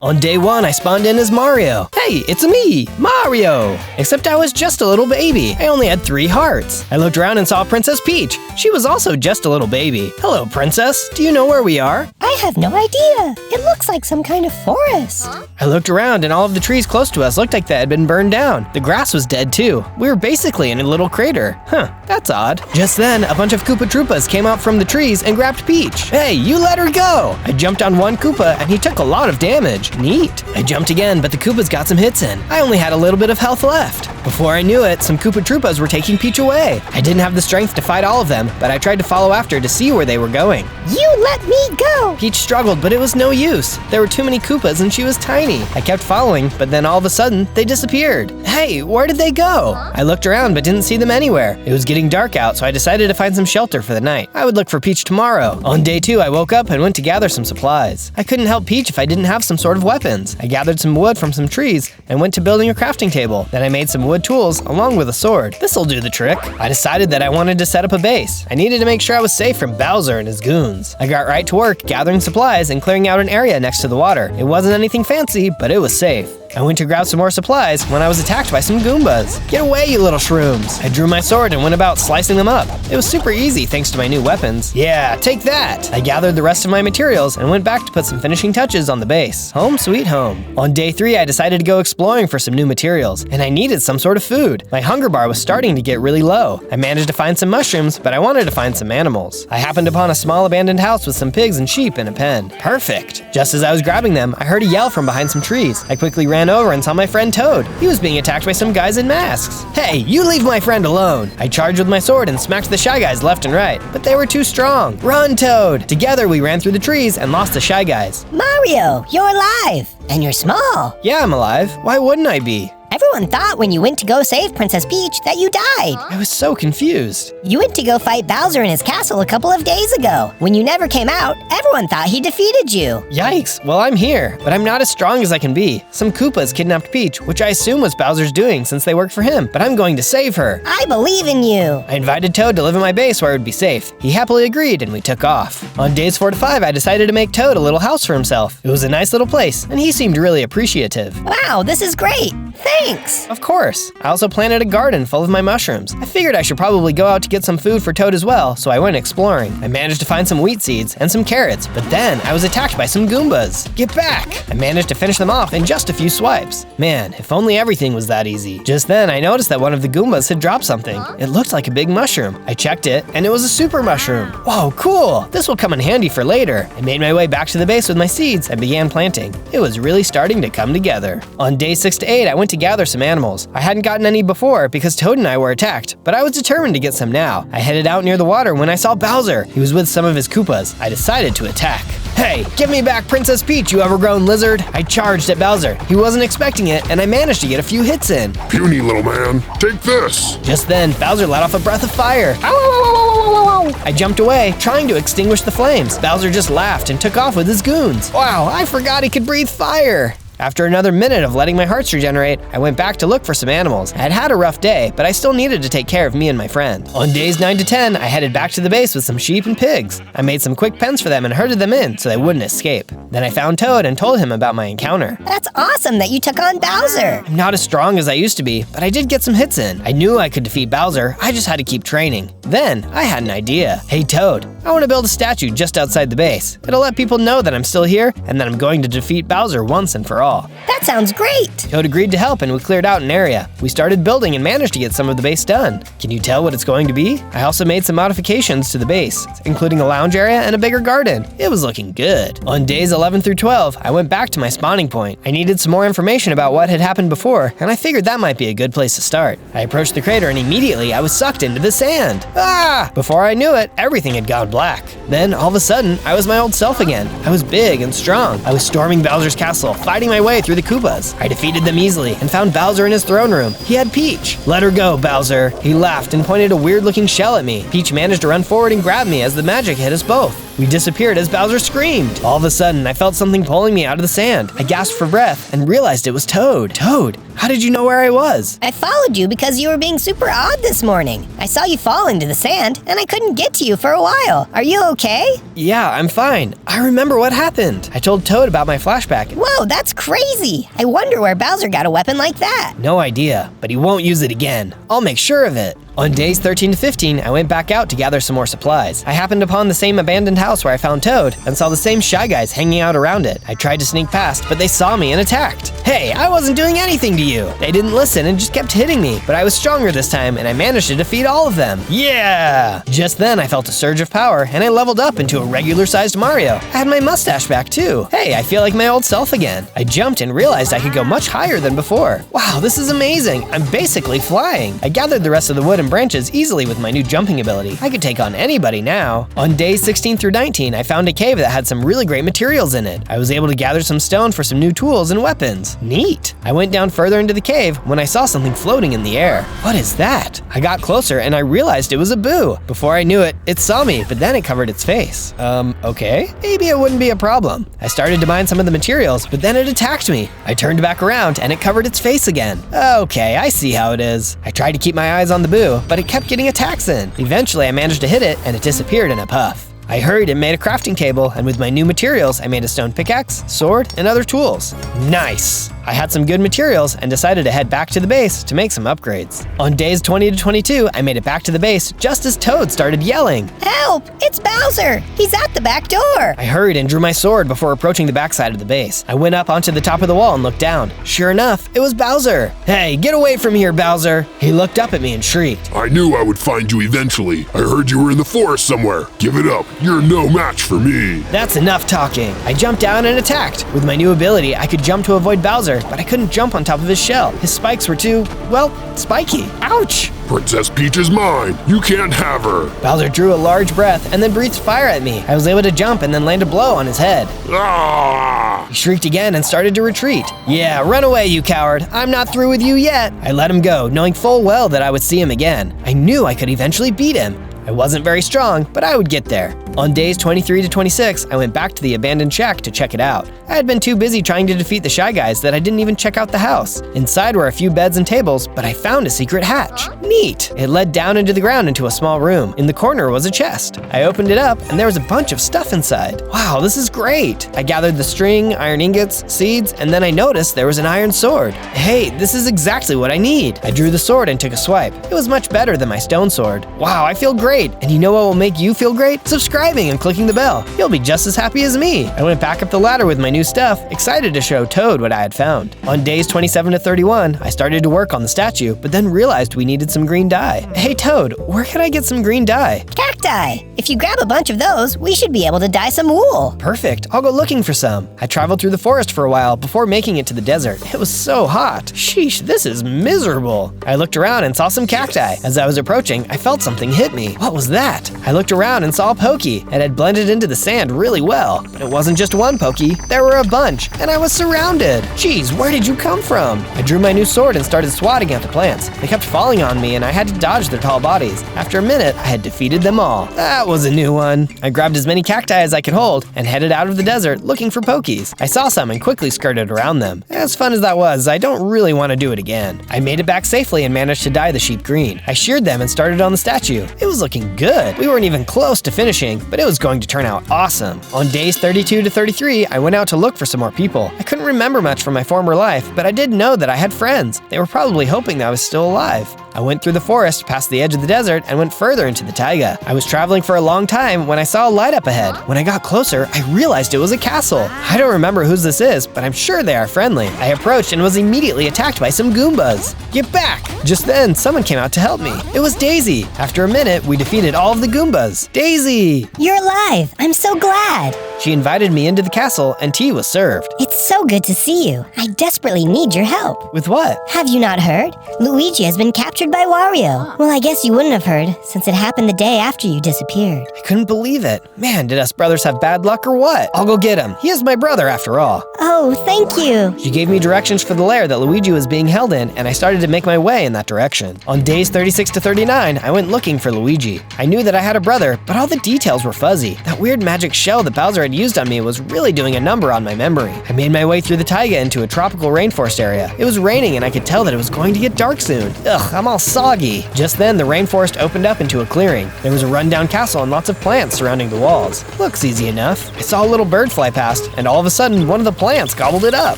On day 1, I spawned in as Mario. Hey, it's me, Mario! Except I was just a little baby. I only had 3 hearts. I looked around and saw Princess Peach. She was also just a little baby. Hello, Princess. Do you know where we are? I have no idea. It looks like some kind of forest. I looked around and all of the trees close to us looked like they had been burned down. The grass was dead too. We were basically in a little crater. Huh, that's odd. Just then, a bunch of Koopa Troopas came out from the trees and grabbed Peach. Hey, you let her go! I jumped on one Koopa and he took a lot of damage. Neat. I jumped again, but the Koopas got some hits in. I only had a little bit of health left. Before I knew it, some Koopa Troopas were taking Peach away. I didn't have the strength to fight all of them, but I tried to follow after to see where they were going. You let me go! Peach struggled, but it was no use. There were too many Koopas and she was tiny. I kept following, but then all of a sudden, they disappeared. Hey, where did they go? I looked around but didn't see them anywhere. It was getting dark out, so I decided to find some shelter for the night. I would look for Peach tomorrow. On day 2, I woke up and went to gather some supplies. I couldn't help Peach if I didn't have some sort of weapons. I gathered some wood from some trees and went to building a crafting table. Then I made some wood tools along with a sword. This'll do the trick. I decided that I wanted to set up a base. I needed to make sure I was safe from Bowser and his goons. I got right to work gathering supplies and clearing out an area next to the water. It wasn't anything fancy, but it was safe. I went to grab some more supplies when I was attacked by some Goombas. Get away, you little shrooms! I drew my sword and went about slicing them up. It was super easy thanks to my new weapons. Yeah, take that! I gathered the rest of my materials and went back to put some finishing touches on the base. Home sweet home. On day 3, I decided to go exploring for some new materials, and I needed some sort of food. My hunger bar was starting to get really low. I managed to find some mushrooms, but I wanted to find some animals. I happened upon a small abandoned house with some pigs and sheep in a pen. Perfect! Just as I was grabbing them, I heard a yell from behind some trees. I quickly ran over and saw my friend Toad. He was being attacked by some guys in masks. Hey, you leave my friend alone! I charged with my sword and smacked the Shy Guys left and right, but they were too strong. Run, Toad! Together we ran through the trees and lost the Shy Guys. Mario, you're alive! And you're small! Yeah, I'm alive. Why wouldn't I be? Everyone thought when you went to go save Princess Peach that you died. I was so confused. You went to go fight Bowser in his castle a couple of days ago. When you never came out, everyone thought he defeated you. Yikes, well I'm here, but I'm not as strong as I can be. Some Koopas kidnapped Peach, which I assume was Bowser's doing since they work for him, but I'm going to save her. I believe in you. I invited Toad to live in my base where it would be safe. He happily agreed and we took off. On days 4 to 5, I decided to make Toad a little house for himself. It was a nice little place, and he seemed really appreciative. Wow, this is great. Thanks. Of course. I also planted a garden full of my mushrooms. I figured I should probably go out to get some food for Toad as well, so I went exploring. I managed to find some wheat seeds and some carrots, but then I was attacked by some Goombas. Get back! I managed to finish them off in just a few swipes. Man, if only everything was that easy. Just then, I noticed that one of the Goombas had dropped something. It looked like a big mushroom. I checked it, and it was a super mushroom. Whoa, cool! This will come in handy for later. I made my way back to the base with my seeds and began planting. It was really starting to come together. On day 6 to 8, I went to gather some animals. I hadn't gotten any before because Toad and I were attacked, but I was determined to get some now. I headed out near the water when I saw Bowser. He was with some of his Koopas. I decided to attack. Hey, give me back Princess Peach, you overgrown lizard! I charged at Bowser. He wasn't expecting it, and I managed to get a few hits in. Puny little man, take this! Just then, Bowser let off a breath of fire. Ow, ow, ow, ow, ow, ow. I jumped away, trying to extinguish the flames. Bowser just laughed and took off with his goons. Wow, I forgot he could breathe fire! After another minute of letting my hearts regenerate, I went back to look for some animals. I had had a rough day, but I still needed to take care of me and my friend. On days 9 to 10, I headed back to the base with some sheep and pigs. I made some quick pens for them and herded them in so they wouldn't escape. Then I found Toad and told him about my encounter. That's awesome that you took on Bowser. I'm not as strong as I used to be, but I did get some hits in. I knew I could defeat Bowser, I just had to keep training. Then, I had an idea. Hey Toad, I want to build a statue just outside the base. It'll let people know that I'm still here and that I'm going to defeat Bowser once and for all. That sounds great. Toad agreed to help and we cleared out an area. We started building and managed to get some of the base done. Can you tell what it's going to be? I also made some modifications to the base, including a lounge area and a bigger garden. It was looking good. On days 11 through 12, I went back to my spawning point. I needed some more information about what had happened before, and I figured that might be a good place to start. I approached the crater and immediately I was sucked into the sand. Ah! Before I knew it, everything had gone black. Then, all of a sudden, I was my old self again. I was big and strong. I was storming Bowser's castle, fighting my way through the Koopas. I defeated them easily and found Bowser in his throne room. He had Peach. Let her go, Bowser. He laughed and pointed a weird-looking shell at me. Peach managed to run forward and grab me as the magic hit us both. We disappeared as Bowser screamed. All of a sudden, I felt something pulling me out of the sand. I gasped for breath and realized it was Toad. Toad, how did you know where I was? I followed you because you were being super odd this morning. I saw you fall into the sand, and I couldn't get to you for a while. Are you okay? Yeah, I'm fine. I remember what happened. I told Toad about my flashback. Whoa, that's crazy. I wonder where Bowser got a weapon like that. No idea, but he won't use it again. I'll make sure of it. On days 13 to 15, I went back out to gather some more supplies. I happened upon the same abandoned house where I found Toad and saw the same Shy Guys hanging out around it. I tried to sneak past, but they saw me and attacked. Hey, I wasn't doing anything to you. They didn't listen and just kept hitting me, but I was stronger this time and I managed to defeat all of them. Yeah! Just then, I felt a surge of power and I leveled up into a regular-sized Mario. I had my mustache back too. Hey, I feel like my old self again. I jumped and realized I could go much higher than before. Wow, this is amazing. I'm basically flying. I gathered the rest of the wood and branches easily with my new jumping ability. I could take on anybody now. On days 16 through 19, I found a cave that had some really great materials in it. I was able to gather some stone for some new tools and weapons. Neat. I went down further into the cave when I saw something floating in the air. What is that? I got closer and I realized it was a boo. Before I knew it, it saw me, but then it covered its face. Okay? Maybe it wouldn't be a problem. I started to mine some of the materials, but then it attacked me. I turned back around and it covered its face again. Okay, I see how it is. I tried to keep my eyes on the boo, but it kept getting attacks in. Eventually, I managed to hit it and it disappeared in a puff. I hurried and made a crafting table, and with my new materials, I made a stone pickaxe, sword, and other tools. Nice! I had some good materials and decided to head back to the base to make some upgrades. On days 20 to 22, I made it back to the base just as Toad started yelling. Help! It's Bowser! He's at the back door! I hurried and drew my sword before approaching the backside of the base. I went up onto the top of the wall and looked down. Sure enough, it was Bowser. Hey, get away from here, Bowser! He looked up at me and shrieked. I knew I would find you eventually. I heard you were in the forest somewhere. Give it up. You're no match for me. That's enough talking. I jumped down and attacked. With my new ability, I could jump to avoid Bowser, but I couldn't jump on top of his shell. His spikes were too, well, spiky. Ouch! Princess Peach is mine. You can't have her. Bowser drew a large breath and then breathed fire at me. I was able to jump and then land a blow on his head. Ah! He shrieked again and started to retreat. Yeah, run away, you coward. I'm not through with you yet. I let him go, knowing full well that I would see him again. I knew I could eventually beat him. I wasn't very strong, but I would get there. On days 23 to 26, I went back to the abandoned shack to check it out. I had been too busy trying to defeat the Shy Guys that I didn't even check out the house. Inside were a few beds and tables, but I found a secret hatch. Neat! It led down into the ground into a small room. In the corner was a chest. I opened it up, and there was a bunch of stuff inside. Wow, this is great! I gathered the string, iron ingots, seeds, and then I noticed there was an iron sword. Hey, this is exactly what I need. I drew the sword and took a swipe. It was much better than my stone sword. Wow, I feel great! And you know what will make you feel great? Subscribing and clicking the bell. You'll be just as happy as me. I went back up the ladder with my new stuff, excited to show Toad what I had found. On days 27 to 31, I started to work on the statue, but then realized we needed some green dye. Hey Toad, where can I get some green dye? Cacti! If you grab a bunch of those, we should be able to dye some wool. Perfect, I'll go looking for some. I traveled through the forest for a while before making it to the desert. It was so hot. Sheesh, this is miserable. I looked around and saw some cacti. As I was approaching, I felt something hit me. What was that? I looked around and saw a pokey. It had blended into the sand really well. But it wasn't just one pokey, there were a bunch, and I was surrounded. Jeez, where did you come from? I drew my new sword and started swatting at the plants. They kept falling on me and I had to dodge their tall bodies. After a minute, I had defeated them all. That was a new one. I grabbed as many cacti as I could hold and headed out of the desert looking for pokies. I saw some and quickly skirted around them. As fun as that was, I don't really want to do it again. I made it back safely and managed to dye the sheep green. I sheared them and started on the statue. It was looking good. We weren't even close to finishing, but it was going to turn out awesome. On days 32 to 33, I went out to look for some more people. I couldn't remember much from my former life, but I did know that I had friends. They were probably hoping that I was still alive. I went through the forest, past the edge of the desert, and went further into the taiga. I was traveling for a long time when I saw a light up ahead. When I got closer, I realized it was a castle. I don't remember whose this is, but I'm sure they are friendly. I approached and was immediately attacked by some Goombas. Get back! Just then, someone came out to help me. It was Daisy. After a minute, we defeated all of the Goombas. Daisy! You're alive! I'm so glad! She invited me into the castle and tea was served. It's so good to see you. I desperately need your help. With what? Have you not heard? Luigi has been captured by Wario. Well, I guess you wouldn't have heard, since it happened the day after you disappeared. I couldn't believe it. Man, did us brothers have bad luck or what? I'll go get him. He is my brother after all. Oh, thank you. She gave me directions for the lair that Luigi was being held in, and I started to make my way in that direction. On days 36 to 39, I went looking for Luigi. I knew that I had a brother, but all the details were fuzzy. That weird magic shell that Bowser had used on me was really doing a number on my memory. I made my way through the taiga into a tropical rainforest area. It was raining and I could tell that it was going to get dark soon. Ugh, I'm all soggy. Just then, the rainforest opened up into a clearing. There was a rundown castle and lots of plants surrounding the walls. Looks easy enough. I saw a little bird fly past, and all of a sudden, one of the plants gobbled it up.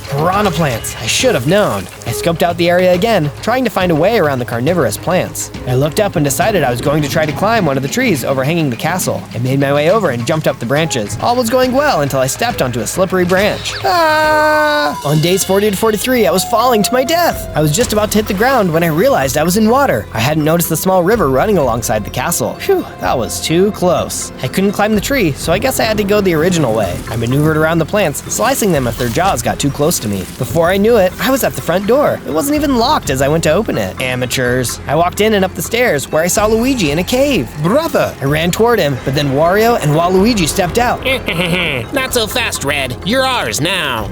Piranha plants. I should have known. I scoped out the area again, trying to find a way around the carnivorous plants. I looked up and decided I was going to try to climb one of the trees overhanging the castle. I made my way over and jumped up the branches. All was going well until I stepped onto a slippery branch. Ah! On days 40 to 43, I was falling to my death. I was just about to hit the ground when I realized I was in water. I hadn't noticed the small river running alongside the castle. Phew, that was too close. I couldn't climb the tree, so I guess I had to go the original way. I maneuvered around the plants, slicing them if their jaws got too close to me. Before I knew it, I was at the front door. It wasn't even locked as I went to open it. Amateurs. I walked in and up the stairs where I saw Luigi in a cave. Brother! I ran toward him, but then Wario and Waluigi stepped out. Not so fast, Red. You're ours now.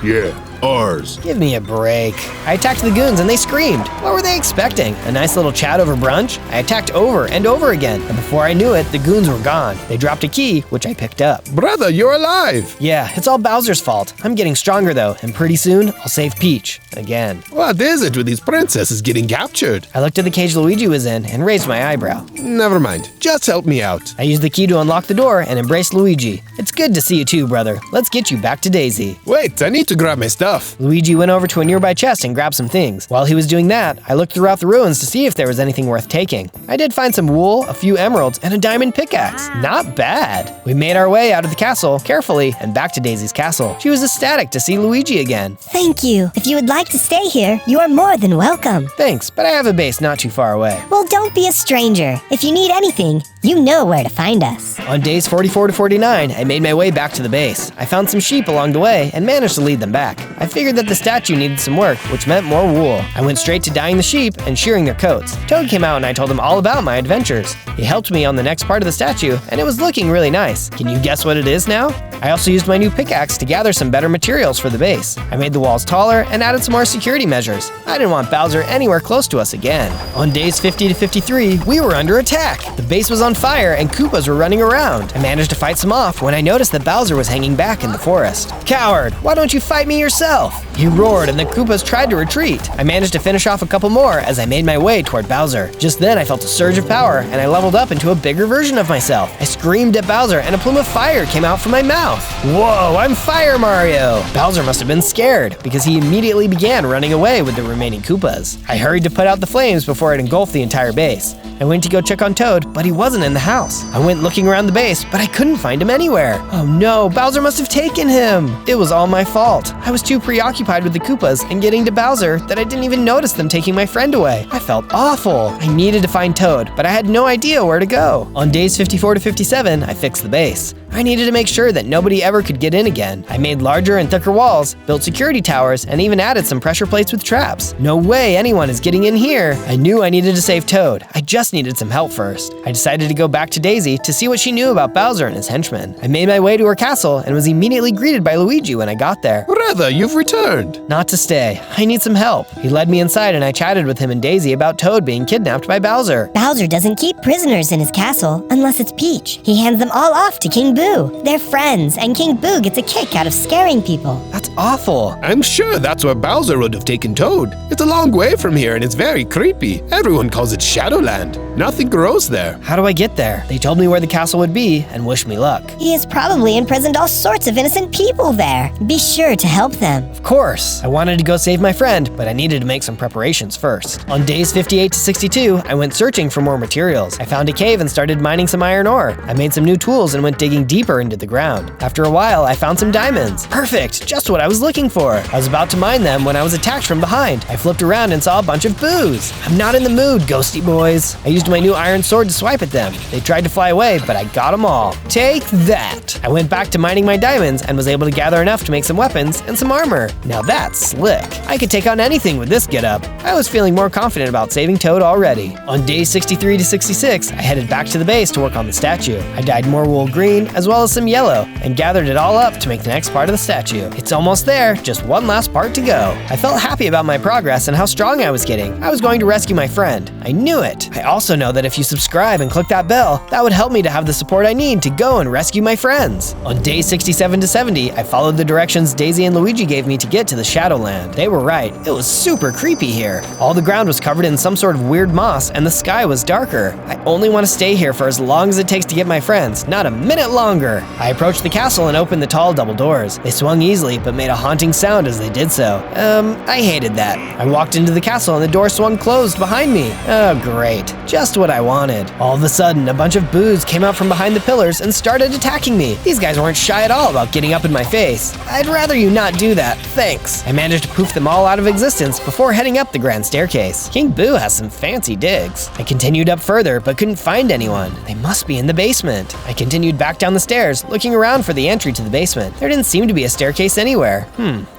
Yeah, ours. Give me a break. I attacked the goons and they screamed. What were they expecting? A nice little chat over brunch? I attacked over and over again, and before I knew it, the goons were gone. They dropped a key, which I picked up. Brother, you're alive! Yeah, it's all Bowser's fault. I'm getting stronger though, and pretty soon, I'll save Peach. Again. What is it with these princesses getting captured? I looked at the cage Luigi was in and raised my eyebrow. Never mind. Just help me out. I used the key to unlock the door and embraced Luigi. It's good to see you too, brother. Let's get you back to Daisy. Wait, I need to grab my stuff. Luigi went over to a nearby chest and grabbed some things. While he was doing that, I looked throughout the ruins to see if there was anything worth taking. I did find some wool, a few emeralds, and a diamond pickaxe. Not bad. We made our way out of the castle carefully and back to Daisy's castle. She was ecstatic to see Luigi again. Thank you. If you would like to stay here, you are more than welcome. Thanks, but I have a base not too far away. Well, don't be a stranger. If you need anything, you know where to find us. On days 44 to 49, I made my way back to the base. I found some sheep along the way and managed to lead them back. I figured that the statue needed some work, which meant more wool. I went straight to dyeing the sheep and shearing their coats. Toad came out and I told him all about my adventures. He helped me on the next part of the statue, and it was looking really nice. Can you guess what it is now? I also used my new pickaxe to gather some better materials for the base. I made the walls taller and added some more security measures. I didn't want Bowser anywhere close to us again. On days 50 to 53, we were under attack. The base was on fire and Koopas were running around. I managed to fight some off when I noticed that Bowser was hanging back in the forest. Coward, why don't you fight me yourself? He roared and the Koopas tried to retreat. I managed to finish off a couple more as I made my way toward Bowser. Just then I felt a surge of power and I leveled up into a bigger version of myself. I screamed at Bowser and a plume of fire came out from my mouth. Whoa, I'm Fire Mario! Bowser must have been scared because he immediately began running away with the remaining Koopas. I hurried to put out the flames before it engulfed the entire base. I went to go check on Toad, but he wasn't in the house. I went looking around the base, but I couldn't find him anywhere. Oh no, Bowser must have taken him! It was all my fault. I was too preoccupied with the Koopas and getting to Bowser that I didn't even notice them taking my friend away. I felt awful. I needed to find Toad, but I had no idea where to go. On days 54 to 57, I fixed the base. I needed to make sure that nobody ever could get in again. I made larger and thicker walls, built security towers, and even added some pressure plates with traps. No way anyone is getting in here. I knew I needed to save Toad. I just needed some help first. I decided to go back to Daisy to see what she knew about Bowser and his henchmen. I made my way to her castle and was immediately greeted by Luigi when I got there. Brother, you've returned. Not to stay. I need some help. He led me inside and I chatted with him and Daisy about Toad being kidnapped by Bowser. Bowser doesn't keep prisoners in his castle unless it's Peach. He hands them all off to King Boo. They're friends, and King Boo gets a kick out of scaring people. That's awful. I'm sure that's where Bowser would have taken Toad. It's a long way from here and it's very creepy. Everyone calls it Shadowland. Nothing grows there. How do I get there? They told me where the castle would be and wished me luck. He has probably imprisoned all sorts of innocent people there. Be sure to help them. Of course. I wanted to go save my friend, but I needed to make some preparations first. On days 58 to 62, I went searching for more materials. I found a cave and started mining some iron ore. I made some new tools and went digging deeper into the ground. After a while, I found some diamonds. Perfect, just what I was looking for. I was about to mine them when I was attacked from behind. I flipped around and saw a bunch of boos. I'm not in the mood, ghosty boys. I used my new iron sword to swipe at them. them. They tried to fly away, but I got them all. Take that! I went back to mining my diamonds and was able to gather enough to make some weapons and some armor. Now that's slick. I could take on anything with this getup. I was feeling more confident about saving Toad already. On days 63 to 66, I headed back to the base to work on the statue. I dyed more wool green as well as some yellow and gathered it all up to make the next part of the statue. It's almost there, just one last part to go. I felt happy about my progress and how strong I was getting. I was going to rescue my friend. I knew it. I also know that if you subscribe and click that bell, that would help me to have the support I need to go and rescue my friends. On day 67 to 70, I followed the directions Daisy and Luigi gave me to get to the Shadowland. They were right. It was super creepy here. All the ground was covered in some sort of weird moss and the sky was darker. I only want to stay here for as long as it takes to get my friends, not a minute longer. I approached the castle and opened the tall double doors. They swung easily but made a haunting sound as they did so. I hated that. I walked into the castle and the door swung closed behind me. Oh great, just what I wanted. All of a sudden, a bunch of boos came out from behind the pillars and started attacking me. These guys weren't shy at all about getting up in my face. I'd rather you not do that, thanks. I managed to poof them all out of existence before heading up the grand staircase. King Boo has some fancy digs. I continued up further but couldn't find anyone. They must be in the basement. I continued back down the stairs, looking around for the entry to the basement. There didn't seem to be a staircase anywhere.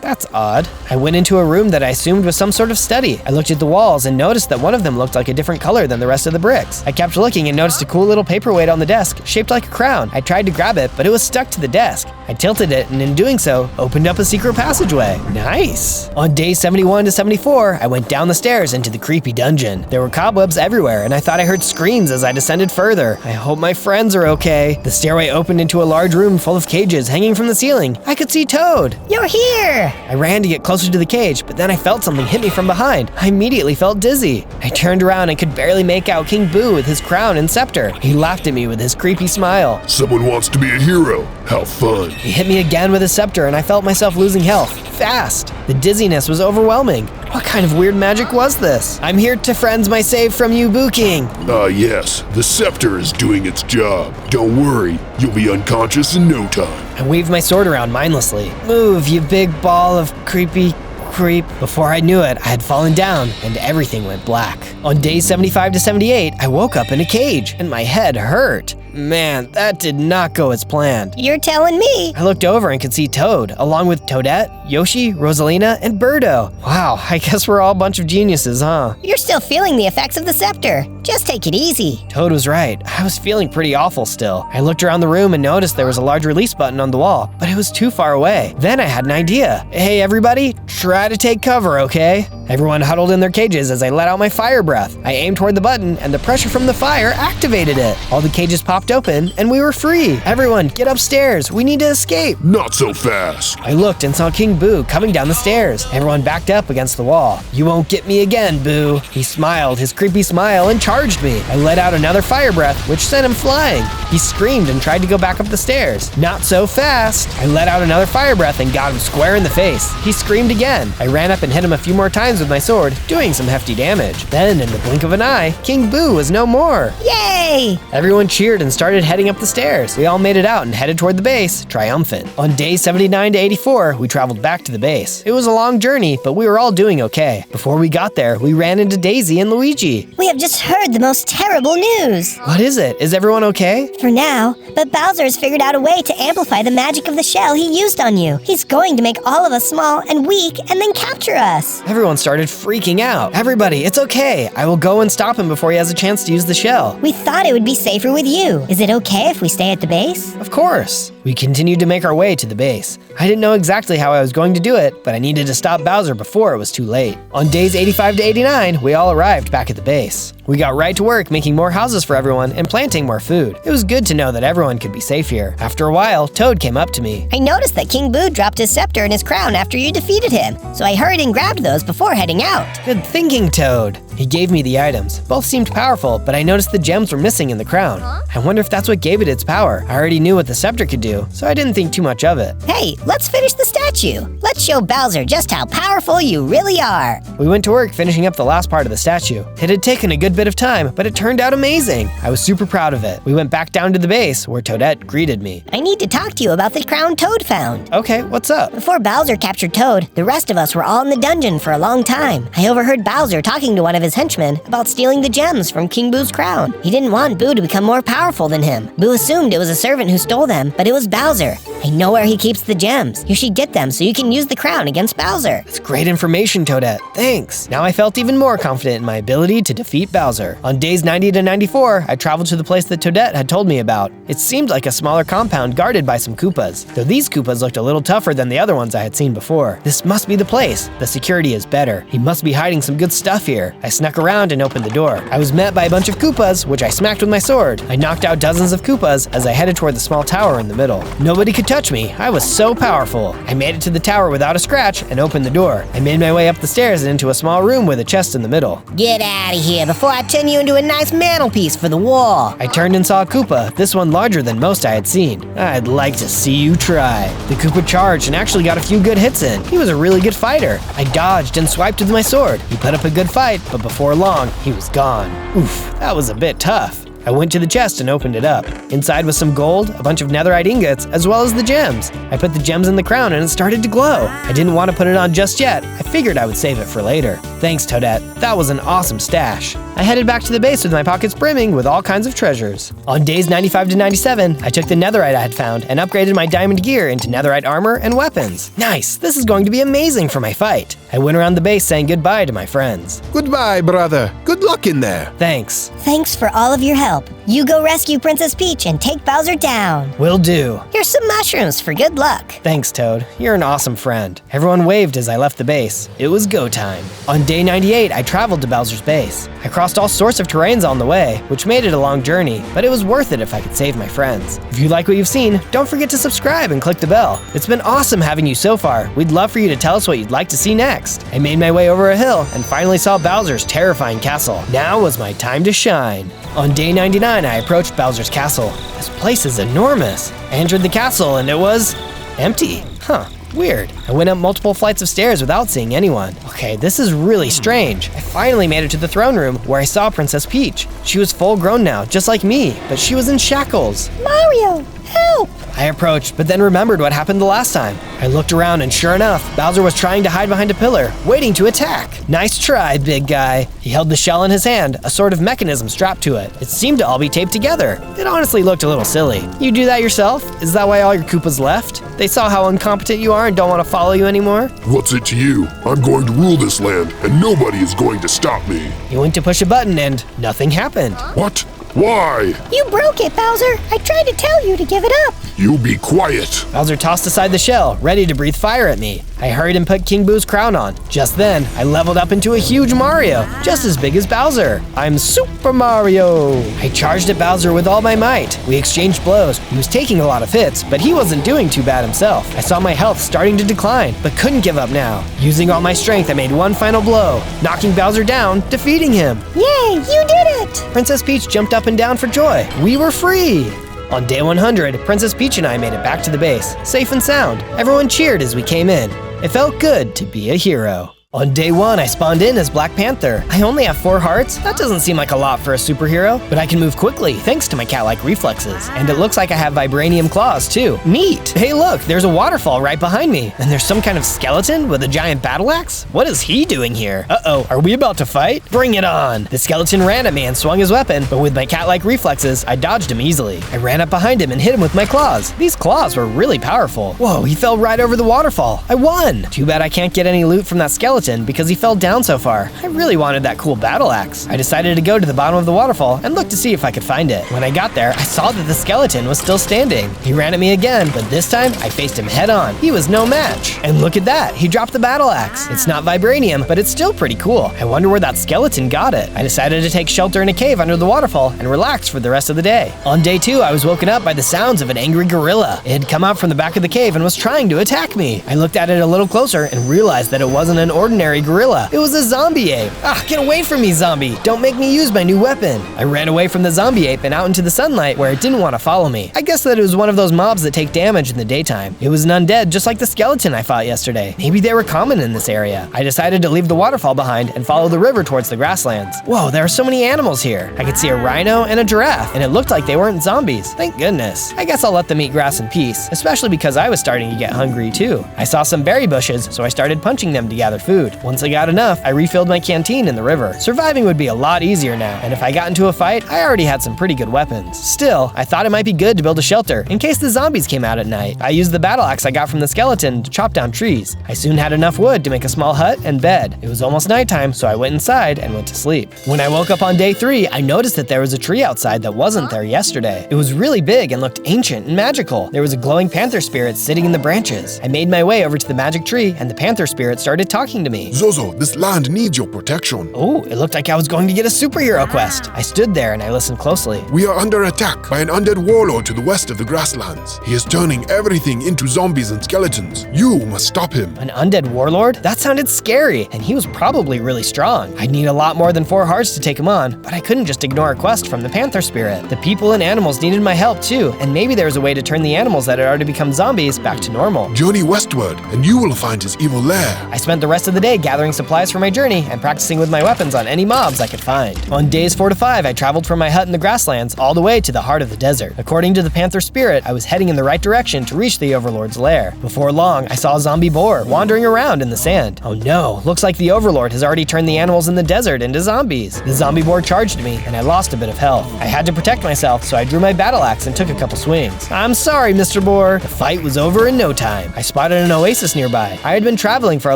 That's odd. I went into a room that I assumed was some sort of study. I looked at the walls and noticed that one of them looked like a different color than the rest of the bricks. I kept looking and noticed a cool little paperweight on the desk, shaped like a crown. I tried to grab it, but it was stuck to the desk. I tilted it and in doing so, opened up a secret passageway. Nice! On day 71 to 74, I went down the stairs into the creepy dungeon. There were cobwebs everywhere and I thought I heard screams as I descended further. I hope my friends are okay. The stairway opened into a large room full of cages hanging from the ceiling. I could see Toad. You're here! I ran to get closer to the cage, but then I felt something hit me from behind. I immediately felt dizzy. I turned around and could barely make out King Boo with his crown and scepter. He laughed at me with his creepy smile. Someone wants to be a hero. How fun. He hit me again with his scepter and I felt myself losing health. Fast. The dizziness was overwhelming. What kind of weird magic was this? I'm here to friends my save from you, Boo King. Yes. The scepter is doing its job. Don't worry. You'll be unconscious in no time. I waved my sword around mindlessly. Move, you big ball of creepy creep. Before I knew it, I had fallen down and everything went black. On days 75 to 78, I woke up in a cage and my head hurt. Man, that did not go as planned. You're telling me. I looked over and could see Toad, along with Toadette, Yoshi, Rosalina, and Birdo. Wow, I guess we're all a bunch of geniuses, huh? You're still feeling the effects of the scepter. Just take it easy. Toad was right. I was feeling pretty awful still. I looked around the room and noticed there was a large release button on the wall, but it was too far away. Then I had an idea. Hey everybody, try to take cover, okay? Everyone huddled in their cages as I let out my fire breath. I aimed toward the button and the pressure from the fire activated it. All the cages popped open and we were free. Everyone, get upstairs. We need to escape. Not so fast. I looked and saw King Boo coming down the stairs. Everyone backed up against the wall. You won't get me again, Boo. He smiled his creepy smile and charged me. I let out another fire breath, which sent him flying. He screamed and tried to go back up the stairs. Not so fast. I let out another fire breath and got him square in the face. He screamed again. I ran up and hit him a few more times with my sword, doing some hefty damage. Then, in the blink of an eye, King Boo was no more. Yay! Everyone cheered and started heading up the stairs. We all made it out and headed toward the base, triumphant. On day 79 to 84, we traveled back to the base. It was a long journey, but we were all doing okay. Before we got there, we ran into Daisy and Luigi. We have just heard the most terrible news. What is it? Is everyone okay? For now, but Bowser has figured out a way to amplify the magic of the shell he used on you. He's going to make all of us small and weak and then capture us. Everyone started freaking out. Everybody, it's okay. I will go and stop him before he has a chance to use the shell. We thought it would be safer with you. Is it okay if we stay at the base? Of course. We continued to make our way to the base. I didn't know exactly how I was going to do it, but I needed to stop Bowser before it was too late. On days 85 to 89, we all arrived back at the base. We got right to work making more houses for everyone and planting more food. It was good to know that everyone could be safe here. After a while, Toad came up to me. I noticed that King Boo dropped his scepter and his crown after you defeated him, so I hurried and grabbed those before heading out. Good thinking, Toad. He gave me the items. Both seemed powerful, but I noticed the gems were missing in the crown. I wonder if that's what gave it its power. I already knew what the scepter could do, so I didn't think too much of it. Hey, let's finish the statue. Let's show Bowser just how powerful you really are. We went to work finishing up the last part of the statue. It had taken a good bit of time, but it turned out amazing. I was super proud of it. We went back down to the base, where Toadette greeted me. I need to talk to you about the crown Toad found. Okay, what's up? Before Bowser captured Toad, the rest of us were all in the dungeon for a long time. I overheard Bowser talking to one of his his henchmen about stealing the gems from King Boo's crown. He didn't want Boo to become more powerful than him. Boo assumed it was a servant who stole them, but it was Bowser. I know where he keeps the gems. You should get them so you can use the crown against Bowser. That's great information, Toadette. Thanks. Now I felt even more confident in my ability to defeat Bowser. On days 90 to 94, I traveled to the place that Toadette had told me about. It seemed like a smaller compound guarded by some Koopas, though these Koopas looked a little tougher than the other ones I had seen before. This must be the place. The security is better. He must be hiding some good stuff here. I snuck around and opened the door. I was met by a bunch of Koopas, which I smacked with my sword. I knocked out dozens of Koopas as I headed toward the small tower in the middle. Nobody could touch me. I was so powerful. I made it to the tower without a scratch and opened the door. I made my way up the stairs and into a small room with a chest in the middle. Get out of here before I turn you into a nice mantelpiece for the wall. I turned and saw a Koopa, this one larger than most I had seen. I'd like to see you try. The Koopa charged and actually got a few good hits in. He was a really good fighter. I dodged and swiped with my sword. He put up a good fight, but before long, he was gone. Oof, that was a bit tough. I went to the chest and opened it up. Inside was some gold, a bunch of netherite ingots, as well as the gems. I put the gems in the crown and it started to glow. I didn't want to put it on just yet. I figured I would save it for later. Thanks, Toadette. That was an awesome stash. I headed back to the base with my pockets brimming with all kinds of treasures. On days 95 to 97, I took the netherite I had found and upgraded my diamond gear into netherite armor and weapons. Nice, this is going to be amazing for my fight. I went around the base saying goodbye to my friends. Goodbye, brother. Good luck in there. Thanks. Thanks for all of your help. You go rescue Princess Peach and take Bowser down. Will do. Here's some mushrooms for good luck. Thanks, Toad. You're an awesome friend. Everyone waved as I left the base. It was go time. On day 98, I traveled to Bowser's base. I crossed all sorts of terrains on the way, which made it a long journey, but it was worth it if I could save my friends. If you like what you've seen, don't forget to subscribe and click the bell. It's been awesome having you so far. We'd love for you to tell us what you'd like to see next. I made my way over a hill and finally saw Bowser's terrifying castle. Now was my time to shine. On day 99, I approached Bowser's castle. This place is enormous. I entered the castle and it was empty. Huh. Weird. I went up multiple flights of stairs without seeing anyone. Okay, this is really strange. I finally made it to the throne room where I saw Princess Peach. She was full grown now, just like me, but she was in shackles. Mario, help! I approached, but then remembered what happened the last time. I looked around and sure enough, Bowser was trying to hide behind a pillar, waiting to attack. Nice try, big guy. He held the shell in his hand, a sort of mechanism strapped to it. It seemed to all be taped together. It honestly looked a little silly. You do that yourself? Is that why all your Koopas left? They saw how incompetent you are and don't want to follow you anymore? What's it to you? I'm going to rule this land, and nobody is going to stop me. You went to push a button and nothing happened. What? Why? You broke it, Bowser. I tried to tell you to give it up. You be quiet. Bowser tossed aside the shell, ready to breathe fire at me. I hurried and put King Boo's crown on. Just then, I leveled up into a huge Mario, just as big as Bowser. I'm Super Mario. I charged at Bowser with all my might. We exchanged blows. He was taking a lot of hits, but he wasn't doing too bad himself. I saw my health starting to decline, but couldn't give up now. Using all my strength, I made one final blow, knocking Bowser down, defeating him. Yay, you did it! Princess Peach jumped up and down for joy. We were free. On day 100, Princess Peach and I made it back to the base, safe and sound. Everyone cheered as we came in. It felt good to be a hero. On day 1, I spawned in as Black Panther. I only have 4 hearts. That doesn't seem like a lot for a superhero, but I can move quickly thanks to my cat-like reflexes. And it looks like I have vibranium claws too. Neat! Hey look, there's a waterfall right behind me. And there's some kind of skeleton with a giant battle axe? What is he doing here? Uh-oh, are we about to fight? Bring it on! The skeleton ran at me and swung his weapon, but with my cat-like reflexes, I dodged him easily. I ran up behind him and hit him with my claws. These claws were really powerful. Whoa, he fell right over the waterfall. I won! Too bad I can't get any loot from that skeleton because he fell down so far. I really wanted that cool battle axe. I decided to go to the bottom of the waterfall and look to see if I could find it. When I got there, I saw that the skeleton was still standing. He ran at me again, but this time I faced him head on. He was no match. And look at that, he dropped the battle axe. It's not vibranium, but it's still pretty cool. I wonder where that skeleton got it. I decided to take shelter in a cave under the waterfall and relax for the rest of the day. On day 2, I was woken up by the sounds of an angry gorilla. It had come out from the back of the cave and was trying to attack me. I looked at it a little closer and realized that it wasn't an ordinary gorilla. It was a zombie ape. Ah, get away from me, zombie. Don't make me use my new weapon. I ran away from the zombie ape and out into the sunlight where it didn't want to follow me. I guess that it was one of those mobs that take damage in the daytime. It was an undead just like the skeleton I fought yesterday. Maybe they were common in this area. I decided to leave the waterfall behind and follow the river towards the grasslands. Whoa, there are so many animals here. I could see a rhino and a giraffe, and it looked like they weren't zombies. Thank goodness. I guess I'll let them eat grass in peace, especially because I was starting to get hungry too. I saw some berry bushes, so I started punching them to gather food. food. Once I got enough, I refilled my canteen in the river. Surviving would be a lot easier now, and if I got into a fight, I already had some pretty good weapons. Still, I thought it might be good to build a shelter in case the zombies came out at night. I used the battle axe I got from the skeleton to chop down trees. I soon had enough wood to make a small hut and bed. It was almost nighttime, so I went inside and went to sleep. When I woke up on day 3, I noticed that there was a tree outside that wasn't there yesterday. It was really big and looked ancient and magical. There was a glowing panther spirit sitting in the branches. I made my way over to the magic tree, and the panther spirit started talking to me. Zozo, this land needs your protection. Oh, it looked like I was going to get a superhero quest. I stood there and I listened closely. We are under attack by an undead warlord to the west of the grasslands. He is turning everything into zombies and skeletons. You must stop him. An undead warlord? That sounded scary, and he was probably really strong. I'd need a lot more than 4 hearts to take him on, but I couldn't just ignore a quest from the panther spirit. The people and animals needed my help too, and maybe there was a way to turn the animals that had already become zombies back to normal. Journey westward, and you will find his evil lair. I spent the rest of the day gathering supplies for my journey and practicing with my weapons on any mobs I could find. On days 4 to 5, I traveled from my hut in the grasslands all the way to the heart of the desert. According to the panther spirit, I was heading in the right direction to reach the overlord's lair. Before long, I saw a zombie boar wandering around in the sand. Oh no, looks like the overlord has already turned the animals in the desert into zombies. The zombie boar charged me, and I lost a bit of health. I had to protect myself, so I drew my battle axe and took a couple swings. I'm sorry, Mr. Boar. The fight was over in no time. I spotted an oasis nearby. I had been traveling for a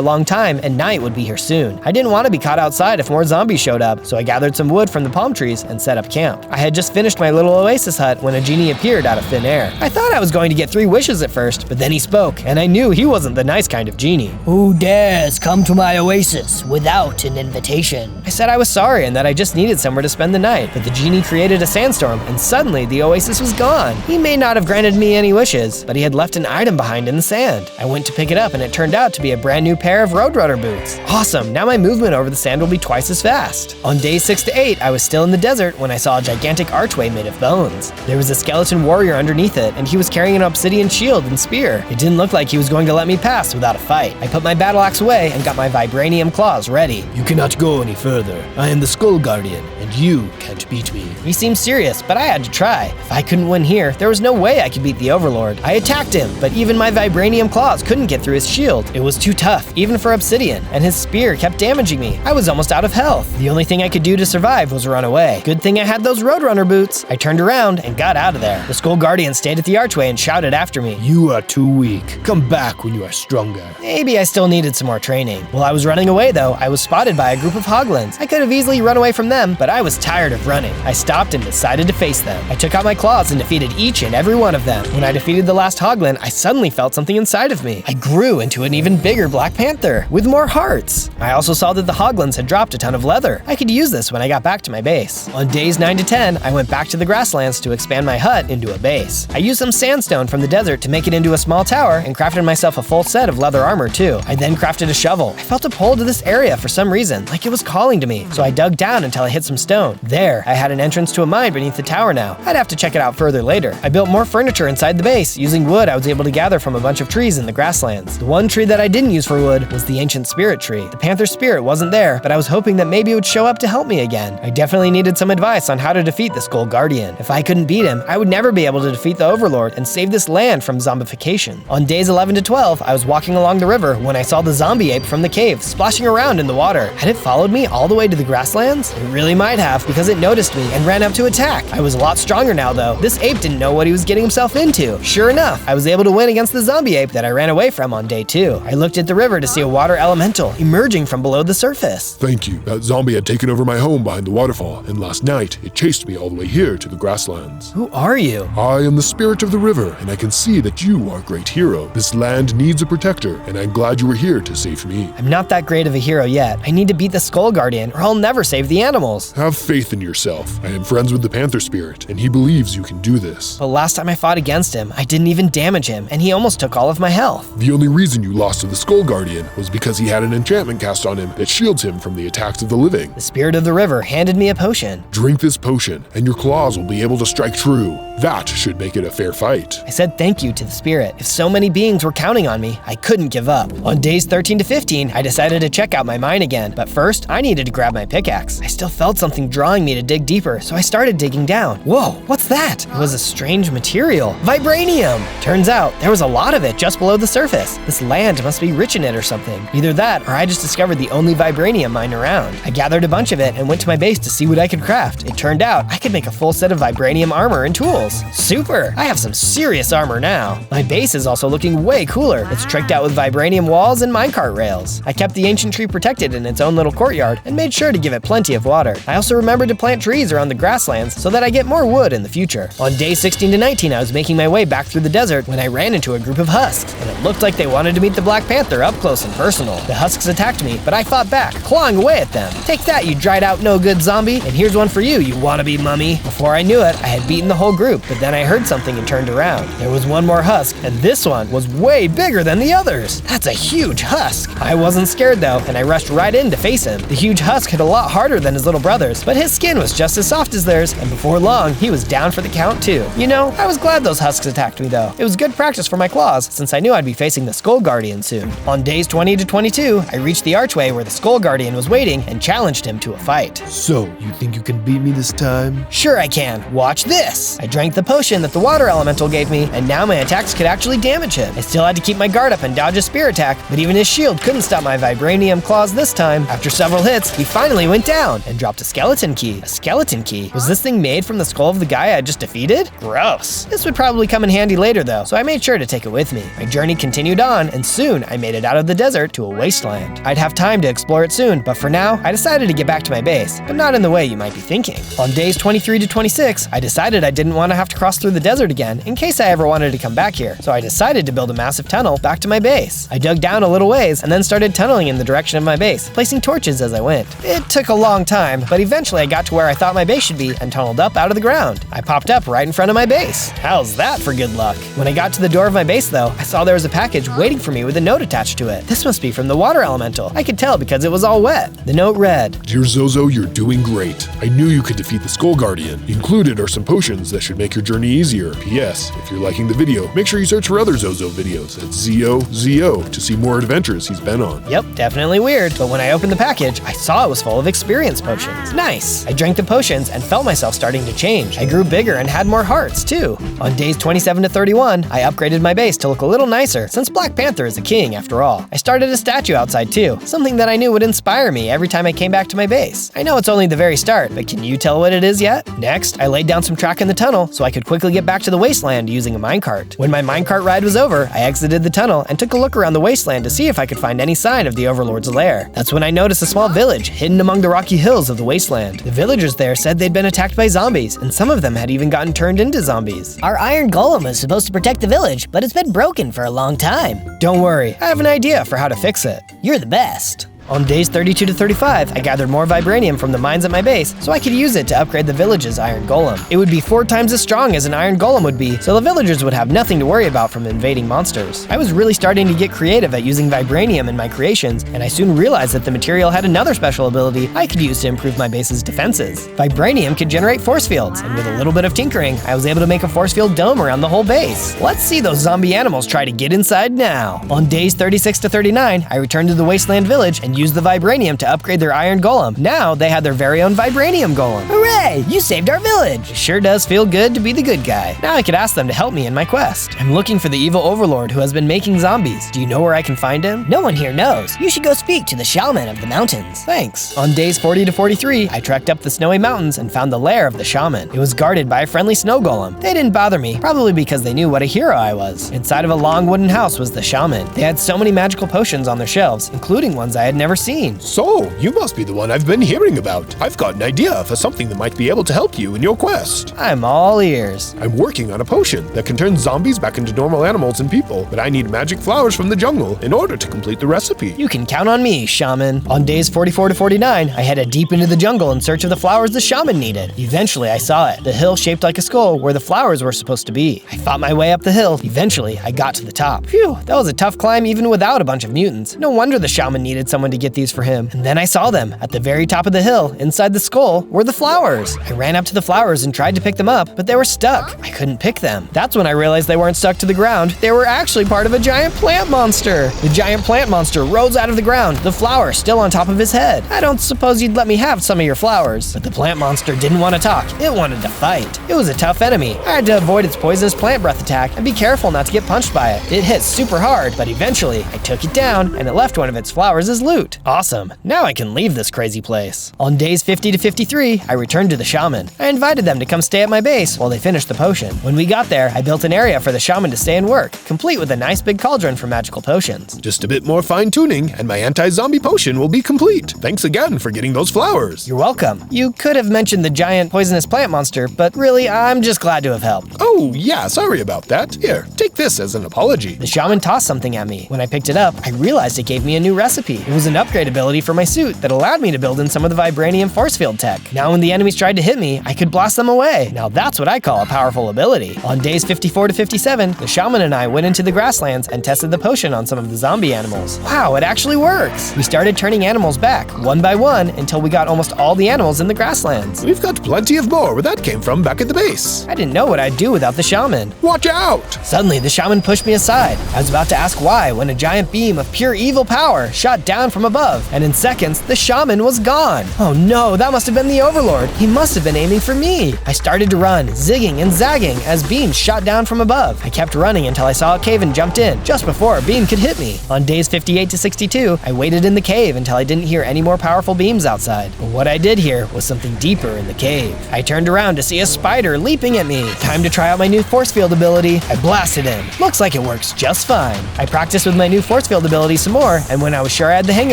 long time, and night would be here soon. I didn't want to be caught outside if more zombies showed up, so I gathered some wood from the palm trees and set up camp. I had just finished my little oasis hut when a genie appeared out of thin air. I thought I was going to get 3 wishes at first, but then he spoke, and I knew he wasn't the nice kind of genie. Who dares come to my oasis without an invitation? I said I was sorry and that I just needed somewhere to spend the night, but the genie created a sandstorm, and suddenly the oasis was gone. He may not have granted me any wishes, but he had left an item behind in the sand. I went to pick it up, and it turned out to be a brand new pair of Roadrunner boots. Awesome, now my movement over the sand will be twice as fast. On days 6 to 8, I was still in the desert when I saw a gigantic archway made of bones. There was a skeleton warrior underneath it, and he was carrying an obsidian shield and spear. It didn't look like he was going to let me pass without a fight. I put my battle axe away and got my vibranium claws ready. You cannot go any further. I am the Skull Guardian, and you can't beat me. He seemed serious, but I had to try. If I couldn't win here, there was no way I could beat the Overlord. I attacked him, but even my vibranium claws couldn't get through his shield. It was too tough, even for obsidian, and his spear kept damaging me. I was almost out of health. The only thing I could do to survive was run away. Good thing I had those Roadrunner boots. I turned around and got out of there. The Skull Guardian stayed at the archway and shouted after me. You are too weak. Come back when you are stronger. Maybe I still needed some more training. While I was running away though, I was spotted by a group of hoglins. I could have easily run away from them, but I was tired of running. I stopped and decided to face them. I took out my claws and defeated each and every one of them. When I defeated the last hoglin, I suddenly felt something inside of me. I grew into an even bigger Black Panther with more hearts. I also saw that the hoglins had dropped a ton of leather. I could use this when I got back to my base. On days 9 to 10, I went back to the grasslands to expand my hut into a base. I used some sandstone from the desert to make it into a small tower and crafted myself a full set of leather armor too. I then crafted a shovel. I felt a pull to this area for some reason, like it was calling to me, so I dug down until I hit some stone. There, I had an entrance to a mine beneath the tower now. I'd have to check it out further later. I built more furniture inside the base. Using wood I was able to gather from a bunch of trees in the grasslands. The one tree that I didn't use for wood was the ancient spirit tree. The panther spirit wasn't there, but I was hoping that maybe it would show up to help me again. I definitely needed some advice on how to defeat the Skull Guardian. If I couldn't beat him, I would never be able to defeat the Overlord and save this land from zombification. On days 11 to 12, I was walking along the river when I saw the zombie ape from the cave splashing around in the water. Had it followed me all the way to the grasslands? It really might have, because it noticed me and ran up to attack. I was a lot stronger now though. This ape didn't know what he was getting himself into. Sure enough, I was able to win against the zombie ape that I ran away from on day 2. I looked at the river to see a water elemental emerging from below the surface. Thank you. That zombie had taken over my home behind the waterfall, and last night it chased me all the way here to the grasslands. Who are you? I am the spirit of the river, and I can see that you are a great hero. This land needs a protector, and I'm glad you were here to save me. I'm not that great of a hero yet. I need to beat the Skull Guardian or I'll never save the animals. Have faith in yourself. I am friends with the Panther Spirit, and he believes you can do this. But last time I fought against him, I didn't even damage him, and he almost took all of my health. The only reason you lost to the Skull Guardian was because he had an enchantment cast on him that shields him from the attacks of the living. The spirit of the river handed me a potion. Drink this potion, and your claws will be able to strike true. That should make it a fair fight. I said thank you to the spirit. If so many beings were counting on me, I couldn't give up. On days 13 to 15, I decided to check out my mine again, but first, I needed to grab my pickaxe. I still felt something something drawing me to dig deeper, so I started digging down. Whoa, what's that? It was a strange material. Vibranium! Turns out, there was a lot of it just below the surface. This land must be rich in it or something. Either that, or I just discovered the only vibranium mine around. I gathered a bunch of it and went to my base to see what I could craft. It turned out I could make a full set of vibranium armor and tools. Super! I have some serious armor now. My base is also looking way cooler. It's tricked out with vibranium walls and minecart rails. I kept the ancient tree protected in its own little courtyard and made sure to give it plenty of water. I also remembered to plant trees around the grasslands so that I get more wood in the future. On day 16 to 19, I was making my way back through the desert when I ran into a group of husks, and it looked like they wanted to meet the Black Panther up close and personal. The husks attacked me, but I fought back, clawing away at them. Take that, you dried out no good zombie, and here's one for you, you wannabe mummy. Before I knew it, I had beaten the whole group, but then I heard something and turned around. There was one more husk, and this one was way bigger than the others. That's a huge husk. I wasn't scared though, and I rushed right in to face him. The huge husk hit a lot harder than his little brothers, but his skin was just as soft as theirs, and before long, he was down for the count too. You know, I was glad those husks attacked me though. It was good practice for my claws, since I knew I'd be facing the Skull Guardian soon. On days 20 to 22, I reached the archway where the Skull Guardian was waiting and challenged him to a fight. So, you think you can beat me this time? Sure I can. Watch this! I drank the potion that the water elemental gave me, and now my attacks could actually damage him. I still had to keep my guard up and dodge a spear attack, but even his shield couldn't stop my vibranium claws this time. After several hits, he finally went down and dropped a skeleton key. A skeleton key? Was this thing made from the skull of the guy I just defeated? Gross. This would probably come in handy later though, so I made sure to take it with me. My journey continued on, and soon I made it out of the desert to a wasteland. I'd have time to explore it soon, but for now, I decided to get back to my base, but not in the way you might be thinking. On days 23 to 26, I decided I didn't want to have to cross through the desert again in case I ever wanted to come back here, so I decided to build a massive tunnel back to my base. I dug down a little ways and then started tunneling in the direction of my base, placing torches as I went. It took a long time, but eventually I got to where I thought my base should be and tunneled up out of the ground. I popped up right in front of my base. How's that for good luck? When I got to the door of my base though, I saw there was a package waiting for me with a note attached to it. This must be from the water elemental. I could tell because it was all wet. The note read, Dear Zozo, you're doing great. I knew you could defeat the Skull Guardian. Included are some potions that should make your journey easier. P.S. If you're liking the video, make sure you search for other Zozo videos at ZOZO to see more adventures he's been on. Yep, definitely weird, but when I opened the package, I saw it was full of experience potions. Nice! I drank the potions and felt myself starting to change. I grew bigger and had more hearts, too. On days 27 to 31, I upgraded my base to look a little nicer, since Black Panther is a king after all. I started a statue outside too, something that I knew would inspire me every time I came back to my base. I know it's only the very start, but can you tell what it is yet? Next, I laid down some track in the tunnel so I could quickly get back to the wasteland using a minecart. When my minecart ride was over, I exited the tunnel and took a look around the wasteland to see if I could find any sign of the Overlord's lair. That's when I noticed a small village hidden among the rocky hills of the wasteland. The villagers there said they'd been attacked by zombies, and some of them had even gotten turned into zombies. Our iron golem was supposed to protect the village, but it's been broken for a long time. Don't worry, I have an idea for how to fix it. You're the best. On days 32 to 35, I gathered more vibranium from the mines at my base so I could use it to upgrade the village's iron golem. It would be 4 times as strong as an iron golem would be, so the villagers would have nothing to worry about from invading monsters. I was really starting to get creative at using vibranium in my creations, and I soon realized that the material had another special ability I could use to improve my base's defenses. Vibranium could generate force fields, and with a little bit of tinkering, I was able to make a force field dome around the whole base. Let's see those zombie animals try to get inside now. On days 36 to 39, I returned to the wasteland village and used the vibranium to upgrade their iron golem. Now they had their very own vibranium golem. Hooray! You saved our village! It sure does feel good to be the good guy. Now I could ask them to help me in my quest. I'm looking for the evil overlord who has been making zombies. Do you know where I can find him? No one here knows. You should go speak to the shaman of the mountains. Thanks. On days 40 to 43, I trekked up the snowy mountains and found the lair of the shaman. It was guarded by a friendly snow golem. They didn't bother me, probably because they knew what a hero I was. Inside of a long wooden house was the shaman. They had so many magical potions on their shelves, including ones I had never seen. So, you must be the one I've been hearing about. I've got an idea for something that might be able to help you in your quest. I'm all ears. I'm working on a potion that can turn zombies back into normal animals and people, but I need magic flowers from the jungle in order to complete the recipe. You can count on me, shaman. On days 44 to 49, I headed deep into the jungle in search of the flowers the shaman needed. Eventually, I saw it, the hill shaped like a skull where the flowers were supposed to be. I fought my way up the hill. Eventually, I got to the top. Phew, that was a tough climb even without a bunch of mutants. No wonder the shaman needed someone to to get these for him, and then I saw them. At the very top of the hill, inside the skull, were the flowers. I ran up to the flowers and tried to pick them up, but they were stuck. I couldn't pick them. That's when I realized they weren't stuck to the ground. They were actually part of a giant plant monster. The giant plant monster rose out of the ground, the flower still on top of his head. I don't suppose you'd let me have some of your flowers. But the plant monster didn't want to talk. It wanted to fight. It was a tough enemy. I had to avoid its poisonous plant breath attack and be careful not to get punched by it. It hit super hard, but eventually I took it down and it left one of its flowers as loot. Awesome. Now I can leave this crazy place. On days 50 to 53, I returned to the shaman. I invited them to come stay at my base while they finished the potion. When we got there, I built an area for the shaman to stay and work, complete with a nice big cauldron for magical potions. Just a bit more fine-tuning, and my anti-zombie potion will be complete. Thanks again for getting those flowers. You're welcome. You could have mentioned the giant poisonous plant monster, but really, I'm just glad to have helped. Oh, yeah, sorry about that. Here, take this as an apology. The shaman tossed something at me. When I picked it up, I realized it gave me a new recipe. It was an upgrade ability for my suit that allowed me to build in some of the vibranium force field tech. Now when the enemies tried to hit me, I could blast them away. Now that's what I call a powerful ability. On days 54 to 57, the shaman and I went into the grasslands and tested the potion on some of the zombie animals. Wow, it actually works! We started turning animals back, one by one, until we got almost all the animals in the grasslands. We've got plenty of more where that came from back at the base. I didn't know what I'd do without the shaman. Watch out! Suddenly, the shaman pushed me aside. I was about to ask why when a giant beam of pure evil power shot down from above, and in seconds, the shaman was gone. Oh no, that must have been the Overlord. He must have been aiming for me. I started to run, zigging and zagging as beams shot down from above. I kept running until I saw a cave and jumped in, just before a beam could hit me. On days 58 to 62, I waited in the cave until I didn't hear any more powerful beams outside. But what I did hear was something deeper in the cave. I turned around to see a spider leaping at me. Time to try out my new force field ability. I blasted him. Looks like it works just fine. I practiced with my new force field ability some more, and when I was sure I had the hang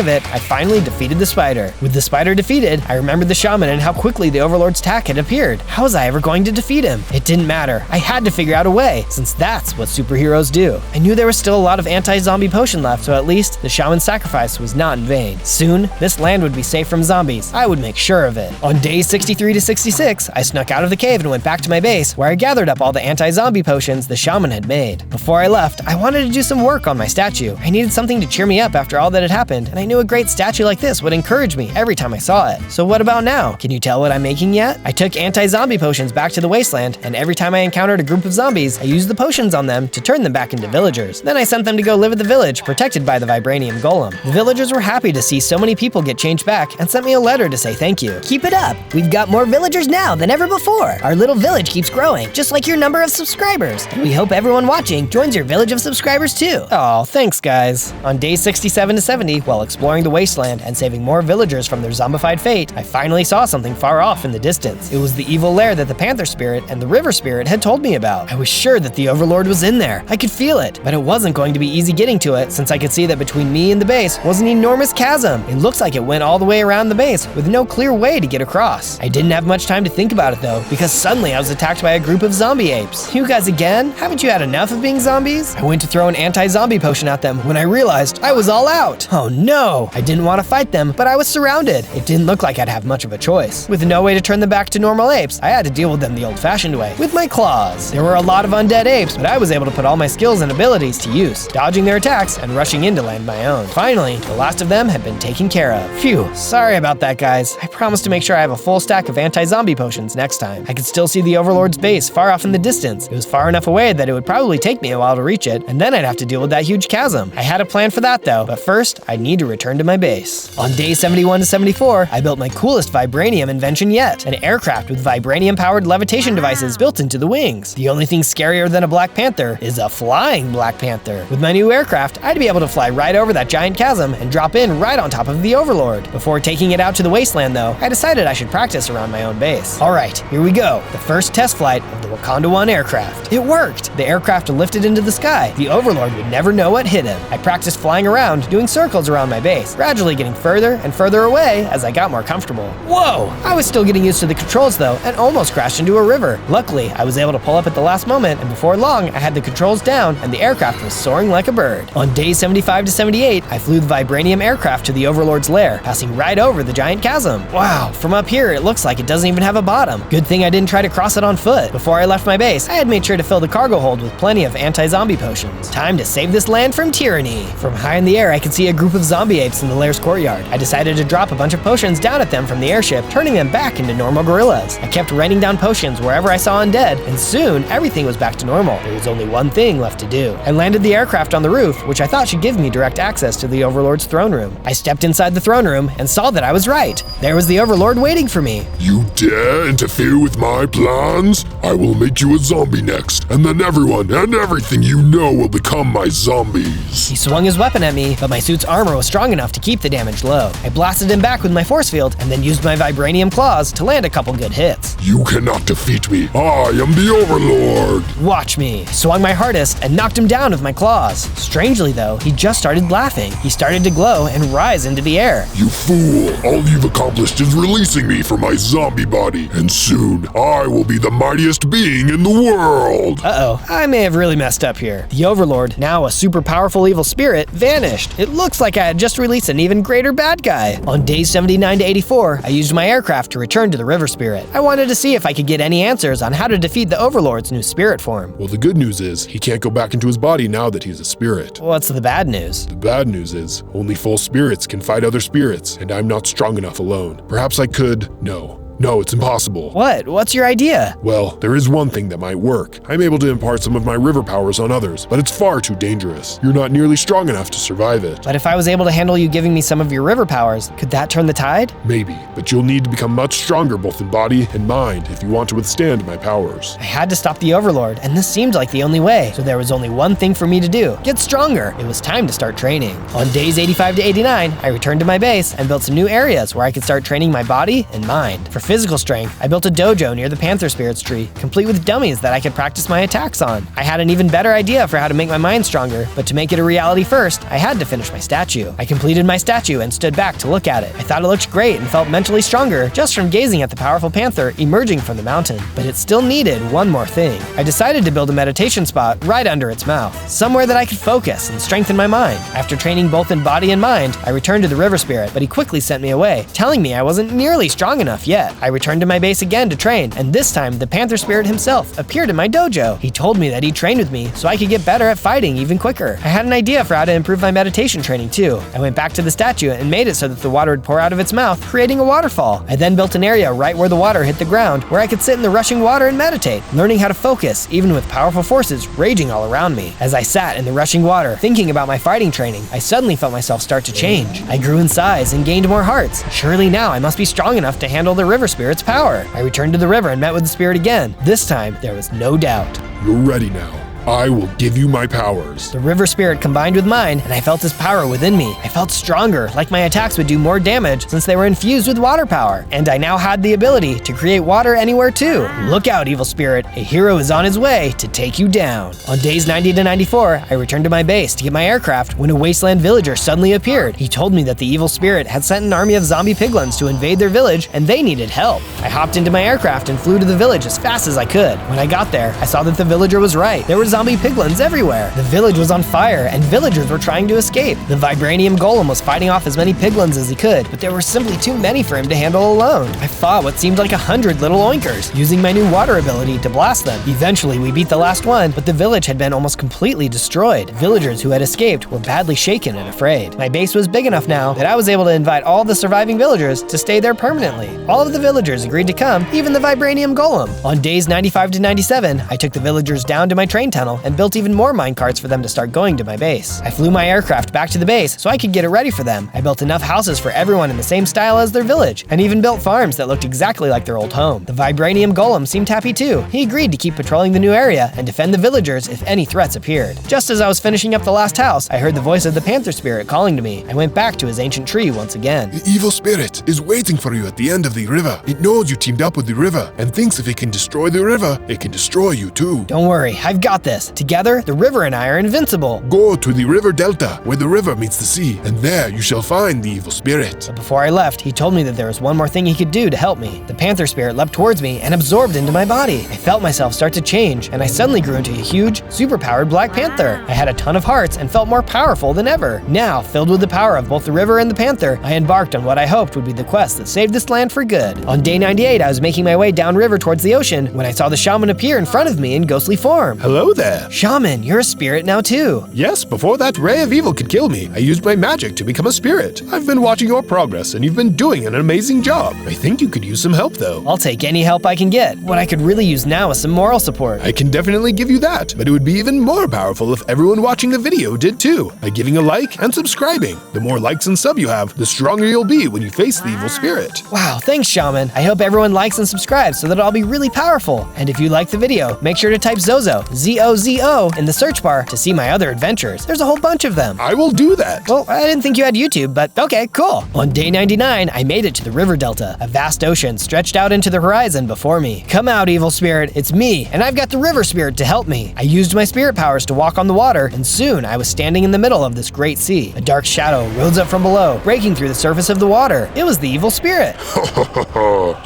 of it, I finally defeated the spider. With the spider defeated, I remembered the shaman and how quickly the Overlord's attack had appeared. How was I ever going to defeat him? It didn't matter. I had to figure out a way, since that's what superheroes do. I knew there was still a lot of anti-zombie potion left, so at least the shaman's sacrifice was not in vain. Soon, this land would be safe from zombies. I would make sure of it. On days 63 to 66, I snuck out of the cave and went back to my base, where I gathered up all the anti-zombie potions the shaman had made. Before I left, I wanted to do some work on my statue. I needed something to cheer me up after all that had happened, and I knew a great statue like this would encourage me every time I saw it. So what about now? Can you tell what I'm making yet? I took anti-zombie potions back to the wasteland, and every time I encountered a group of zombies, I used the potions on them to turn them back into villagers. Then I sent them to go live at the village, protected by the vibranium golem. The villagers were happy to see so many people get changed back and sent me a letter to say thank you. Keep it up. We've got more villagers now than ever before. Our little village keeps growing, just like your number of subscribers. And we hope everyone watching joins your village of subscribers too. Oh, thanks guys. On days 67 to 70, while exploring the wasteland and saving more villagers from their zombified fate, I finally saw something far off in the distance. It was the evil lair that the Panther Spirit and the River Spirit had told me about. I was sure that the Overlord was in there. I could feel it, but it wasn't going to be easy getting to it since I could see that between me and the base was an enormous chasm. It looks like it went all the way around the base with no clear way to get across. I didn't have much time to think about it though, because suddenly I was attacked by a group of zombie apes. You guys again? Haven't you had enough of being zombies? I went to throw an anti-zombie potion at them when I realized I was all out. Oh no! I didn't want to fight them, but I was surrounded. It didn't look like I'd have much of a choice. With no way to turn them back to normal apes, I had to deal with them the old-fashioned way, with my claws. There were a lot of undead apes, but I was able to put all my skills and abilities to use, dodging their attacks and rushing in to land my own. Finally, the last of them had been taken care of. Phew, sorry about that guys. I promise to make sure I have a full stack of anti-zombie potions next time. I could still see the Overlord's base far off in the distance. It was far enough away that it would probably take me a while to reach it, and then I'd have to deal with that huge chasm. I had a plan for that though, but first, I'd need to return to my base. On day 71 to 74, I built my coolest vibranium invention yet, an aircraft with vibranium-powered levitation devices built into the wings. The only thing scarier than a Black Panther is a flying Black Panther. With my new aircraft, I'd be able to fly right over that giant chasm and drop in right on top of the Overlord. Before taking it out to the wasteland though, I decided I should practice around my own base. Alright, here we go. The first test flight of the Wakanda 1 aircraft. It worked! The aircraft lifted into the sky. The Overlord would never know what hit him. I practiced flying around, doing circles around my base, gradually getting further and further away as I got more comfortable. Whoa! I was still getting used to the controls though, and almost crashed into a river. Luckily, I was able to pull up at the last moment, and before long, I had the controls down and the aircraft was soaring like a bird. On days 75 to 78, I flew the vibranium aircraft to the Overlord's lair, passing right over the giant chasm. Wow, from up here, it looks like it doesn't even have a bottom. Good thing I didn't try to cross it on foot. Before I left my base, I had made sure to fill the cargo hold with plenty of anti-zombie potions. Time to save this land from tyranny. From high in the air, I could see a group of zombie zombie apes in the lair's courtyard. I decided to drop a bunch of potions down at them from the airship, turning them back into normal gorillas. I kept raining down potions wherever I saw undead, and soon everything was back to normal. There was only one thing left to do. I landed the aircraft on the roof, which I thought should give me direct access to the Overlord's throne room. I stepped inside the throne room and saw that I was right. There was the Overlord waiting for me. You dare interfere with my plans? I will make you a zombie next, and then everyone and everything you know will become my zombies. He swung his weapon at me, but my suit's armor was strong enough to keep the damage low. I blasted him back with my force field and then used my vibranium claws to land a couple good hits. You cannot defeat me. I am the Overlord. Watch me. I swung my hardest and knocked him down with my claws. Strangely though, he just started laughing. He started to glow and rise into the air. You fool. All you've accomplished is releasing me from my zombie body, and soon I will be the mightiest being in the world. Uh-oh, I may have really messed up here. The Overlord, now a super powerful evil spirit, vanished. It looks like I had just released an even greater bad guy. On days 79 to 84, I used my aircraft to return to the River Spirit. I wanted to see if I could get any answers on how to defeat the Overlord's new spirit form. Well, the good news is he can't go back into his body now that he's a spirit. What's the bad news? The bad news is only full spirits can fight other spirits, and I'm not strong enough alone. Perhaps I could. No, it's impossible. What? What's your idea? Well, there is one thing that might work. I'm able to impart some of my river powers on others, but it's far too dangerous. You're not nearly strong enough to survive it. But if I was able to handle you giving me some of your river powers, could that turn the tide? Maybe, but you'll need to become much stronger both in body and mind if you want to withstand my powers. I had to stop the Overlord, and this seemed like the only way, so there was only one thing for me to do: get stronger. It was time to start training. On days 85 to 89, I returned to my base and built some new areas where I could start training my body and mind. For physical strength, I built a dojo near the Panther Spirits tree, complete with dummies that I could practice my attacks on. I had an even better idea for how to make my mind stronger, but to make it a reality first, I had to finish my statue. I completed my statue and stood back to look at it. I thought it looked great and felt mentally stronger just from gazing at the powerful panther emerging from the mountain. But it still needed one more thing. I decided to build a meditation spot right under its mouth, somewhere that I could focus and strengthen my mind. After training both in body and mind, I returned to the River Spirit, but he quickly sent me away, telling me I wasn't nearly strong enough yet. I returned to my base again to train, and this time the Panther Spirit himself appeared in my dojo. He told me that he'd train with me so I could get better at fighting even quicker. I had an idea for how to improve my meditation training too. I went back to the statue and made it so that the water would pour out of its mouth, creating a waterfall. I then built an area right where the water hit the ground where I could sit in the rushing water and meditate, learning how to focus even with powerful forces raging all around me. As I sat in the rushing water, thinking about my fighting training, I suddenly felt myself start to change. I grew in size and gained more hearts. Surely now I must be strong enough to handle the River Spirit's power. I returned to the river and met with the spirit again. This time, there was no doubt. You're ready now. I will give you my powers. The River Spirit combined with mine, and I felt his power within me. I felt stronger, like my attacks would do more damage since they were infused with water power. And I now had the ability to create water anywhere too. Look out, evil spirit. A hero is on his way to take you down. On days 90 to 94, I returned to my base to get my aircraft when a wasteland villager suddenly appeared. He told me that the evil spirit had sent an army of zombie piglins to invade their village, and they needed help. I hopped into my aircraft and flew to the village as fast as I could. When I got there, I saw that the villager was right. There were zombie piglins everywhere. The village was on fire, and villagers were trying to escape. The vibranium golem was fighting off as many piglins as he could, but there were simply too many for him to handle alone. I fought what seemed like 100 little oinkers, using my new water ability to blast them. Eventually, we beat the last one, but the village had been almost completely destroyed. Villagers who had escaped were badly shaken and afraid. My base was big enough now that I was able to invite all the surviving villagers to stay there permanently. All of the villagers agreed to come, even the vibranium golem. On days 95 to 97, I took the villagers down to my train tunnel and built even more minecarts for them to start going to my base. I flew my aircraft back to the base so I could get it ready for them. I built enough houses for everyone in the same style as their village, and even built farms that looked exactly like their old home. The vibranium golem seemed happy too. He agreed to keep patrolling the new area and defend the villagers if any threats appeared. Just as I was finishing up the last house, I heard the voice of the Panther Spirit calling to me. I went back to his ancient tree once again. The evil spirit is waiting for you at the end of the river. It knows you teamed up with the river and thinks if it can destroy the river, it can destroy you too. Don't worry, I've got this. Together, the river and I are invincible. Go to the river delta where the river meets the sea, and there you shall find the evil spirit. But before I left, he told me that there was one more thing he could do to help me. The Panther Spirit leapt towards me and absorbed into my body. I felt myself start to change, and I suddenly grew into a huge, superpowered Black Panther. I had a ton of hearts and felt more powerful than ever. Now, filled with the power of both the river and the Panther, I embarked on what I hoped would be the quest that saved this land for good. On day 98, I was making my way downriver towards the ocean when I saw the shaman appear in front of me in ghostly form. Hello there. there? Shaman, you're a spirit now too. Yes, before that ray of evil could kill me, I used my magic to become a spirit. I've been watching your progress, and you've been doing an amazing job. I think you could use some help, though. I'll take any help I can get. What I could really use now is some moral support. I can definitely give you that, but it would be even more powerful if everyone watching the video did too, by giving a like and subscribing. The more likes and sub you have, the stronger you'll be when you face the evil spirit. Wow, thanks, Shaman. I hope everyone likes and subscribes so that I'll be really powerful. And if you like the video, make sure to type Zozo, Z-O-Z-O, in the search bar to see my other adventures. There's a whole bunch of them. I will do that. Well, I didn't think you had YouTube, but okay, cool. On day 99, I made it to the river delta. A vast ocean stretched out into the horizon before me. Come out, evil spirit, it's me, and I've got the river spirit to help me. I used my spirit powers to walk on the water, and soon I was standing in the middle of this great sea. A dark shadow rose up from below, breaking through the surface of the water. It was the evil spirit.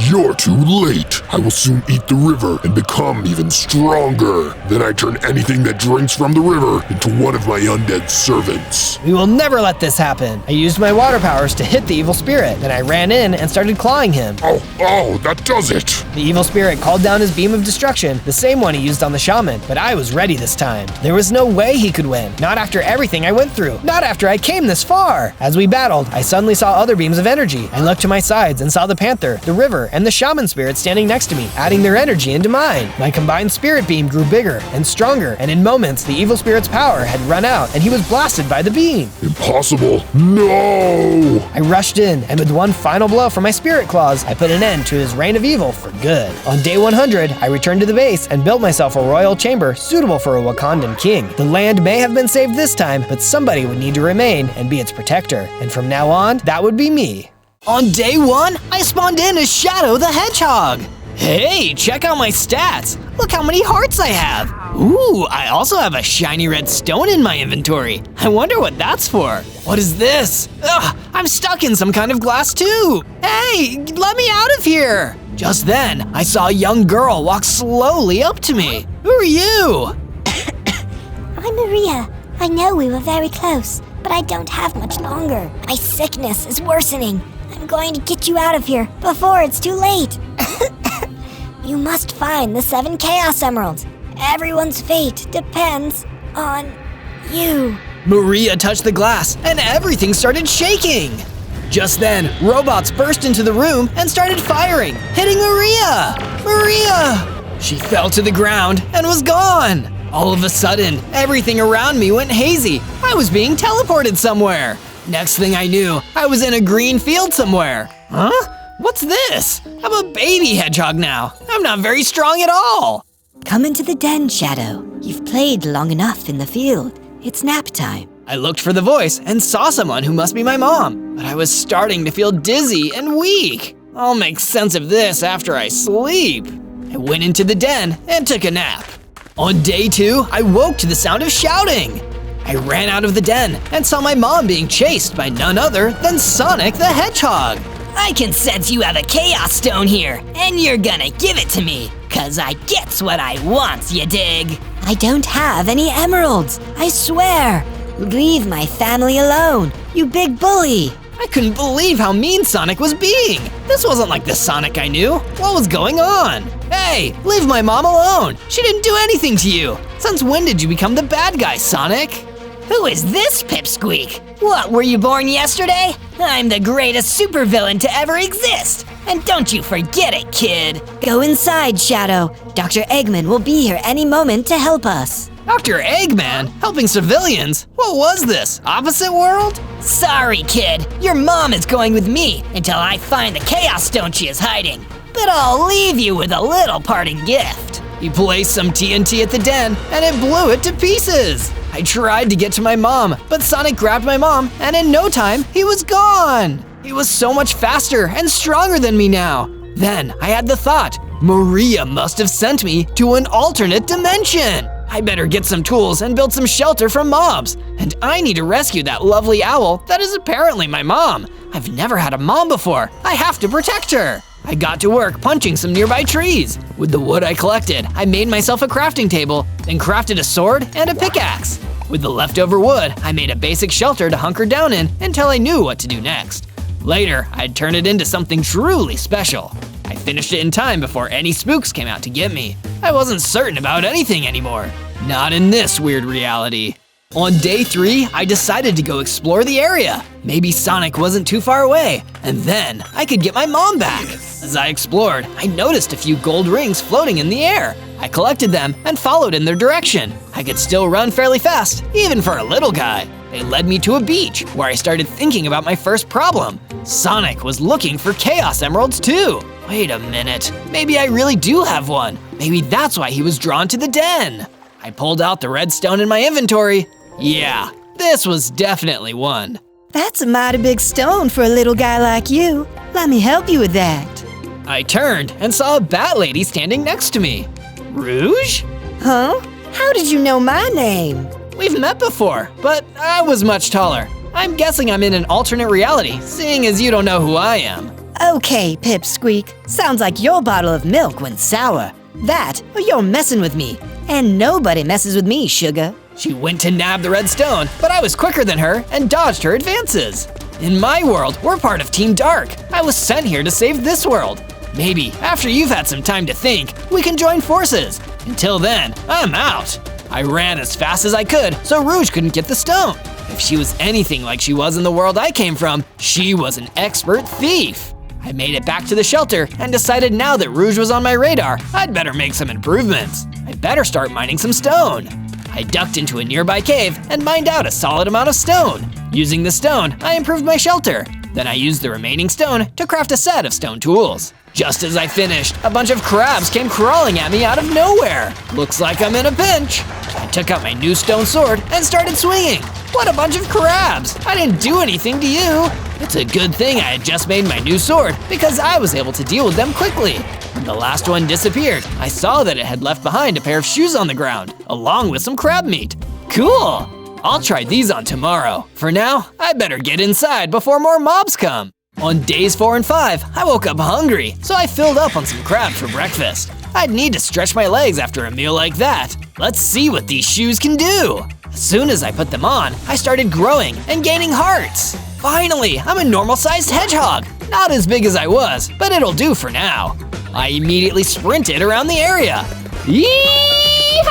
You're too late. I will soon eat the river and become even stronger. Then I turn anything that drinks from the river into one of my undead servants. We will never let this happen. I used my water powers to hit the evil spirit, then I ran in and started clawing him. Oh, that does it. The evil spirit called down his beam of destruction, the same one he used on the shaman, but I was ready this time. There was no way he could win, not after everything I went through, not after I came this far. As we battled, I suddenly saw other beams of energy. I looked to my sides and saw the panther, the river, and the shaman spirit standing next to me, adding their energy into mine. My combined spirit beam grew bigger and stronger, and in moments, the evil spirit's power had run out, and he was blasted by the beam. Impossible. No! I rushed in, and with one final blow from my spirit claws, I put an end to his reign of evil for good. On day 100, I returned to the base and built myself a royal chamber suitable for a Wakandan king. The land may have been saved this time, but somebody would need to remain and be its protector. And from now on, that would be me. On day 1, I spawned in as Shadow the Hedgehog. Hey, check out my stats. Look how many hearts I have. Ooh, I also have a shiny red stone in my inventory. I wonder what that's for. What is this? Ugh, I'm stuck in some kind of glass tube. Hey, let me out of here. Just then, I saw a young girl walk slowly up to me. Who are you? I'm Maria. I know we were very close, but I don't have much longer. My sickness is worsening. I'm going to get you out of here before it's too late. You must find the 7 Chaos Emeralds. Everyone's fate depends on you. Maria touched the glass and everything started shaking. Just then, robots burst into the room and started firing, hitting Maria. Maria! She fell to the ground and was gone. All of a sudden, everything around me went hazy. I was being teleported somewhere. Next thing I knew, I was in a green field somewhere. Huh? What's this? I'm a baby hedgehog now. I'm not very strong at all. Come into the den, Shadow. You've played long enough in the field. It's nap time. I looked for the voice and saw someone who must be my mom, but I was starting to feel dizzy and weak. I'll make sense of this after I sleep. I went into the den and took a nap. On day 2, I woke to the sound of shouting. I ran out of the den and saw my mom being chased by none other than Sonic the Hedgehog. I can sense you have a Chaos Stone here, and you're gonna give it to me, 'cause I gets what I wants, you dig? I don't have any emeralds, I swear. Leave my family alone, you big bully. I couldn't believe how mean Sonic was being. This wasn't like the Sonic I knew. What was going on? Hey, leave my mom alone. She didn't do anything to you. Since when did you become the bad guy, Sonic? Who is this pipsqueak? What, were you born yesterday? I'm the greatest supervillain to ever exist. And don't you forget it, kid. Go inside, Shadow. Dr. Eggman will be here any moment to help us. Dr. Eggman? Helping civilians? What was this? Opposite world? Sorry, kid. Your mom is going with me until I find the Chaos Stone she is hiding. But I'll leave you with a little parting gift. He placed some TNT at the den, and it blew it to pieces. I tried to get to my mom, but Sonic grabbed my mom, and in no time, he was gone. He was so much faster and stronger than me now. Then I had the thought, Maria must have sent me to an alternate dimension. I better get some tools and build some shelter from mobs. And I need to rescue that lovely owl that is apparently my mom. I've never had a mom before. I have to protect her. I got to work punching some nearby trees. With the wood I collected, I made myself a crafting table, then crafted a sword and a pickaxe. With the leftover wood, I made a basic shelter to hunker down in until I knew what to do next. Later, I'd turn it into something truly special. I finished it in time before any spooks came out to get me. I wasn't certain about anything anymore. Not in this weird reality. On day 3, I decided to go explore the area. Maybe Sonic wasn't too far away, and then I could get my mom back. As I explored, I noticed a few gold rings floating in the air. I collected them and followed in their direction. I could still run fairly fast, even for a little guy. They led me to a beach, where I started thinking about my first problem. Sonic was looking for Chaos Emeralds too. Wait a minute, maybe I really do have one. Maybe that's why he was drawn to the den. I pulled out the red stone in my inventory. Yeah, this was definitely one. That's a mighty big stone for a little guy like you. Let me help you with that. I turned and saw a bat lady standing next to me. Rouge? Huh? How did you know my name? We've met before, but I was much taller. I'm guessing I'm in an alternate reality, seeing as you don't know who I am. Okay, Pipsqueak. Sounds like your bottle of milk went sour. That, or you're messing with me. And nobody messes with me, sugar. She went to nab the red stone, but I was quicker than her and dodged her advances. In my world, we're part of Team Dark. I was sent here to save this world. Maybe, after you've had some time to think, we can join forces. Until then, I'm out. I ran as fast as I could so Rouge couldn't get the stone. If she was anything like she was in the world I came from, she was an expert thief. I made it back to the shelter and decided now that Rouge was on my radar, I'd better make some improvements. I'd better start mining some stone. I ducked into a nearby cave and mined out a solid amount of stone. Using the stone, I improved my shelter. Then I used the remaining stone to craft a set of stone tools. Just as I finished, a bunch of crabs came crawling at me out of nowhere. Looks like I'm in a pinch. I took out my new stone sword and started swinging. What a bunch of crabs! I didn't do anything to you. It's a good thing I had just made my new sword because I was able to deal with them quickly. When the last one disappeared, I saw that it had left behind a pair of shoes on the ground, along with some crab meat. Cool! I'll try these on tomorrow. For now, I better get inside before more mobs come. On days 4 and 5, I woke up hungry, so I filled up on some crabs for breakfast. I'd need to stretch my legs after a meal like that. Let's see what these shoes can do. As soon as I put them on, I started growing and gaining hearts. Finally, I'm a normal-sized hedgehog. Not as big as I was, but it'll do for now. I immediately sprinted around the area. Yee-haw!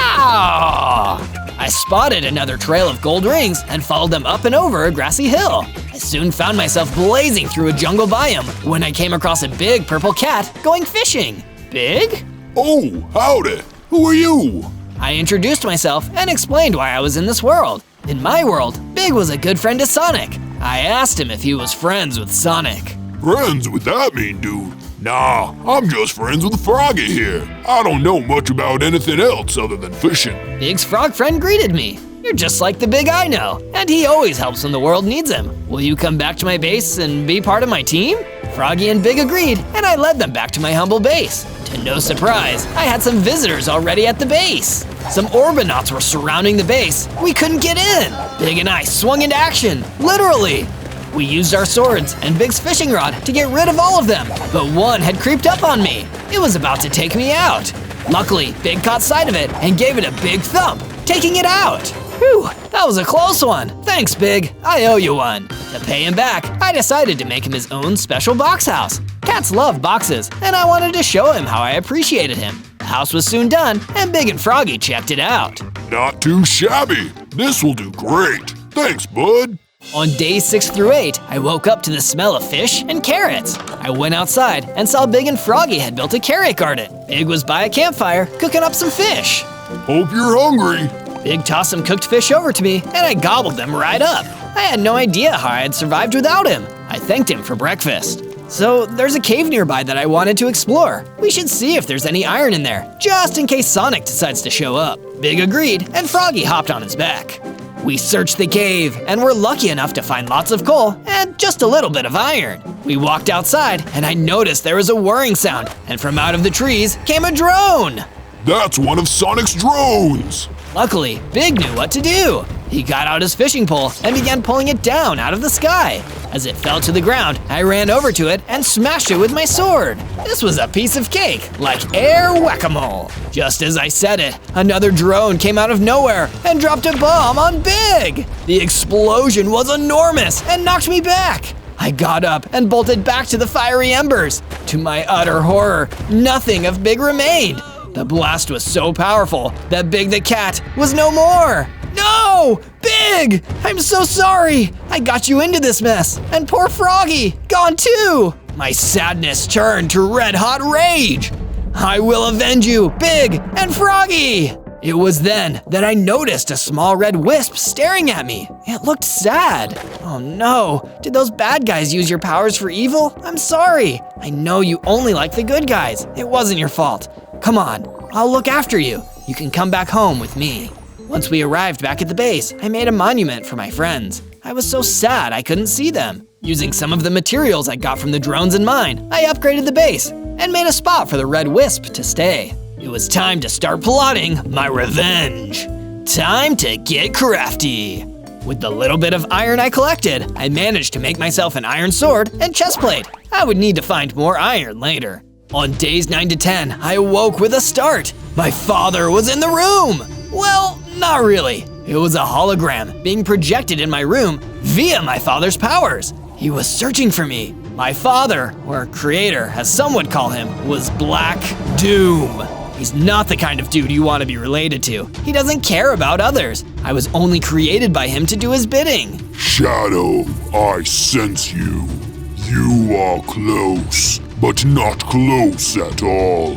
I spotted another trail of gold rings and followed them up and over a grassy hill. I soon found myself blazing through a jungle biome when I came across a big purple cat going fishing. Big? Oh, howdy. Who are you? I introduced myself and explained why I was in this world. In my world, Big was a good friend to Sonic. I asked him if he was friends with Sonic. Friends with that mean dude? Nah, I'm just friends with Froggy here. I don't know much about anything else other than fishing. Big's frog friend greeted me. You're just like the Big I know, and he always helps when the world needs him. Will you come back to my base and be part of my team? Froggy and Big agreed, and I led them back to my humble base. To no surprise, I had some visitors already at the base. Some Orbinauts were surrounding the base. We couldn't get in. Big and I swung into action, literally. We used our swords and Big's fishing rod to get rid of all of them, but one had creeped up on me. It was about to take me out. Luckily, Big caught sight of it and gave it a big thump, taking it out. Whew, that was a close one. Thanks, Big. I owe you one. To pay him back, I decided to make him his own special box house. Cats love boxes, and I wanted to show him how I appreciated him. The house was soon done, and Big and Froggy checked it out. Not too shabby. This will do great. Thanks, bud. On days 6 through 8, I woke up to the smell of fish and carrots. I went outside and saw Big and Froggy had built a carrot garden. Big was by a campfire cooking up some fish. Hope you're hungry. Big tossed some cooked fish over to me, and I gobbled them right up. I had no idea how I had survived without him. I thanked him for breakfast. So there's a cave nearby that I wanted to explore. We should see if there's any iron in there, just in case Sonic decides to show up. Big agreed, and Froggy hopped on his back. We searched the cave, and were lucky enough to find lots of coal and just a little bit of iron. We walked outside, and I noticed there was a whirring sound, and from out of the trees came a drone. That's one of Sonic's drones. Luckily, Big knew what to do. He got out his fishing pole and began pulling it down out of the sky. As it fell to the ground, I ran over to it and smashed it with my sword. This was a piece of cake, like air whack-a-mole. Just as I said it, another drone came out of nowhere and dropped a bomb on Big. The explosion was enormous and knocked me back. I got up and bolted back to the fiery embers. To my utter horror, nothing of Big remained. The blast was so powerful that Big the cat was no more. No! Big! I'm so sorry! I got you into this mess, and poor Froggy, gone too! My sadness turned to red-hot rage. I will avenge you, Big and Froggy! It was then that I noticed a small red wisp staring at me. It looked sad. Oh no, did those bad guys use your powers for evil? I'm sorry. I know you only like the good guys. It wasn't your fault. Come on, I'll look after you. You can come back home with me. Once we arrived back at the base, I made a monument for my friends. I was so sad I couldn't see them. Using some of the materials I got from the drones in mine, I upgraded the base and made a spot for the red wisp to stay. It was time to start plotting my revenge. Time to get crafty. With the little bit of iron I collected, I managed to make myself an iron sword and chest plate. I would need to find more iron later. On days 9 to 10, I awoke with a start. My father was in the room. Well, not really. It was a hologram being projected in my room via my father's powers. He was searching for me. My father, or creator as some would call him, was Black Doom. He's not the kind of dude you want to be related to. He doesn't care about others. I was only created by him to do his bidding. Shadow, I sense you. You are close, but not close at all.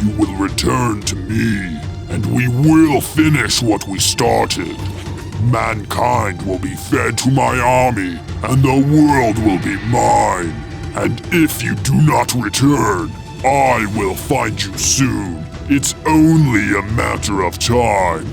You will return to me, and we will finish what we started. Mankind will be fed to my army, and the world will be mine. And if you do not return, I will find you soon. It's only a matter of time.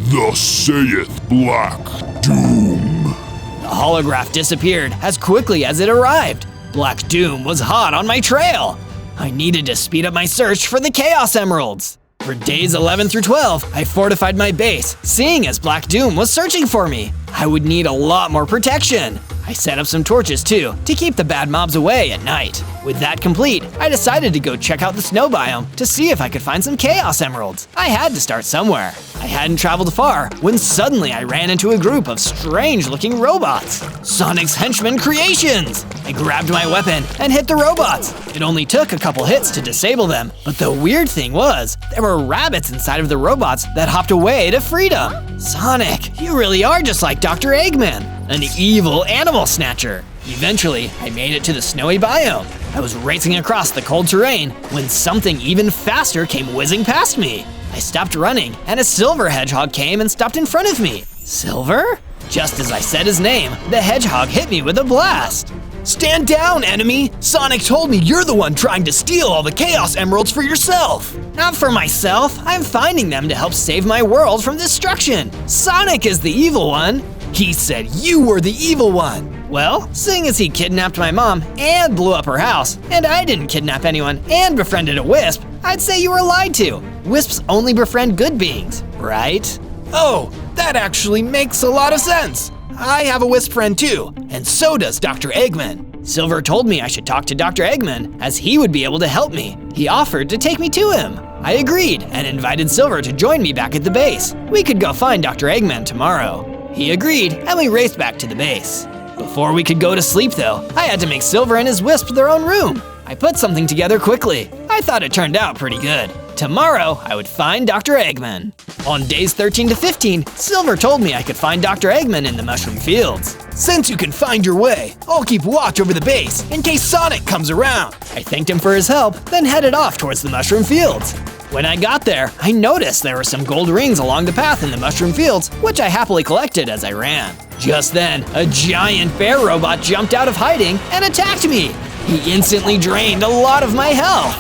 Thus saith Black Doom. The holograph disappeared as quickly as it arrived. Black Doom was hot on my trail. I needed to speed up my search for the Chaos Emeralds. For days 11 through 12, I fortified my base, seeing as Black Doom was searching for me. I would need a lot more protection. I set up some torches too, to keep the bad mobs away at night. With that complete, I decided to go check out the snow biome to see if I could find some Chaos Emeralds. I had to start somewhere. I hadn't traveled far when suddenly I ran into a group of strange-looking robots. Sonic's Henchman Creations! I grabbed my weapon and hit the robots. It only took a couple hits to disable them, but the weird thing was, there were rabbits inside of the robots that hopped away to freedom. Sonic, you really are just like Dr. Eggman, an evil animal snatcher. Eventually, I made it to the snowy biome. I was racing across the cold terrain when something even faster came whizzing past me. I stopped running, and a silver hedgehog came and stopped in front of me. Silver? Just as I said his name, the hedgehog hit me with a blast. Stand down, enemy! Sonic told me you're the one trying to steal all the Chaos Emeralds for yourself. Not for myself, I'm finding them to help save my world from destruction. Sonic is the evil one. He said you were the evil one. Well, seeing as he kidnapped my mom and blew up her house, and I didn't kidnap anyone and befriended a wisp, I'd say you were lied to. Wisps only befriend good beings, right? Oh, that actually makes a lot of sense. I have a wisp friend too, and so does Dr. Eggman. Silver told me I should talk to Dr. Eggman, as he would be able to help me. He offered to take me to him. I agreed and invited Silver to join me back at the base. We could go find Dr. Eggman tomorrow. He agreed, and we raced back to the base. Before we could go to sleep though, I had to make Silver and his wisp their own room. I put something together quickly. I thought it turned out pretty good. Tomorrow, I would find Dr. Eggman. On days 13 to 15, Silver told me I could find Dr. Eggman in the mushroom fields. Since you can find your way, I'll keep watch over the base in case Sonic comes around. I thanked him for his help, then headed off towards the mushroom fields. When I got there, I noticed there were some gold rings along the path in the mushroom fields, which I happily collected as I ran. Just then, a giant bear robot jumped out of hiding and attacked me. He instantly drained a lot of my health.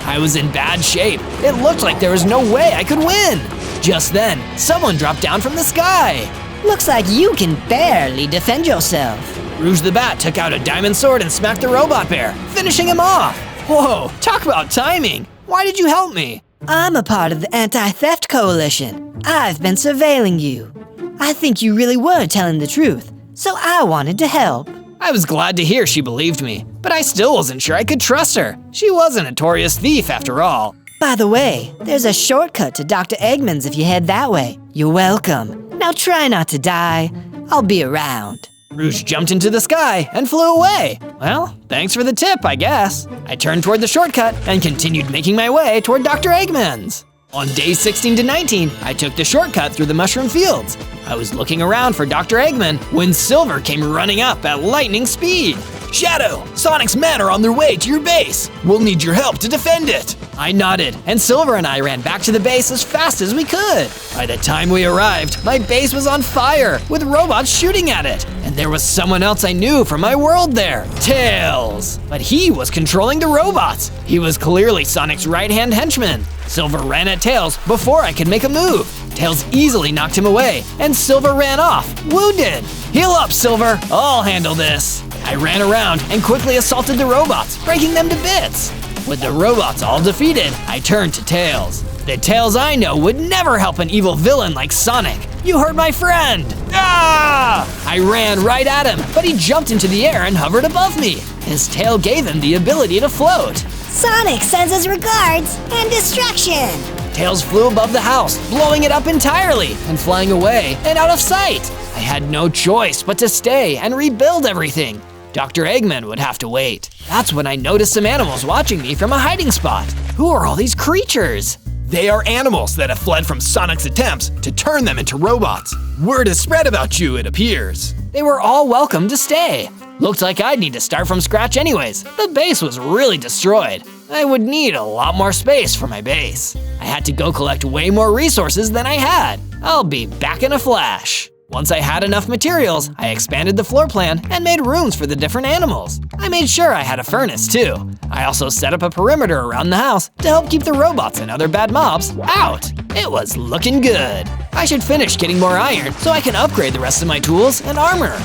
I was in bad shape. It looked like there was no way I could win. Just then, someone dropped down from the sky. Looks like you can barely defend yourself. Rouge the Bat took out a diamond sword and smacked the robot bear, finishing him off. Whoa, talk about timing. Why did you help me? I'm a part of the Anti-Theft Coalition. I've been surveilling you. I think you really were telling the truth, so I wanted to help. I was glad to hear she believed me, but I still wasn't sure I could trust her. She was a notorious thief after all. By the way, there's a shortcut to Dr. Eggman's if you head that way. You're welcome. Now try not to die. I'll be around. Rouge jumped into the sky and flew away. Well, thanks for the tip, I guess. I turned toward the shortcut and continued making my way toward Dr. Eggman's. On days 16 to 19, I took the shortcut through the mushroom fields. I was looking around for Dr. Eggman when Silver came running up at lightning speed. Shadow, Sonic's men are on their way to your base. We'll need your help to defend it. I nodded, and Silver and I ran back to the base as fast as we could. By the time we arrived, my base was on fire, with robots shooting at it. And there was someone else I knew from my world there, Tails. But he was controlling the robots. He was clearly Sonic's right-hand henchman. Silver ran at Tails before I could make a move. Tails easily knocked him away, and Silver ran off, wounded. Heal up, Silver, I'll handle this. I ran around and quickly assaulted the robots, breaking them to bits. With the robots all defeated, I turned to Tails. The Tails I know would never help an evil villain like Sonic. You hurt my friend! Ah! I ran right at him, but he jumped into the air and hovered above me. His tail gave him the ability to float. Sonic sends his regards and destruction. Tails flew above the house, blowing it up entirely and flying away and out of sight. I had no choice but to stay and rebuild everything. Dr. Eggman would have to wait. That's when I noticed some animals watching me from a hiding spot. Who are all these creatures? They are animals that have fled from Sonic's attempts to turn them into robots. Word has spread about you, it appears. They were all welcome to stay. Looked like I'd need to start from scratch anyways. The base was really destroyed. I would need a lot more space for my base. I had to go collect way more resources than I had. I'll be back in a flash. Once I had enough materials, I expanded the floor plan and made rooms for the different animals. I made sure I had a furnace too. I also set up a perimeter around the house to help keep the robots and other bad mobs out. It was looking good. I should finish getting more iron so I can upgrade the rest of my tools and armor.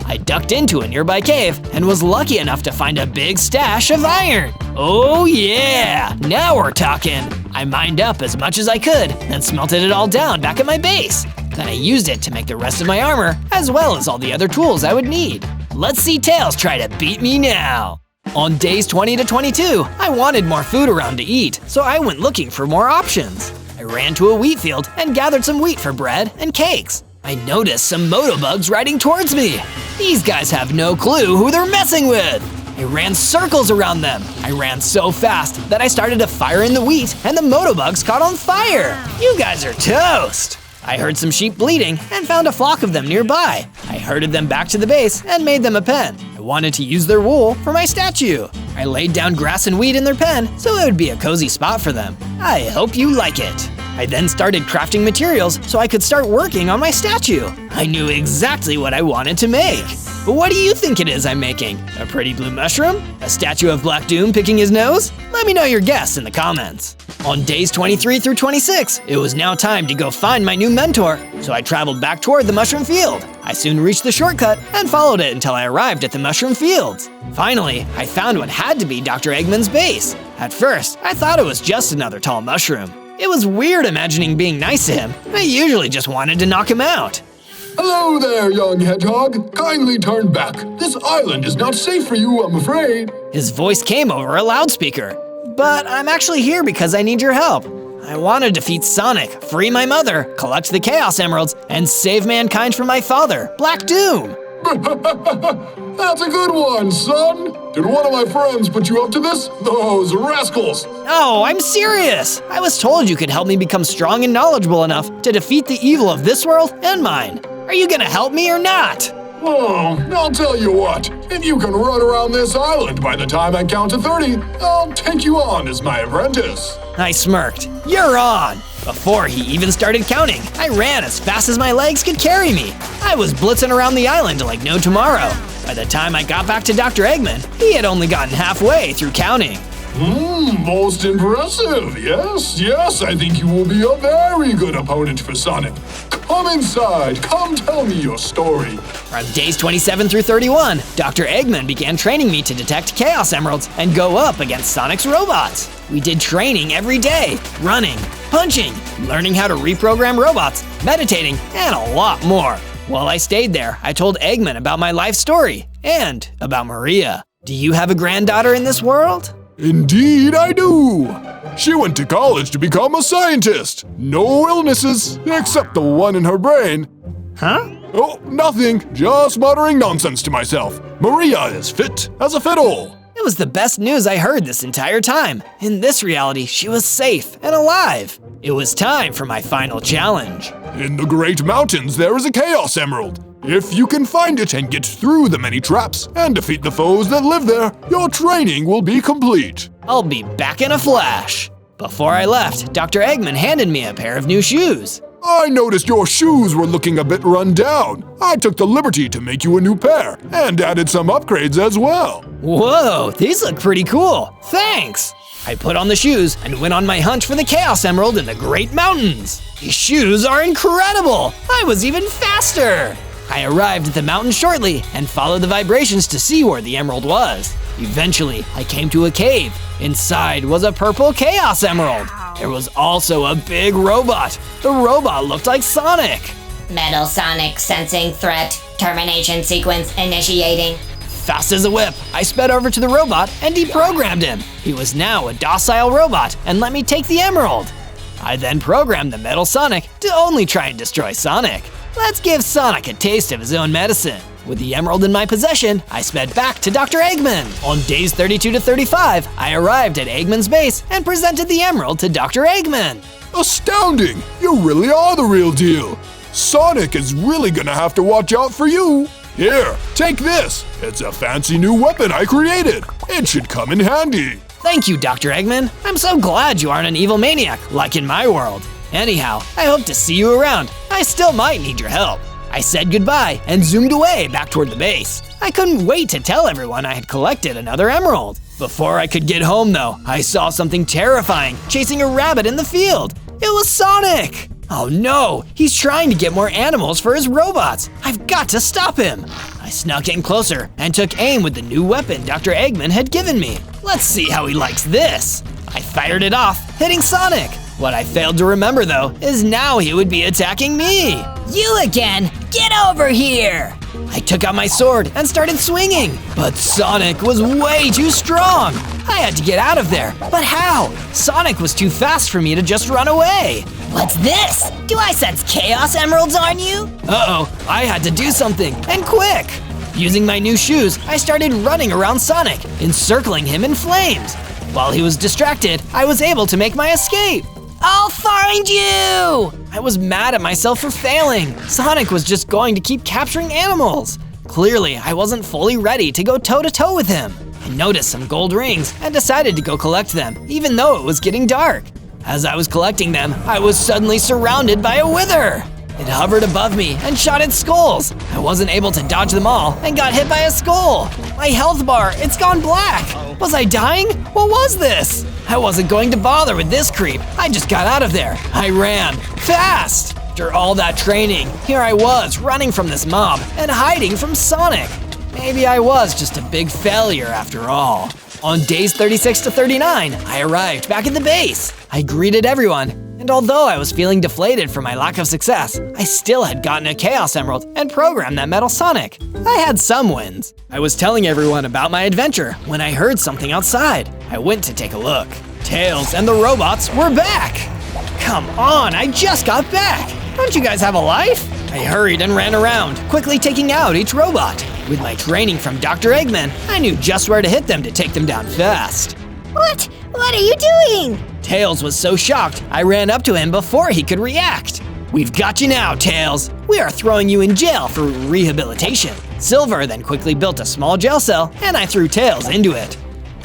I ducked into a nearby cave and was lucky enough to find a big stash of iron. Oh yeah, now we're talking. I mined up as much as I could, then smelted it all down back at my base. Then I used it to make the rest of my armor, as well as all the other tools I would need. Let's see Tails try to beat me now. On days 20 to 22, I wanted more food around to eat, so I went looking for more options. I ran to a wheat field and gathered some wheat for bread and cakes. I noticed some motobugs riding towards me. These guys have no clue who they're messing with. I ran circles around them. I ran so fast that I started to fire in the wheat and the motobugs caught on fire. You guys are toast. I heard some sheep bleating and found a flock of them nearby. I herded them back to the base and made them a pen. I wanted to use their wool for my statue. I laid down grass and wheat in their pen so it would be a cozy spot for them. I hope you like it. I then started crafting materials so I could start working on my statue. I knew exactly what I wanted to make. But what do you think it is I'm making? A pretty blue mushroom? A statue of Black Doom picking his nose? Let me know your guess in the comments. On days 23 through 26, it was now time to go find my new mentor, so I traveled back toward the mushroom field. I soon reached the shortcut and followed it until I arrived at the mushroom fields. Finally, I found what had to be Dr. Eggman's base. At first, I thought it was just another tall mushroom. It was weird imagining being nice to him. I usually just wanted to knock him out. Hello there, young hedgehog. Kindly turn back. This island is not safe for you, I'm afraid. His voice came over a loudspeaker. But I'm actually here because I need your help. I want to defeat Sonic, free my mother, collect the Chaos Emeralds, and save mankind from my father, Black Doom. That's a good one, son. Did one of my friends put you up to this? Those rascals. No, I'm serious. I was told you could help me become strong and knowledgeable enough to defeat the evil of this world and mine. Are you gonna help me or not? Oh, I'll tell you what. If you can run around this island by the time I count to 30, I'll take you on as my apprentice. I smirked. You're on. Before he even started counting, I ran as fast as my legs could carry me. I was blitzing around the island like no tomorrow. By the time I got back to Dr. Eggman, he had only gotten halfway through counting. Most impressive. Yes, I think you will be a very good opponent for Sonic. Come inside, come tell me your story. From days 27 through 31, Dr. Eggman began training me to detect Chaos Emeralds and go up against Sonic's robots. We did training every day, running, punching, learning how to reprogram robots, meditating, and a lot more. While I stayed there, I told Eggman about my life story and about Maria. Do you have a granddaughter in this world? Indeed I do. She went to college to become a scientist. No illnesses, except the one in her brain. Huh? Oh, nothing. Just muttering nonsense to myself. Maria is fit as a fiddle. It was the best news I heard this entire time. In this reality, she was safe and alive. It was time for my final challenge. In the Great Mountains, there is a Chaos Emerald. If you can find it and get through the many traps and defeat the foes that live there, your training will be complete. I'll be back in a flash. Before I left, Dr. Eggman handed me a pair of new shoes. I noticed your shoes were looking a bit run down. I took the liberty to make you a new pair and added some upgrades as well. Whoa, these look pretty cool. Thanks. I put on the shoes and went on my hunt for the Chaos Emerald in the Great Mountains. These shoes are incredible. I was even faster. I arrived at the mountain shortly and followed the vibrations to see where the emerald was. Eventually, I came to a cave. Inside was a purple Chaos Emerald. There was also a big robot. The robot looked like Sonic. Metal Sonic sensing threat. Termination sequence initiating. Fast as a whip, I sped over to the robot and deprogrammed him. He was now a docile robot and let me take the emerald. I then programmed the Metal Sonic to only try and destroy Sonic. Let's give Sonic a taste of his own medicine. With the emerald in my possession, I sped back to Dr. Eggman. On days 32 to 35, I arrived at Eggman's base and presented the emerald to Dr. Eggman. Astounding! You really are the real deal. Sonic is really gonna have to watch out for you. Here, take this. It's a fancy new weapon I created. It should come in handy. Thank you, Dr. Eggman. I'm so glad you aren't an evil maniac, like in my world. Anyhow, I hope to see you around. I still might need your help. I said goodbye and zoomed away back toward the base. I couldn't wait to tell everyone I had collected another emerald. Before I could get home though, I saw something terrifying chasing a rabbit in the field. It was Sonic! Oh no, he's trying to get more animals for his robots. I've got to stop him. I snuck in closer and took aim with the new weapon Dr. Eggman had given me. Let's see how he likes this. I fired it off, hitting Sonic. What I failed to remember though is now he would be attacking me. You again? Get over here! I took out my sword and started swinging, but Sonic was way too strong. I had to get out of there, but how? Sonic was too fast for me to just run away. What's this? Do I sense Chaos Emeralds on you? Uh-oh, I had to do something, and quick. Using my new shoes, I started running around Sonic, encircling him in flames. While he was distracted, I was able to make my escape. I'll find you! I was mad at myself for failing. Sonic was just going to keep capturing animals. Clearly, I wasn't fully ready to go toe-to-toe with him. I noticed some gold rings and decided to go collect them, even though it was getting dark. As I was collecting them, I was suddenly surrounded by a wither. It hovered above me and shot its skulls. I wasn't able to dodge them all and got hit by a skull. My health bar, it's gone black. Was I dying? What was this? I wasn't going to bother with this creep. I just got out of there. I ran fast. After all that training, here I was running from this mob and hiding from Sonic. Maybe I was just a big failure after all. On days 36 to 39, I arrived back at the base. I greeted everyone, and although I was feeling deflated for my lack of success, I still had gotten a Chaos Emerald and programmed that Metal Sonic. I had some wins. I was telling everyone about my adventure when I heard something outside. I went to take a look. Tails and the robots were back. Come on, I just got back. Don't you guys have a life? I hurried and ran around, quickly taking out each robot. With my training from Dr. Eggman, I knew just where to hit them to take them down fast. What? What are you doing? Tails was so shocked, I ran up to him before he could react. We've got you now, Tails. We are throwing you in jail for rehabilitation. Silver then quickly built a small jail cell, and I threw Tails into it.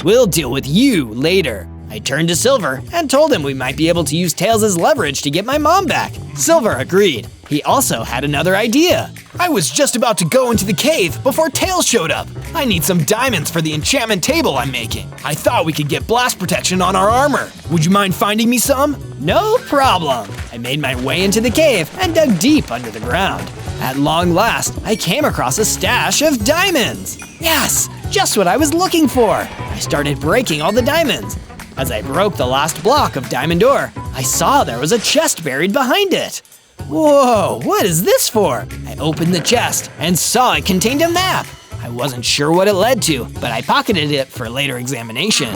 We'll deal with you later. I turned to Silver and told him we might be able to use Tails as leverage to get my mom back. Silver agreed. He also had another idea. I was just about to go into the cave before Tails showed up. I need some diamonds for the enchantment table I'm making. I thought we could get blast protection on our armor. Would you mind finding me some? No problem. I made my way into the cave and dug deep under the ground. At long last, I came across a stash of diamonds. Yes, just what I was looking for. I started breaking all the diamonds. As I broke the last block of diamond ore, I saw there was a chest buried behind it. Whoa, what is this for? I opened the chest and saw it contained a map. I wasn't sure what it led to, but I pocketed it for later examination.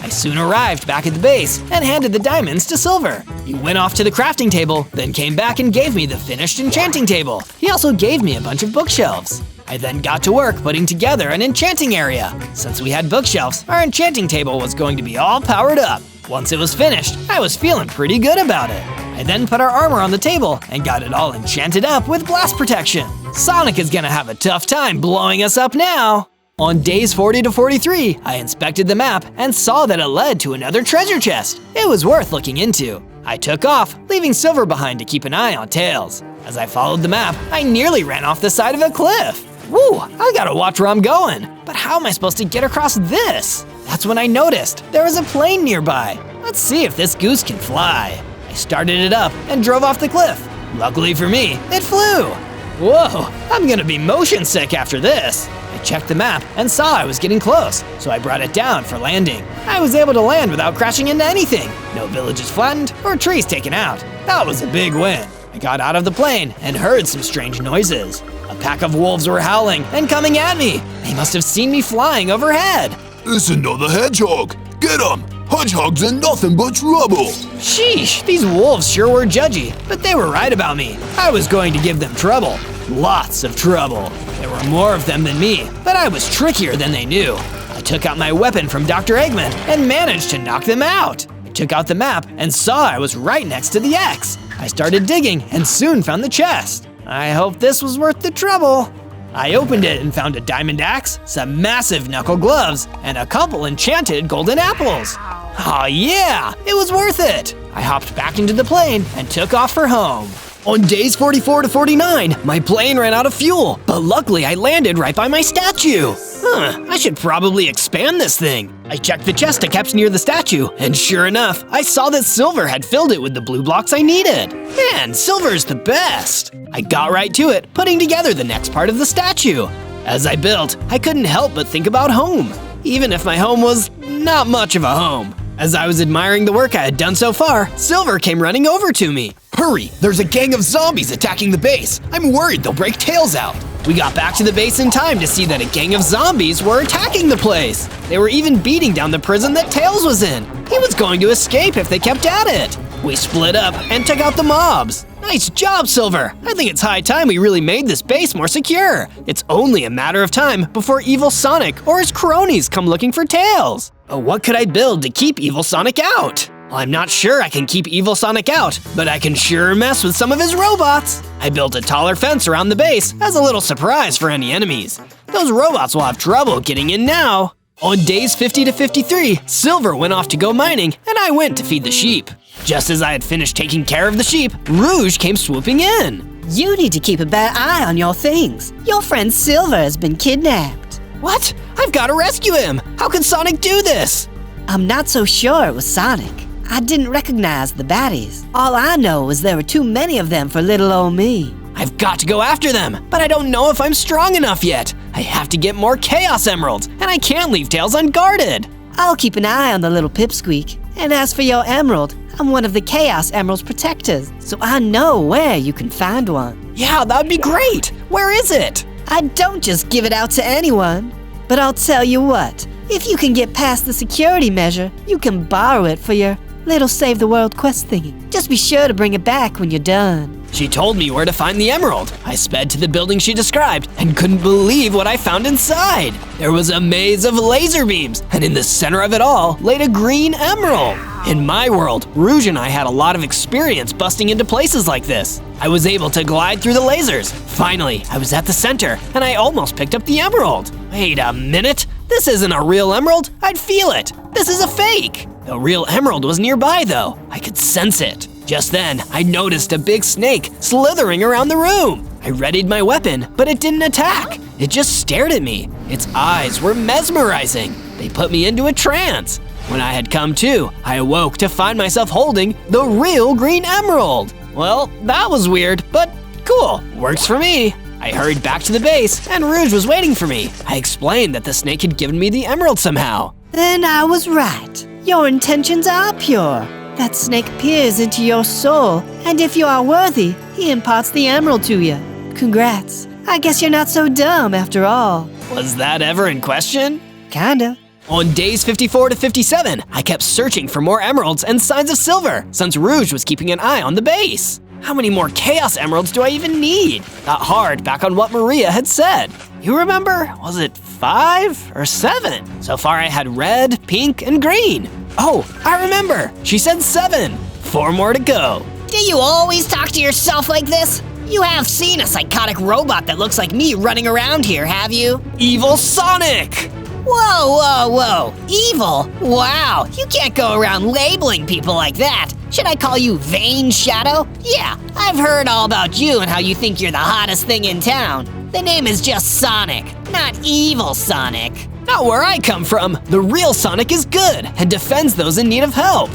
I soon arrived back at the base and handed the diamonds to Silver. He went off to the crafting table, then came back and gave me the finished enchanting table. He also gave me a bunch of bookshelves. I then got to work putting together an enchanting area. Since we had bookshelves, our enchanting table was going to be all powered up. Once it was finished, I was feeling pretty good about it. I then put our armor on the table and got it all enchanted up with blast protection. Sonic is gonna have a tough time blowing us up now. On days 40 to 43, I inspected the map and saw that it led to another treasure chest. It was worth looking into. I took off, leaving Silver behind to keep an eye on Tails. As I followed the map, I nearly ran off the side of a cliff. Woo, I gotta watch where I'm going. But how am I supposed to get across this? That's when I noticed there was a plane nearby. Let's see if this goose can fly. I started it up and drove off the cliff. Luckily for me, it flew. Whoa, I'm gonna be motion sick after this. I checked the map and saw I was getting close, so I brought it down for landing. I was able to land without crashing into anything. No villages flattened or trees taken out. That was a big win. I got out of the plane and heard some strange noises. A pack of wolves were howling and coming at me. They must have seen me flying overhead. It's another hedgehog. Get him! Hedgehogs are nothing but trouble. Sheesh, these wolves sure were judgy, but they were right about me. I was going to give them trouble. Lots of trouble. There were more of them than me, but I was trickier than they knew. I took out my weapon from Dr. Eggman and managed to knock them out. I took out the map and saw I was right next to the X. I started digging and soon found the chest. I hope this was worth the trouble. I opened it and found a diamond axe, some massive knuckle gloves, and a couple enchanted golden apples. Oh yeah, it was worth it. I hopped back into the plane and took off for home. On days 44 to 49, my plane ran out of fuel, but luckily I landed right by my statue. I should probably expand this thing. I checked the chest I kept near the statue, and sure enough, I saw that Silver had filled it with the blue blocks I needed. Man, Silver's the best. I got right to it, putting together the next part of the statue. As I built, I couldn't help but think about home, even if my home was not much of a home. As I was admiring the work I had done so far, Silver came running over to me. Hurry, there's a gang of zombies attacking the base. I'm worried they'll break Tails out. We got back to the base in time to see that a gang of zombies were attacking the place. They were even beating down the prison that Tails was in. He was going to escape if they kept at it. We split up and took out the mobs. Nice job, Silver. I think it's high time we really made this base more secure. It's only a matter of time before evil Sonic or his cronies come looking for Tails. But what could I build to keep evil Sonic out? Well, I'm not sure I can keep evil Sonic out, but I can sure mess with some of his robots. I built a taller fence around the base as a little surprise for any enemies. Those robots will have trouble getting in now. On days 50 to 53, Silver went off to go mining, and I went to feed the sheep. Just as I had finished taking care of the sheep, Rouge came swooping in. You need to keep a better eye on your things. Your friend Silver has been kidnapped. What? I've got to rescue him! How could Sonic do this? I'm not so sure it was Sonic. I didn't recognize the baddies. All I know is there were too many of them for little old me. I've got to go after them, but I don't know if I'm strong enough yet. I have to get more Chaos Emeralds, and I can't leave Tails unguarded. I'll keep an eye on the little pipsqueak. And as for your emerald, I'm one of the Chaos Emerald's protectors, so I know where you can find one. Yeah, that'd be great. Where is it? I don't just give it out to anyone. But I'll tell you what, if you can get past the security measure, you can borrow it for your little Save the World quest thingy. Just be sure to bring it back when you're done. She told me where to find the emerald. I sped to the building she described and couldn't believe what I found inside. There was a maze of laser beams, and in the center of it all laid a green emerald. In my world, Rouge and I had a lot of experience busting into places like this. I was able to glide through the lasers. Finally, I was at the center, and I almost picked up the emerald. Wait a minute, this isn't a real emerald. I'd feel it. This is a fake. The real emerald was nearby though. I could sense it. Just then, I noticed a big snake slithering around the room. I readied my weapon, but it didn't attack. It just stared at me. Its eyes were mesmerizing. They put me into a trance. When I had come to, I awoke to find myself holding the real green emerald. Well, that was weird, but cool. Works for me. I hurried back to the base, and Rouge was waiting for me. I explained that the snake had given me the emerald somehow. Then I was right. Your intentions are pure. That snake peers into your soul, and if you are worthy, he imparts the emerald to you. Congrats. I guess you're not so dumb after all. Was that ever in question? Kinda. On days 54 to 57, I kept searching for more emeralds and signs of silver, since Rouge was keeping an eye on the base. How many more Chaos Emeralds do I even need? Got hard back on what Maria had said. You remember? Was it 5 or 7? So far I had red, pink, and green. Oh, I remember. She said 7. 4 more to go. Do you always talk to yourself like this? You have seen a psychotic robot that looks like me running around here, have you? Evil Sonic! Whoa, whoa, whoa. Evil? Wow, you can't go around labeling people like that. Should I call you Vain Shadow? Yeah, I've heard all about you and how you think you're the hottest thing in town. The name is just Sonic, not Evil Sonic. Not where I come from. The real Sonic is good and defends those in need of help.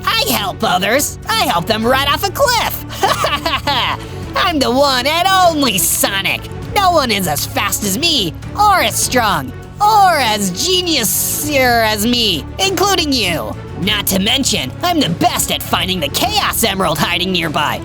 I help others. I help them right off a cliff. I'm the one and only Sonic. No one is as fast as me, or as strong, or as genius-er as me, including you. Not to mention, I'm the best at finding the Chaos Emerald hiding nearby.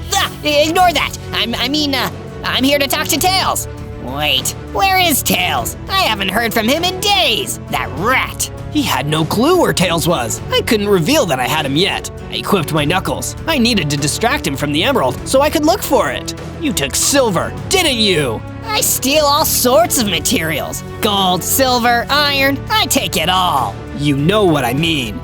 Ignore that. I'm here to talk to Tails. Wait, where is Tails? I haven't heard from him in days. That rat. He had no clue where Tails was. I couldn't reveal that I had him yet. I equipped my knuckles. I needed to distract him from the emerald so I could look for it. You took silver, didn't you? I steal all sorts of materials. Gold, silver, iron, I take it all. You know what I mean.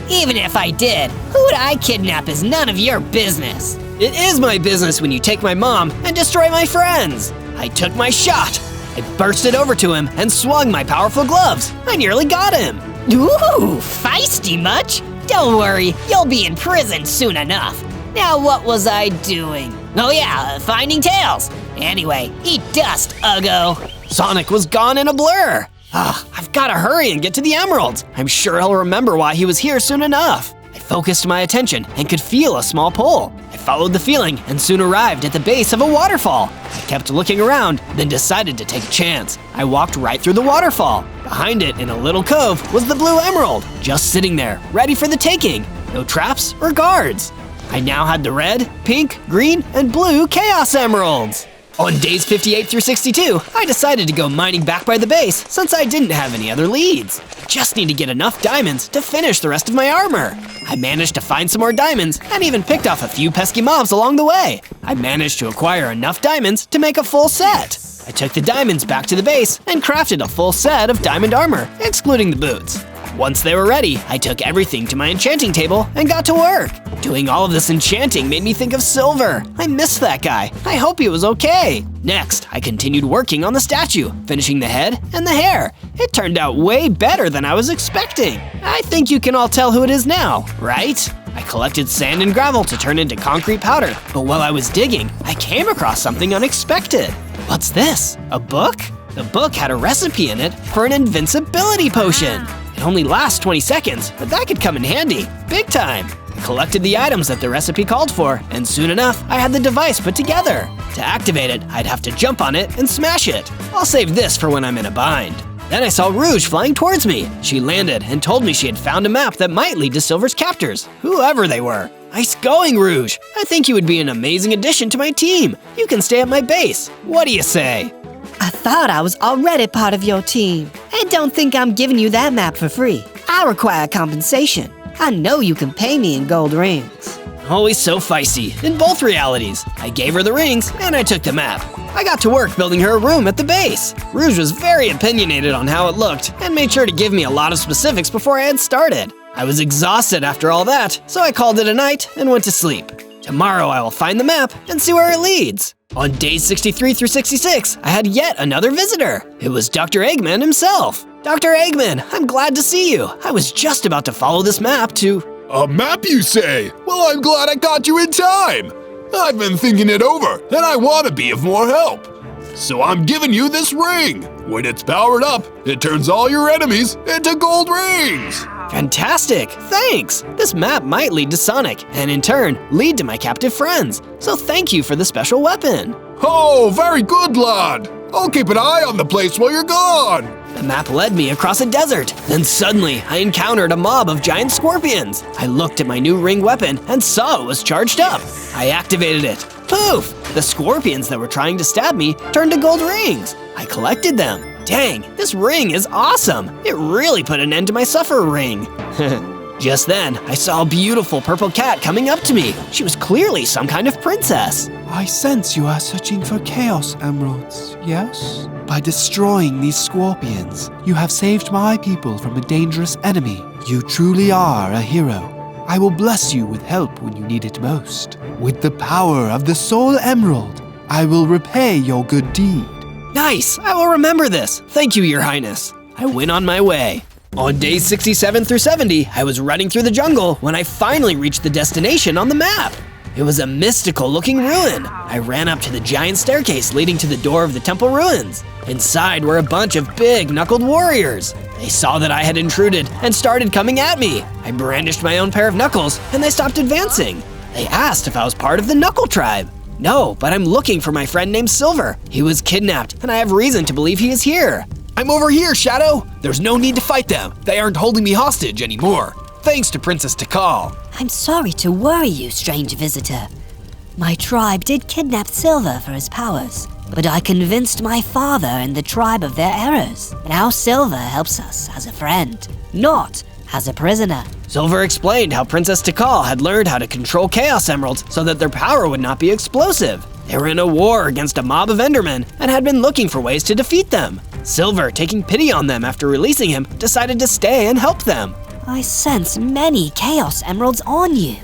Even if I did, who'd I kidnap is none of your business. It is my business when you take my mom and destroy my friends. I took my shot. I bursted over to him and swung my powerful gloves. I nearly got him. Ooh, feisty much? Don't worry, you'll be in prison soon enough. Now what was I doing? Oh yeah, finding Tails. Anyway, eat dust, Uggo. Sonic was gone in a blur. I've gotta hurry and get to the emeralds. I'm sure he'll remember why he was here soon enough. I focused my attention and could feel a small pull. I followed the feeling and soon arrived at the base of a waterfall. I kept looking around, then decided to take a chance. I walked right through the waterfall. Behind it, in a little cove, was the blue emerald, just sitting there, ready for the taking. No traps or guards. I now had the red, pink, green, and blue Chaos Emeralds. On days 58 through 62, I decided to go mining back by the base since I didn't have any other leads. I just need to get enough diamonds to finish the rest of my armor. I managed to find some more diamonds and even picked off a few pesky mobs along the way. I managed to acquire enough diamonds to make a full set. I took the diamonds back to the base and crafted a full set of diamond armor, excluding the boots. Once they were ready, I took everything to my enchanting table and got to work. Doing all of this enchanting made me think of Silver. I missed that guy. I hope he was okay. Next, I continued working on the statue, finishing the head and the hair. It turned out way better than I was expecting. I think you can all tell who it is now, right? I collected sand and gravel to turn into concrete powder, but while I was digging, I came across something unexpected. What's this? A book? The book had a recipe in it for an invincibility potion. It only lasts 20 seconds, but that could come in handy, big time. I collected the items that the recipe called for, and soon enough, I had the device put together. To activate it, I'd have to jump on it and smash it. I'll save this for when I'm in a bind. Then I saw Rouge flying towards me. She landed and told me she had found a map that might lead to Silver's captors, whoever they were. Nice going, Rouge. I think you would be an amazing addition to my team. You can stay at my base. What do you say? I thought I was already part of your team. And don't think I'm giving you that map for free. I require compensation. I know you can pay me in gold rings. Always so feisty, in both realities. I gave her the rings, and I took the map. I got to work building her a room at the base. Rouge was very opinionated on how it looked, and made sure to give me a lot of specifics before I had started. I was exhausted after all that, so I called it a night and went to sleep. Tomorrow I will find the map and see where it leads. On days 63 through 66, I had yet another visitor. It was Dr. Eggman himself. Dr. Eggman, I'm glad to see you. I was just about to follow this map to… A map, you say? Well, I'm glad I caught you in time. I've been thinking it over, and I want to be of more help. So I'm giving you this ring. When it's powered up, it turns all your enemies into gold rings. Fantastic, thanks! This map might lead to Sonic, and in turn, lead to my captive friends. So thank you for the special weapon. Oh, very good, lad. I'll keep an eye on the place while you're gone. The map led me across a desert. Then suddenly, I encountered a mob of giant scorpions. I looked at my new ring weapon and saw it was charged up. I activated it. Poof! The scorpions that were trying to stab me turned to gold rings. I collected them. Dang, this ring is awesome. It really put an end to my suffering. Just then, I saw a beautiful purple cat coming up to me. She was clearly some kind of princess. I sense you are searching for Chaos Emeralds, yes? By destroying these scorpions, you have saved my people from a dangerous enemy. You truly are a hero. I will bless you with help when you need it most. With the power of the Soul Emerald, I will repay your good deed. Nice, I will remember this. Thank you, Your Highness. I went on my way. On days 67 through 70, I was running through the jungle when I finally reached the destination on the map. It was a mystical-looking ruin. I ran up to the giant staircase leading to the door of the temple ruins. Inside were a bunch of big, knuckled warriors. They saw that I had intruded and started coming at me. I brandished my own pair of knuckles, and they stopped advancing. They asked if I was part of the Knuckle Tribe. No, but I'm looking for my friend named Silver. He was kidnapped, and I have reason to believe he is here. I'm over here, Shadow! There's no need to fight them. They aren't holding me hostage anymore. Thanks to Princess Tikal. I'm sorry to worry you, strange visitor. My tribe did kidnap Silver for his powers, but I convinced my father and the tribe of their errors. Now Silver helps us as a friend, not as a prisoner. Silver explained how Princess Tikal had learned how to control Chaos Emeralds so that their power would not be explosive. They were in a war against a mob of Endermen and had been looking for ways to defeat them. Silver, taking pity on them after releasing him, decided to stay and help them. I sense many Chaos Emeralds on you.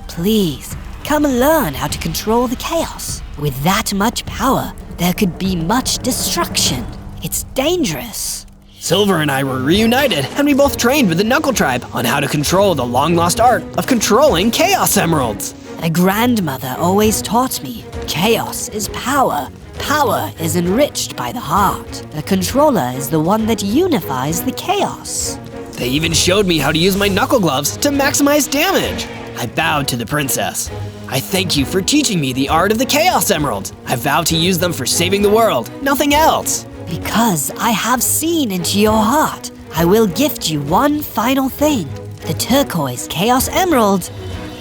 Please, come and learn how to control the chaos. With that much power, there could be much destruction. It's dangerous. Silver and I were reunited, and we both trained with the Knuckle Tribe on how to control the long-lost art of controlling Chaos Emeralds. A grandmother always taught me, chaos is power. Power is enriched by the heart. The controller is the one that unifies the chaos. They even showed me how to use my knuckle gloves to maximize damage. I bowed to the princess. I thank you for teaching me the art of the Chaos Emeralds. I vow to use them for saving the world, nothing else. Because I have seen into your heart, I will gift you one final thing. The turquoise Chaos Emerald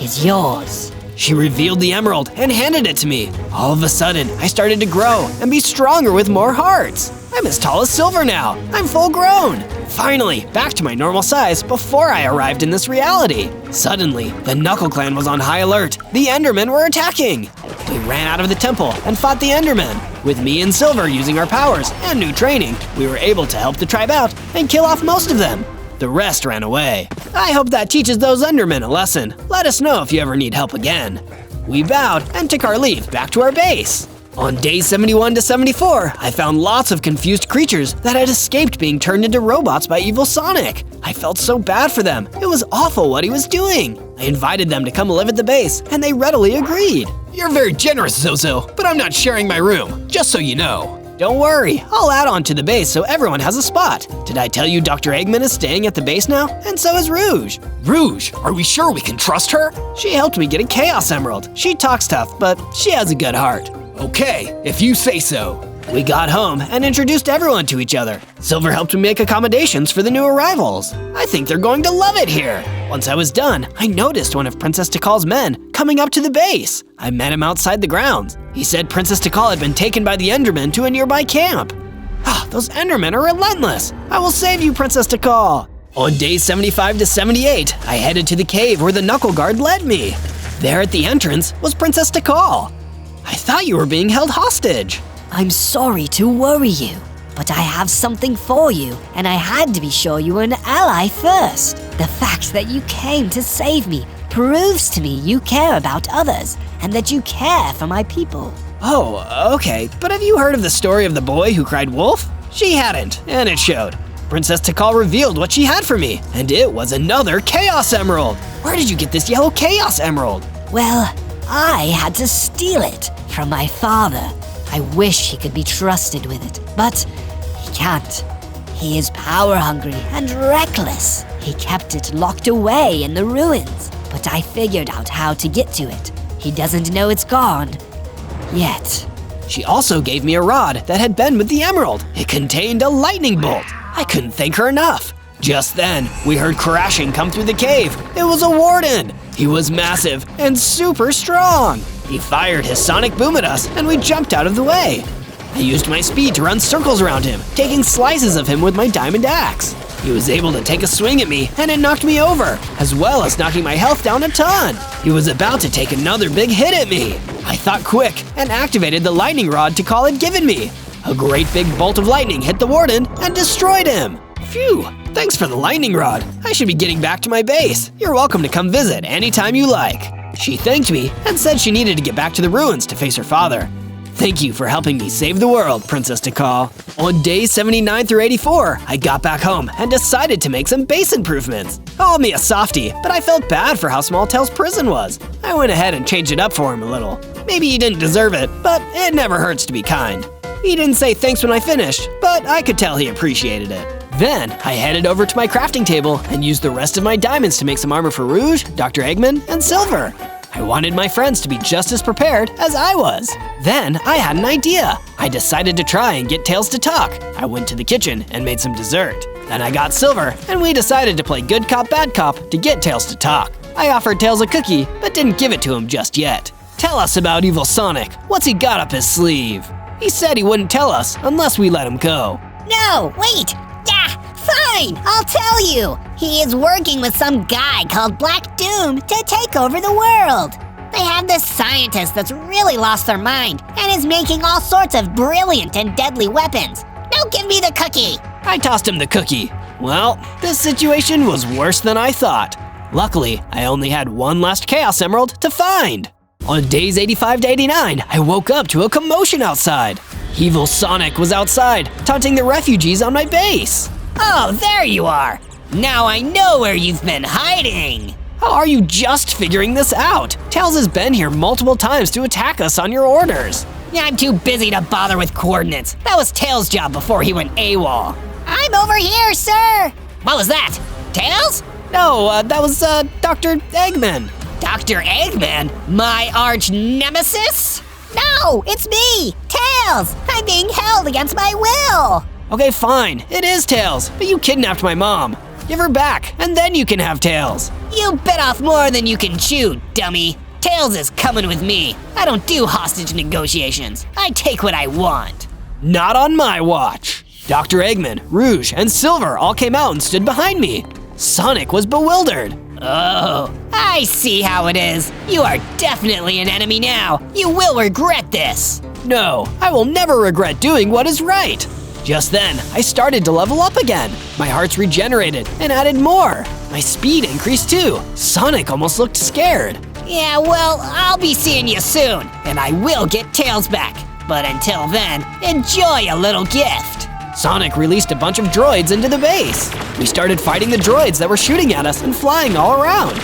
is yours. She revealed the emerald and handed it to me. All of a sudden, I started to grow and be stronger with more hearts. I'm as tall as Silver now. I'm full grown. Finally, back to my normal size before I arrived in this reality. Suddenly, the Knuckle Clan was on high alert. The Endermen were attacking. We ran out of the temple and fought the Endermen. With me and Silver using our powers and new training, we were able to help the tribe out and kill off most of them. The rest ran away. I hope that teaches those Endermen a lesson. Let us know if you ever need help again. We bowed and took our leave back to our base. On days 71 to 74, I found lots of confused creatures that had escaped being turned into robots by evil Sonic. I felt so bad for them. It was awful what he was doing. I invited them to come live at the base, and they readily agreed. You're very generous, Zozo, but I'm not sharing my room, just so you know. Don't worry, I'll add on to the base so everyone has a spot. Did I tell you Dr. Eggman is staying at the base now? And so is Rouge. Rouge? Are we sure we can trust her? She helped me get a Chaos Emerald. She talks tough, but she has a good heart. Okay, if you say so. We got home and introduced everyone to each other. Silver helped me make accommodations for the new arrivals. I think they're going to love it here. Once I was done, I noticed one of Princess Tikal's men coming up to the base. I met him outside the grounds. He said Princess Tikal had been taken by the Endermen to a nearby camp. Those Endermen are relentless. I will save you, Princess Tikal. On days 75 to 78, I headed to the cave where the Knuckle Guard led me. There at the entrance was Princess Tikal. I thought you were being held hostage. I'm sorry to worry you, but I have something for you, and I had to be sure you were an ally first. The fact that you came to save me proves to me you care about others, and that you care for my people. Oh, okay, but have you heard of the story of the boy who cried wolf? She hadn't, and it showed. Princess Tikal revealed what she had for me, and it was another Chaos Emerald. Where did you get this yellow Chaos Emerald? Well, I had to steal it from my father. I wish he could be trusted with it, but he can't. He is power-hungry and reckless. He kept it locked away in the ruins, but I figured out how to get to it. He doesn't know it's gone yet. She also gave me a rod that had been with the emerald. It contained a lightning bolt. I couldn't thank her enough. Just then, we heard crashing come through the cave. It was a warden. He was massive and super strong. He fired his sonic boom at us, and we jumped out of the way. I used my speed to run circles around him, taking slices of him with my diamond axe. He was able to take a swing at me, and it knocked me over, as well as knocking my health down a ton. He was about to take another big hit at me. I thought quick and activated the lightning rod to call it given me. A great big bolt of lightning hit the warden and destroyed him. Phew, thanks for the lightning rod. I should be getting back to my base. You're welcome to come visit anytime you like. She thanked me and said she needed to get back to the ruins to face her father. Thank you for helping me save the world, Princess Tikal. On days 79 through 84, I got back home and decided to make some base improvements. Call me a softie, but I felt bad for how small Tails' prison was. I went ahead and changed it up for him a little. Maybe he didn't deserve it, but it never hurts to be kind. He didn't say thanks when I finished, but I could tell he appreciated it. Then, I headed over to my crafting table and used the rest of my diamonds to make some armor for Rouge, Dr. Eggman, and Silver. I wanted my friends to be just as prepared as I was. Then, I had an idea. I decided to try and get Tails to talk. I went to the kitchen and made some dessert. Then I got Silver, and we decided to play good cop, bad cop to get Tails to talk. I offered Tails a cookie, but didn't give it to him just yet. Tell us about Evil Sonic. What's he got up his sleeve? He said he wouldn't tell us unless we let him go. No, wait! Fine, I'll tell you. He is working with some guy called Black Doom to take over the world. They have this scientist that's really lost their mind and is making all sorts of brilliant and deadly weapons. Now give me the cookie. I tossed him the cookie. Well, this situation was worse than I thought. Luckily, I only had one last Chaos Emerald to find. On days 85 to 89, I woke up to a commotion outside. Evil Sonic was outside, taunting the refugees on my base. Oh, there you are! Now I know where you've been hiding! How are you just figuring this out? Tails has been here multiple times to attack us on your orders. I'm too busy to bother with coordinates. That was Tails' job before he went AWOL. I'm over here, sir! What was that? Tails? No, that was, Dr. Eggman. Dr. Eggman? My arch nemesis? No, it's me, Tails! I'm being held against my will! Okay, fine, it is Tails, but you kidnapped my mom. Give her back, and then you can have Tails. You bit off more than you can chew, dummy. Tails is coming with me. I don't do hostage negotiations. I take what I want. Not on my watch. Dr. Eggman, Rouge, and Silver all came out and stood behind me. Sonic was bewildered. Oh, I see how it is. You are definitely an enemy now. You will regret this. No, I will never regret doing what is right. Just then, I started to level up again. My hearts regenerated and added more. My speed increased too. Sonic almost looked scared. Yeah, well, I'll be seeing you soon, and I will get Tails back. But until then, enjoy a little gift. Sonic released a bunch of droids into the base. We started fighting the droids that were shooting at us and flying all around.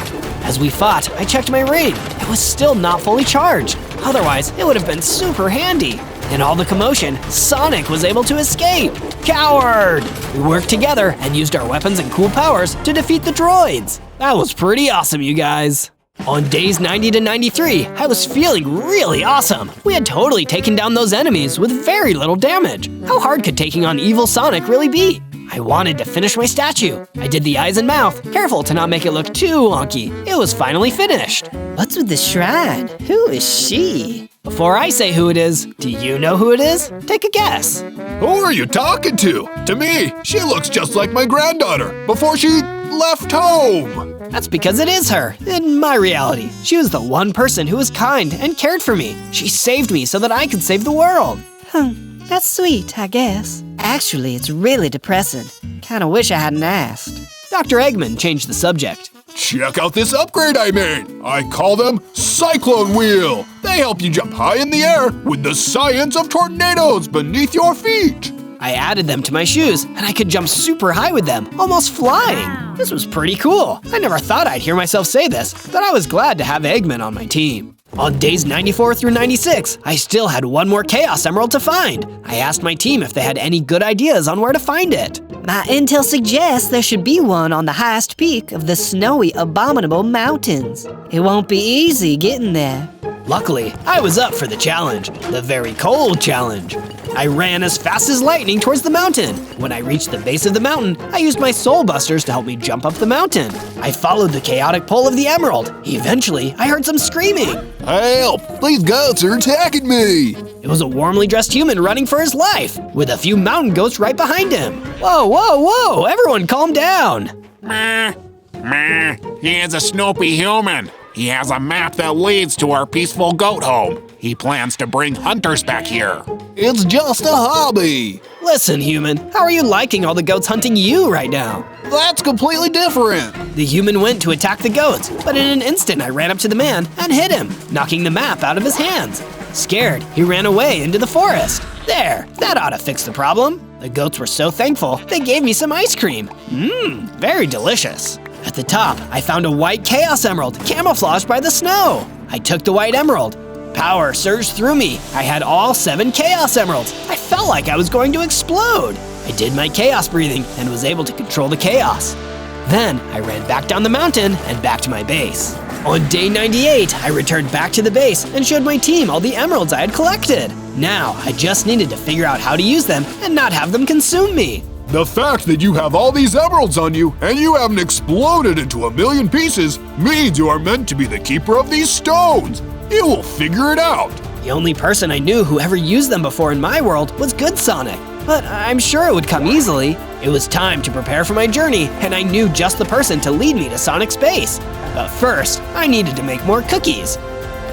As we fought, I checked my ring. It was still not fully charged. Otherwise, it would have been super handy. In all the commotion, Sonic was able to escape. Coward! We worked together and used our weapons and cool powers to defeat the droids. That was pretty awesome, you guys. On days 90 to 93, I was feeling really awesome. We had totally taken down those enemies with very little damage. How hard could taking on Evil Sonic really be? I wanted to finish my statue. I did the eyes and mouth, careful to not make it look too wonky. It was finally finished. What's with the shrine? Who is she? Before I say who it is, do you know who it is? Take a guess. Who are you talking to? To me, she looks just like my granddaughter before she left home. That's because it is her. In my reality, she was the one person who was kind and cared for me. She saved me so that I could save the world. That's sweet, I guess. Actually, it's really depressing. Kinda wish I hadn't asked. Dr. Eggman changed the subject. Check out this upgrade I made. I call them Cyclone Wheel. They help you jump high in the air with the science of tornadoes beneath your feet. I added them to my shoes, and I could jump super high with them, almost flying. This was pretty cool. I never thought I'd hear myself say this, but I was glad to have Eggman on my team. On days 94 through 96, I still had one more Chaos Emerald to find. I asked my team if they had any good ideas on where to find it. My intel suggests there should be one on the highest peak of the snowy, abominable mountains. It won't be easy getting there. Luckily, I was up for the challenge, the very cold challenge. I ran as fast as lightning towards the mountain. When I reached the base of the mountain, I used my soul busters to help me jump up the mountain. I followed the chaotic pull of the emerald. Eventually, I heard some screaming. Help! These goats are attacking me! It was a warmly dressed human running for his life, with a few mountain goats right behind him. Whoa, whoa, whoa! Everyone calm down! Meh. He is a Snoopy human. He has a map that leads to our peaceful goat home. He plans to bring hunters back here. It's just a hobby. Listen, human, how are you liking all the goats hunting you right now? That's completely different. The human went to attack the goats, but in an instant I ran up to the man and hit him, knocking the map out of his hands. Scared, he ran away into the forest. There, that ought to fix the problem. The goats were so thankful, they gave me some ice cream. Very delicious. At the top, I found a white Chaos Emerald, camouflaged by the snow. I took the white emerald. Power surged through me. I had all 7 Chaos Emeralds. I felt like I was going to explode. I did my chaos breathing and was able to control the chaos. Then, I ran back down the mountain and back to my base. On day 98, I returned back to the base and showed my team all the emeralds I had collected. Now, I just needed to figure out how to use them and not have them consume me. The fact that you have all these emeralds on you and you haven't exploded into a million pieces means you are meant to be the keeper of these stones. You will figure it out. The only person I knew who ever used them before in my world was Good Sonic, but I'm sure it would come easily. It was time to prepare for my journey, and I knew just the person to lead me to Sonic's base. But first, I needed to make more cookies.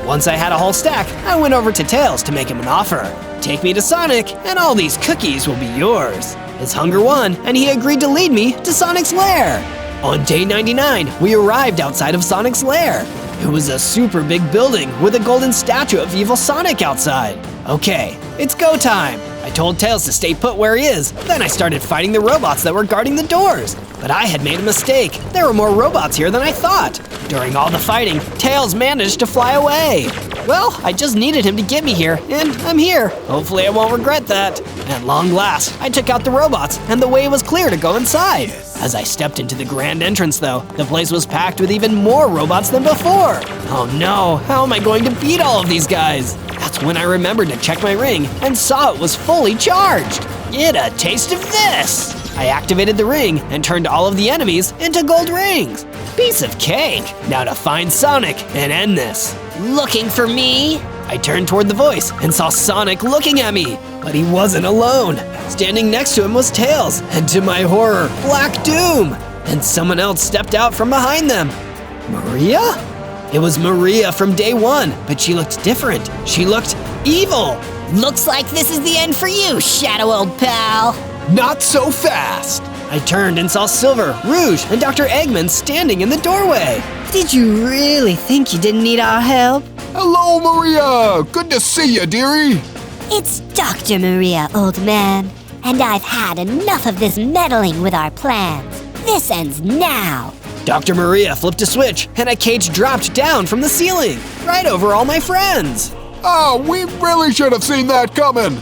Once I had a whole stack, I went over to Tails to make him an offer. Take me to Sonic, and all these cookies will be yours. His hunger won, and he agreed to lead me to Sonic's lair. On day 99, we arrived outside of Sonic's lair. It was a super big building with a golden statue of evil Sonic outside. Okay, it's go time. I told Tails to stay put where he is. Then I started fighting the robots that were guarding the doors. But I had made a mistake. There were more robots here than I thought. During all the fighting, Tails managed to fly away. Well, I just needed him to get me here, and I'm here. Hopefully I won't regret that. At long last, I took out the robots, and the way was clear to go inside. As I stepped into the grand entrance though, the place was packed with even more robots than before. Oh no, how am I going to beat all of these guys? That's when I remembered to check my ring and saw it was fully charged. Get a taste of this! I activated the ring and turned all of the enemies into gold rings. Piece of cake! Now to find Sonic and end this. Looking for me? I turned toward the voice and saw Sonic looking at me, but he wasn't alone. Standing next to him was Tails, and to my horror, Black Doom. And someone else stepped out from behind them. Maria? It was Maria from day 1, but she looked different. She looked evil. Looks like this is the end for you, Shadow old pal. Not so fast. I turned and saw Silver, Rouge, and Dr. Eggman standing in the doorway. Did you really think you didn't need our help? Hello, Maria. Good to see you, dearie. It's Dr. Maria, old man. And I've had enough of this meddling with our plans. This ends now. Dr. Maria flipped a switch, and a cage dropped down from the ceiling, right over all my friends. Oh, we really should have seen that coming.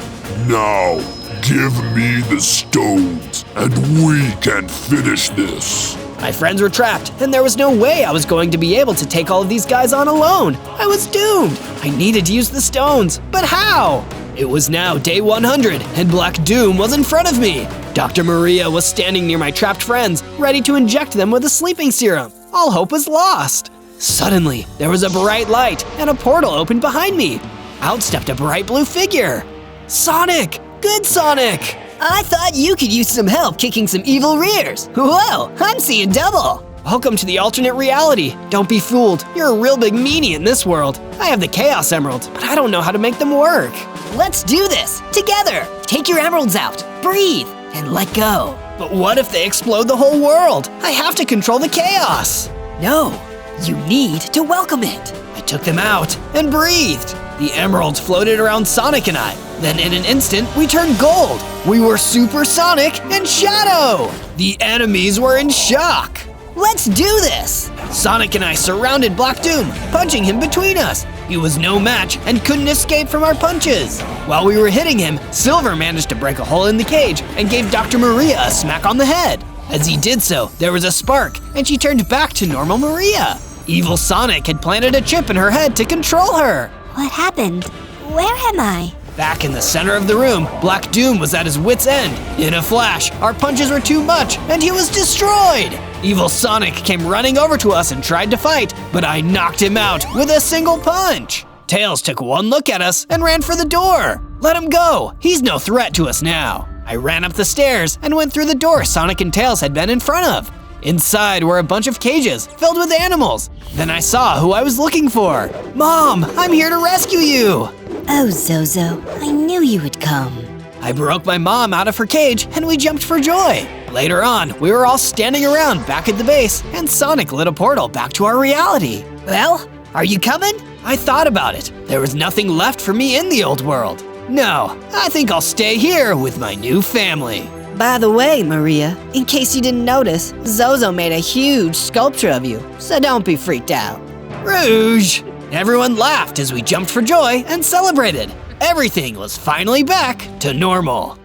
Now, give me the stones, and we can finish this. My friends were trapped, and there was no way I was going to be able to take all of these guys on alone. I was doomed. I needed to use the stones, but how? It was now day 100, and Black Doom was in front of me. Dr. Maria was standing near my trapped friends, ready to inject them with a sleeping serum. All hope was lost. Suddenly, there was a bright light, and a portal opened behind me. Out stepped a bright blue figure. Sonic! Good Sonic! I thought you could use some help kicking some evil rears. Whoa, I'm seeing double. Welcome to the alternate reality. Don't be fooled. You're a real big meanie in this world. I have the Chaos Emeralds, but I don't know how to make them work. Let's do this, together. Take your emeralds out, breathe, and let go. But what if they explode the whole world? I have to control the chaos. No, you need to welcome it. I took them out and breathed. The emeralds floated around Sonic and I. Then in an instant, we turned gold. We were Super Sonic and Shadow. The enemies were in shock. Let's do this. Sonic and I surrounded Black Doom, punching him between us. He was no match and couldn't escape from our punches. While we were hitting him, Silver managed to break a hole in the cage and gave Dr. Maria a smack on the head. As he did so, there was a spark, and she turned back to normal Maria. Evil Sonic had planted a chip in her head to control her. What happened? Where am I? Back in the center of the room, Black Doom was at his wit's end. In a flash, our punches were too much, and he was destroyed! Evil Sonic came running over to us and tried to fight, but I knocked him out with a single punch! Tails took one look at us and ran for the door. Let him go, he's no threat to us now. I ran up the stairs and went through the door Sonic and Tails had been in front of. Inside were a bunch of cages filled with animals. Then I saw who I was looking for. Mom, I'm here to rescue you! Oh, Zozo, I knew you would come. I broke my mom out of her cage and we jumped for joy. Later on, we were all standing around back at the base and Sonic lit a portal back to our reality. Well, are you coming? I thought about it. There was nothing left for me in the old world. No, I think I'll stay here with my new family. By the way, Maria, in case you didn't notice, Zozo made a huge sculpture of you, so don't be freaked out. Rouge! Everyone laughed as we jumped for joy and celebrated. Everything was finally back to normal.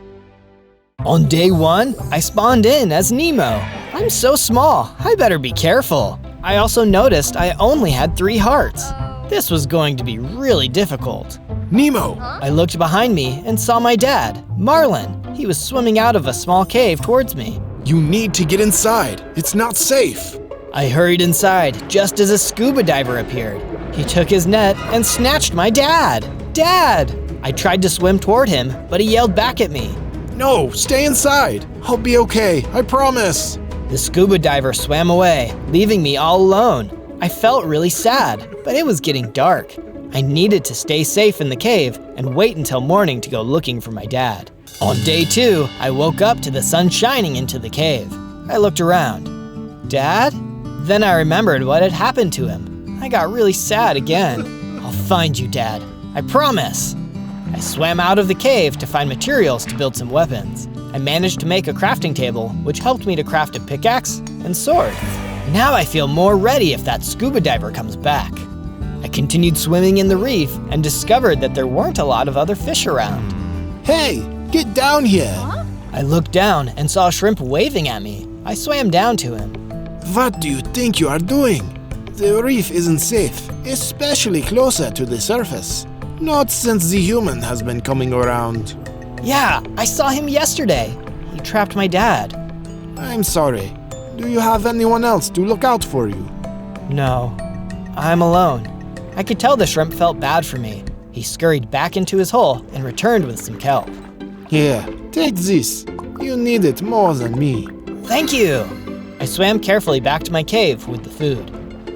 On day 1, I spawned in as Nemo. I'm so small, I better be careful. I also noticed I only had 3 hearts. This was going to be really difficult. Nemo! I looked behind me and saw my dad, Marlin. He was swimming out of a small cave towards me. You need to get inside. It's not safe. I hurried inside just as a scuba diver appeared. He took his net and snatched my dad. Dad! I tried to swim toward him, but he yelled back at me. No, stay inside. I'll be okay, I promise. The scuba diver swam away, leaving me all alone. I felt really sad, but it was getting dark. I needed to stay safe in the cave and wait until morning to go looking for my dad. On day 2, I woke up to the sun shining into the cave. I looked around. Dad? Then I remembered what had happened to him. I got really sad again. I'll find you, Dad. I promise. I swam out of the cave to find materials to build some weapons. I managed to make a crafting table, which helped me to craft a pickaxe and sword. Now I feel more ready if that scuba diver comes back. I continued swimming in the reef and discovered that there weren't a lot of other fish around. Hey, get down here. I looked down and saw a shrimp waving at me. I swam down to him. What do you think you are doing? The reef isn't safe, especially closer to the surface. Not since the human has been coming around. Yeah, I saw him yesterday. He trapped my dad. I'm sorry. Do you have anyone else to look out for you? No, I'm alone. I could tell the shrimp felt bad for me. He scurried back into his hole and returned with some kelp. Here, take this. You need it more than me. Thank you. I swam carefully back to my cave with the food.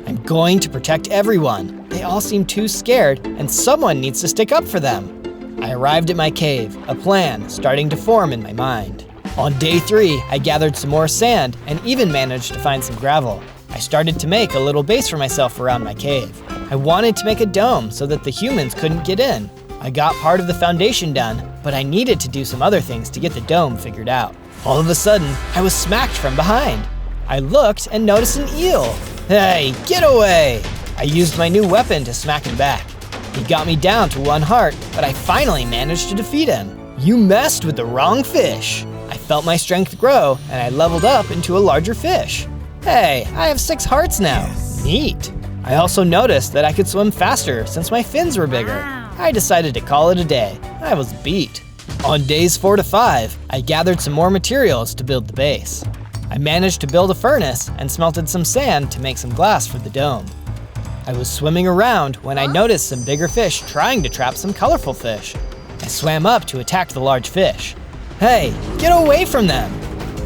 I'm going to protect everyone. They all seem too scared, and someone needs to stick up for them. I arrived at my cave, a plan starting to form in my mind. On day 3, I gathered some more sand and even managed to find some gravel. I started to make a little base for myself around my cave. I wanted to make a dome so that the humans couldn't get in. I got part of the foundation done, but I needed to do some other things to get the dome figured out. All of a sudden, I was smacked from behind. I looked and noticed an eel. Hey, get away! I used my new weapon to smack him back. He got me down to 1 heart, but I finally managed to defeat him. You messed with the wrong fish. I felt my strength grow, and I leveled up into a larger fish. Hey, I have 6 hearts now. Neat. I also noticed that I could swim faster since my fins were bigger. I decided to call it a day. I was beat. On days 4 to 5, I gathered some more materials to build the base. I managed to build a furnace and smelted some sand to make some glass for the dome. I was swimming around when I noticed some bigger fish trying to trap some colorful fish. I swam up to attack the large fish. Hey, get away from them!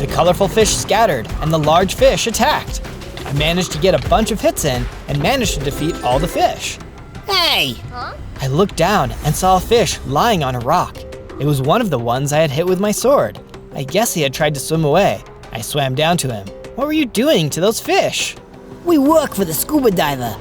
The colorful fish scattered and the large fish attacked. I managed to get a bunch of hits in and managed to defeat all the fish. Hey! I looked down and saw a fish lying on a rock. It was one of the ones I had hit with my sword. I guess he had tried to swim away. I swam down to him. What were you doing to those fish? We work for the scuba diver.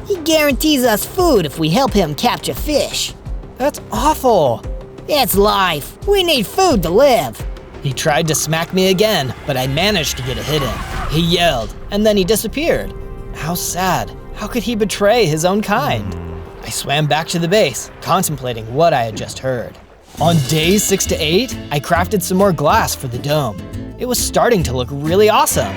He guarantees us food if we help him capture fish. That's awful. It's life. We need food to live. He tried to smack me again, but I managed to get a hit in. He yelled, and then he disappeared. How sad. How could he betray his own kind? I swam back to the base, contemplating what I had just heard. On days 6 to 8, I crafted some more glass for the dome. It was starting to look really awesome.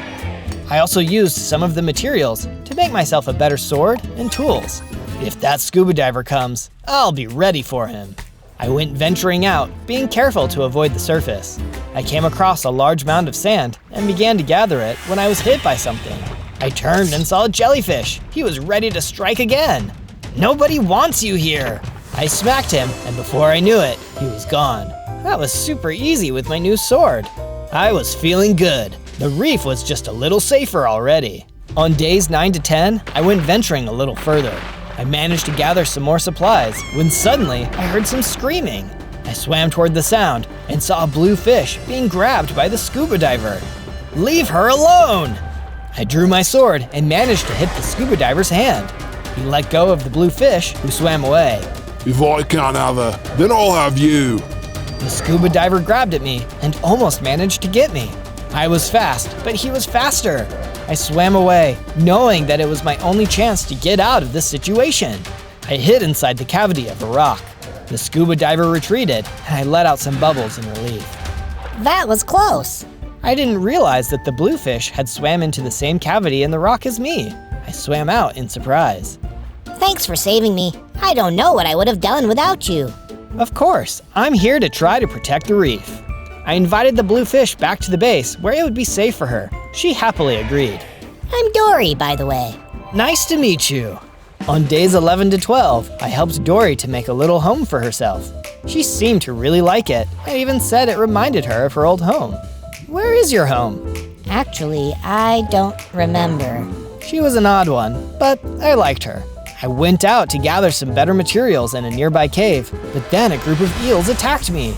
I also used some of the materials to make myself a better sword and tools. If that scuba diver comes, I'll be ready for him. I went venturing out, being careful to avoid the surface. I came across a large mound of sand and began to gather it when I was hit by something. I turned and saw a jellyfish. He was ready to strike again. "Nobody wants you here." I smacked him, and before I knew it, he was gone. That was super easy with my new sword. I was feeling good. The reef was just a little safer already. On days 9 to 10, I went venturing a little further. I managed to gather some more supplies when suddenly I heard some screaming. I swam toward the sound and saw a blue fish being grabbed by the scuba diver. "Leave her alone!" I drew my sword and managed to hit the scuba diver's hand. He let go of the blue fish, who swam away. If I can't have her, then I'll have you. The scuba diver grabbed at me and almost managed to get me. I was fast, but he was faster. I swam away, knowing that it was my only chance to get out of this situation. I hid inside the cavity of a rock. The scuba diver retreated, and I let out some bubbles in relief. That was close. I didn't realize that the bluefish had swam into the same cavity in the rock as me. I swam out in surprise. Thanks for saving me. I don't know what I would have done without you. Of course, I'm here to try to protect the reef. I invited the bluefish back to the base where it would be safe for her. She happily agreed. I'm Dory, by the way. Nice to meet you. On days 11 to 12, I helped Dory to make a little home for herself. She seemed to really like it and even said it reminded her of her old home. Where is your home? Actually, I don't remember. She was an odd one, but I liked her. I went out to gather some better materials in a nearby cave, but then a group of eels attacked me.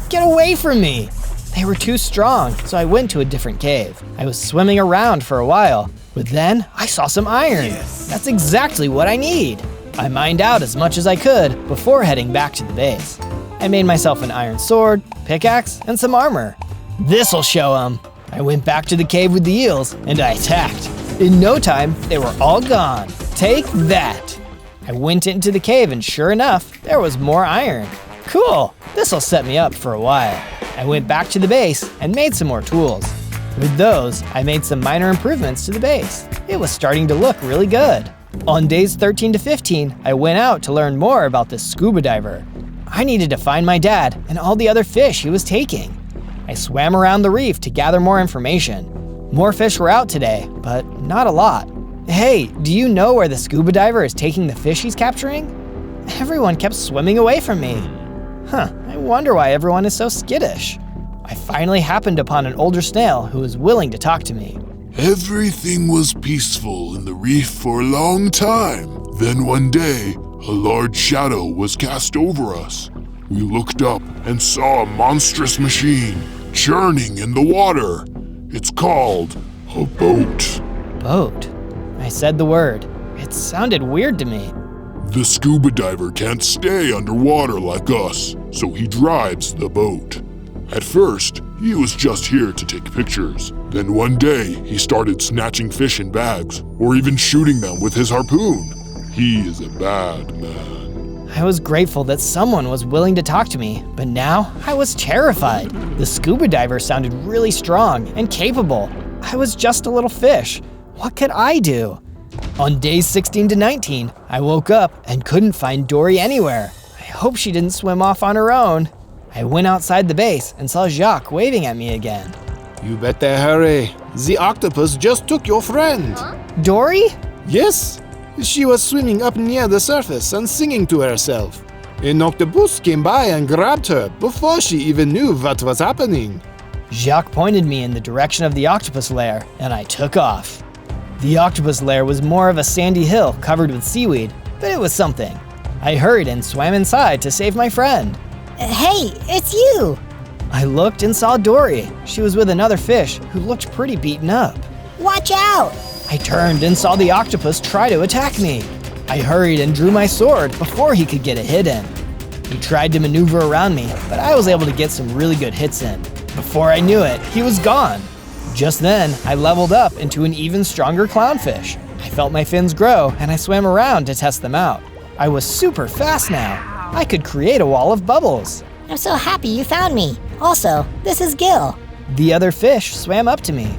Get away from me! They were too strong, so I went to a different cave. I was swimming around for a while, but then I saw some iron. Yes. That's exactly what I need. I mined out as much as I could before heading back to the base. I made myself an iron sword, pickaxe, and some armor. This'll show 'em. I went back to the cave with the eels, and I attacked. In no time, they were all gone. Take that! I went into the cave, and sure enough, there was more iron. Cool, this'll set me up for a while. I went back to the base and made some more tools. With those, I made some minor improvements to the base. It was starting to look really good. On days 13 to 15, I went out to learn more about this scuba diver. I needed to find my dad and all the other fish he was taking. I swam around the reef to gather more information. More fish were out today, but not a lot. Hey, do you know where the scuba diver is taking the fish he's capturing? Everyone kept swimming away from me. I wonder why everyone is so skittish. I finally happened upon an older snail who was willing to talk to me. Everything was peaceful in the reef for a long time. Then one day, a large shadow was cast over us. We looked up and saw a monstrous machine churning in the water. It's called a boat. Boat? I said the word. It sounded weird to me. The scuba diver can't stay underwater like us, so he drives the boat. At first, he was just here to take pictures. Then one day, he started snatching fish in bags, or even shooting them with his harpoon. He is a bad man. I was grateful that someone was willing to talk to me, but now I was terrified. The scuba diver sounded really strong and capable. I was just a little fish. What could I do? On days 16 to 19, I woke up and couldn't find Dory anywhere. I hope she didn't swim off on her own. I went outside the base and saw Jacques waving at me again. You better hurry. The octopus just took your friend. Dory? Yes. She was swimming up near the surface and singing to herself. An octopus came by and grabbed her before she even knew what was happening. Jacques pointed me in the direction of the octopus lair, and I took off. The octopus lair was more of a sandy hill covered with seaweed, but it was something. I hurried and swam inside to save my friend. Hey, it's you! I looked and saw Dory. She was with another fish who looked pretty beaten up. Watch out! I turned and saw the octopus try to attack me. I hurried and drew my sword before he could get a hit in. He tried to maneuver around me, but I was able to get some really good hits in. Before I knew it, he was gone. Just then, I leveled up into an even stronger clownfish. I felt my fins grow, and I swam around to test them out. I was super fast now. I could create a wall of bubbles. I'm so happy you found me. Also, this is Gil. The other fish swam up to me.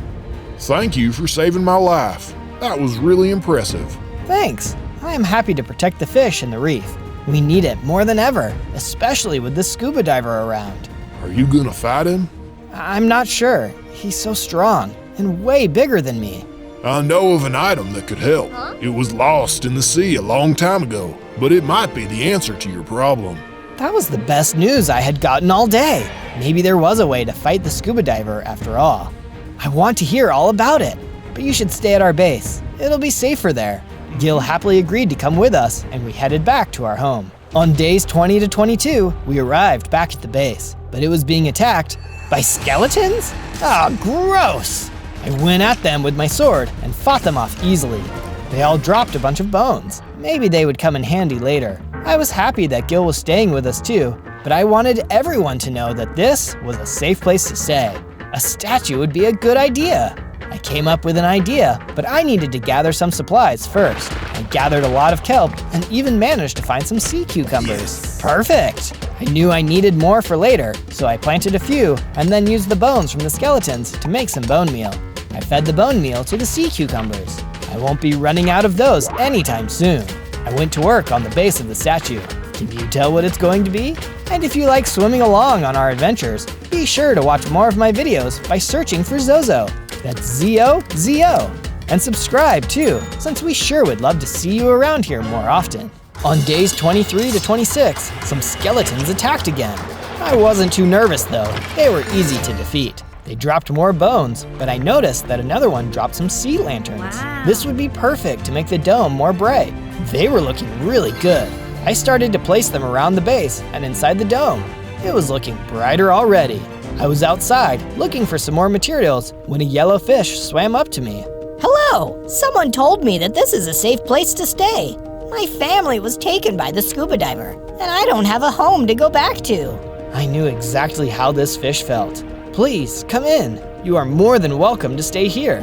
Thank you for saving my life. That was really impressive. Thanks. I am happy to protect the fish and the reef. We need it more than ever, especially with this scuba diver around. Are you gonna fight him? I'm not sure. He's so strong and way bigger than me. I know of an item that could help. It was lost in the sea a long time ago, but it might be the answer to your problem. That was the best news I had gotten all day. Maybe there was a way to fight the scuba diver after all. I want to hear all about it, but you should stay at our base. It'll be safer there. Gil happily agreed to come with us, and we headed back to our home. On days 20 to 22, we arrived back at the base, but it was being attacked by skeletons? Ah, gross! I went at them with my sword and fought them off easily. They all dropped a bunch of bones. Maybe they would come in handy later. I was happy that Gil was staying with us too, but I wanted everyone to know that this was a safe place to stay. A statue would be a good idea. I came up with an idea, but I needed to gather some supplies first. I gathered a lot of kelp and even managed to find some sea cucumbers. Perfect! I knew I needed more for later, so I planted a few and then used the bones from the skeletons to make some bone meal. I fed the bone meal to the sea cucumbers. I won't be running out of those anytime soon. I went to work on the base of the statue. Can you tell what it's going to be? And if you like swimming along on our adventures, be sure to watch more of my videos by searching for Zozo. That's Z-O-Z-O. And subscribe too, since we sure would love to see you around here more often. On days 23 to 26, some skeletons attacked again. I wasn't too nervous though, they were easy to defeat. They dropped more bones, but I noticed that another one dropped some sea lanterns. Wow. This would be perfect to make the dome more bright. They were looking really good. I started to place them around the base and inside the dome. It was looking brighter already. I was outside looking for some more materials when a yellow fish swam up to me. Hello! Someone told me that this is a safe place to stay. My family was taken by the scuba diver, and I don't have a home to go back to. I knew exactly how this fish felt. Please, come in. You are more than welcome to stay here.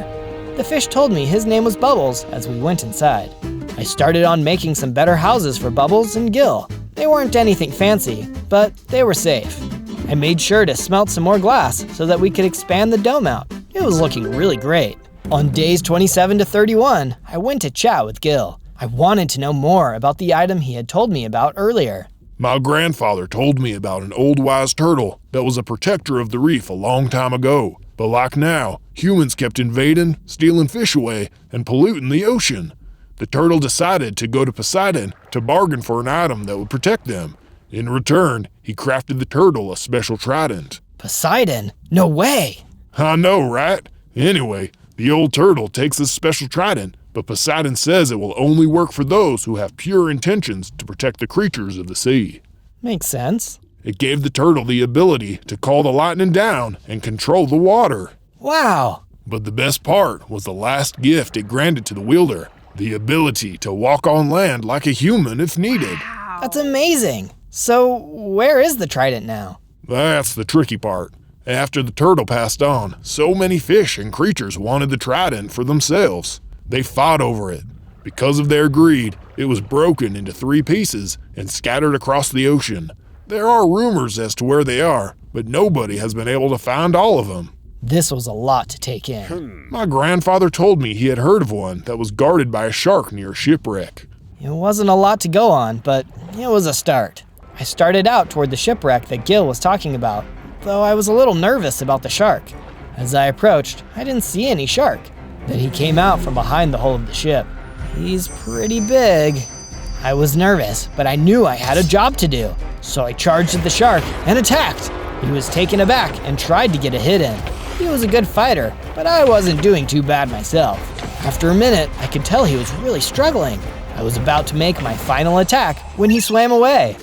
The fish told me his name was Bubbles as we went inside. I started on making some better houses for Bubbles and Gil. They weren't anything fancy, but they were safe. I made sure to smelt some more glass so that we could expand the dome out. It was looking really great. On days 27 to 31, I went to chat with Gil. I wanted to know more about the item he had told me about earlier. My grandfather told me about an old wise turtle that was a protector of the reef a long time ago. But like now, humans kept invading, stealing fish away, and polluting the ocean. The turtle decided to go to Poseidon to bargain for an item that would protect them. In return, he crafted the turtle a special trident. Poseidon? No way! I know, right? Anyway, the old turtle takes this special trident, but Poseidon says it will only work for those who have pure intentions to protect the creatures of the sea. Makes sense. It gave the turtle the ability to call the lightning down and control the water. Wow! But the best part was the last gift it granted to the wielder, the ability to walk on land like a human if needed. Wow. That's amazing! So, where is the trident now? That's the tricky part. After the turtle passed on, so many fish and creatures wanted the trident for themselves. They fought over it. Because of their greed, it was broken into 3 pieces and scattered across the ocean. There are rumors as to where they are, but nobody has been able to find all of them. This was a lot to take in. My grandfather told me he had heard of one that was guarded by a shark near a shipwreck. It wasn't a lot to go on, but it was a start. I started out toward the shipwreck that Gil was talking about, though I was a little nervous about the shark. As I approached, I didn't see any shark. Then he came out from behind the hull of the ship. He's pretty big. I was nervous, but I knew I had a job to do, so I charged at the shark and attacked. He was taken aback and tried to get a hit in. He was a good fighter, but I wasn't doing too bad myself. After a minute, I could tell he was really struggling. I was about to make my final attack when he swam away.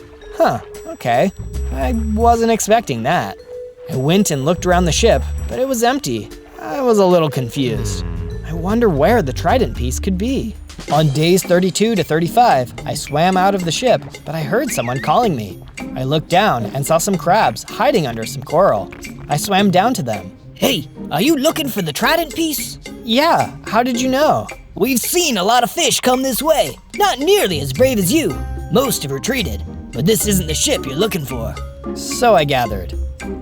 Okay. I wasn't expecting that. I went and looked around the ship, but it was empty. I was a little confused. I wonder where the trident piece could be. On days 32 to 35, I swam out of the ship, but I heard someone calling me. I looked down and saw some crabs hiding under some coral. I swam down to them. Hey, are you looking for the trident piece? Yeah, how did you know? We've seen a lot of fish come this way. Not nearly as brave as you. Most have retreated, but this isn't the ship you're looking for. So I gathered.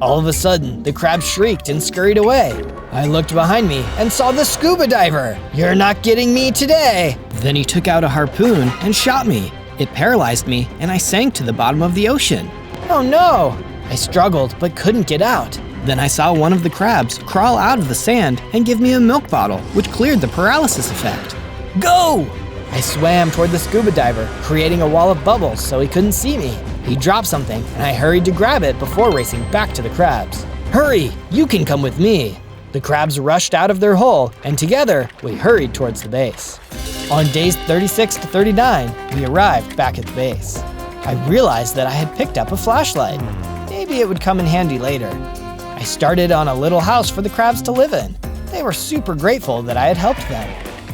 All of a sudden, the crab shrieked and scurried away. I looked behind me and saw the scuba diver. You're not getting me today. Then he took out a harpoon and shot me. It paralyzed me, and I sank to the bottom of the ocean. Oh no! I struggled, but couldn't get out. Then I saw one of the crabs crawl out of the sand and give me a milk bottle, which cleared the paralysis effect. Go! I swam toward the scuba diver, creating a wall of bubbles so he couldn't see me. He dropped something, and I hurried to grab it before racing back to the crabs. Hurry! You can come with me! The crabs rushed out of their hole, and together, we hurried towards the base. On days 36 to 39, we arrived back at the base. I realized that I had picked up a flashlight. Maybe it would come in handy later. I started on a little house for the crabs to live in. They were super grateful that I had helped them.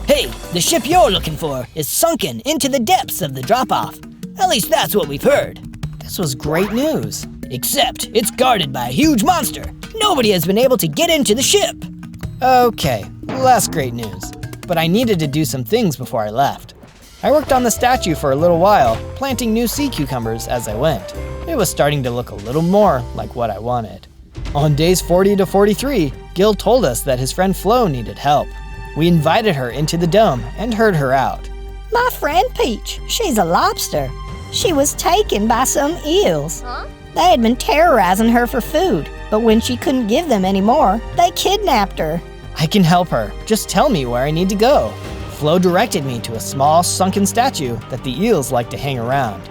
Hey, the ship you're looking for is sunken into the depths of the drop-off. At least that's what we've heard. This was great news. Except it's guarded by a huge monster. Nobody has been able to get into the ship. Okay, less great news. But I needed to do some things before I left. I worked on the statue for a little while, planting new sea cucumbers as I went. It was starting to look a little more like what I wanted. On days 40 to 43, Gil told us that his friend Flo needed help. We invited her into the dome and heard her out. My friend Peach, she's a lobster. She was taken by some eels. They had been terrorizing her for food, but when she couldn't give them any more, they kidnapped her. I can help her. Just tell me where I need to go. Flo directed me to a small, sunken statue that the eels like to hang around.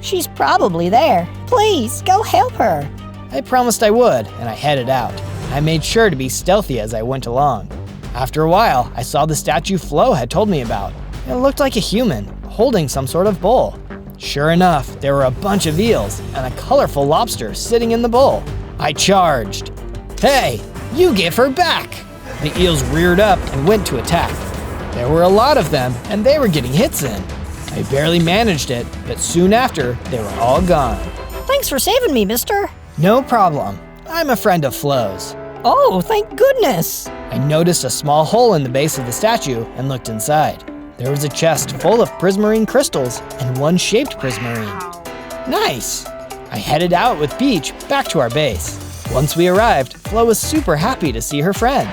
She's probably there. Please, go help her. I promised I would, and I headed out. I made sure to be stealthy as I went along. After a while, I saw the statue Flo had told me about. It looked like a human, holding some sort of bowl. Sure enough, there were a bunch of eels and a colorful lobster sitting in the bowl. I charged. Hey, you give her back! The eels reared up and went to attack. There were a lot of them, and they were getting hits in. I barely managed it, but soon after, they were all gone. Thanks for saving me, mister. No problem. I'm a friend of Flo's. Oh, thank goodness. I noticed a small hole in the base of the statue and looked inside. There was a chest full of prismarine crystals and one shaped prismarine. Nice! I headed out with Peach back to our base. Once we arrived, Flo was super happy to see her friend.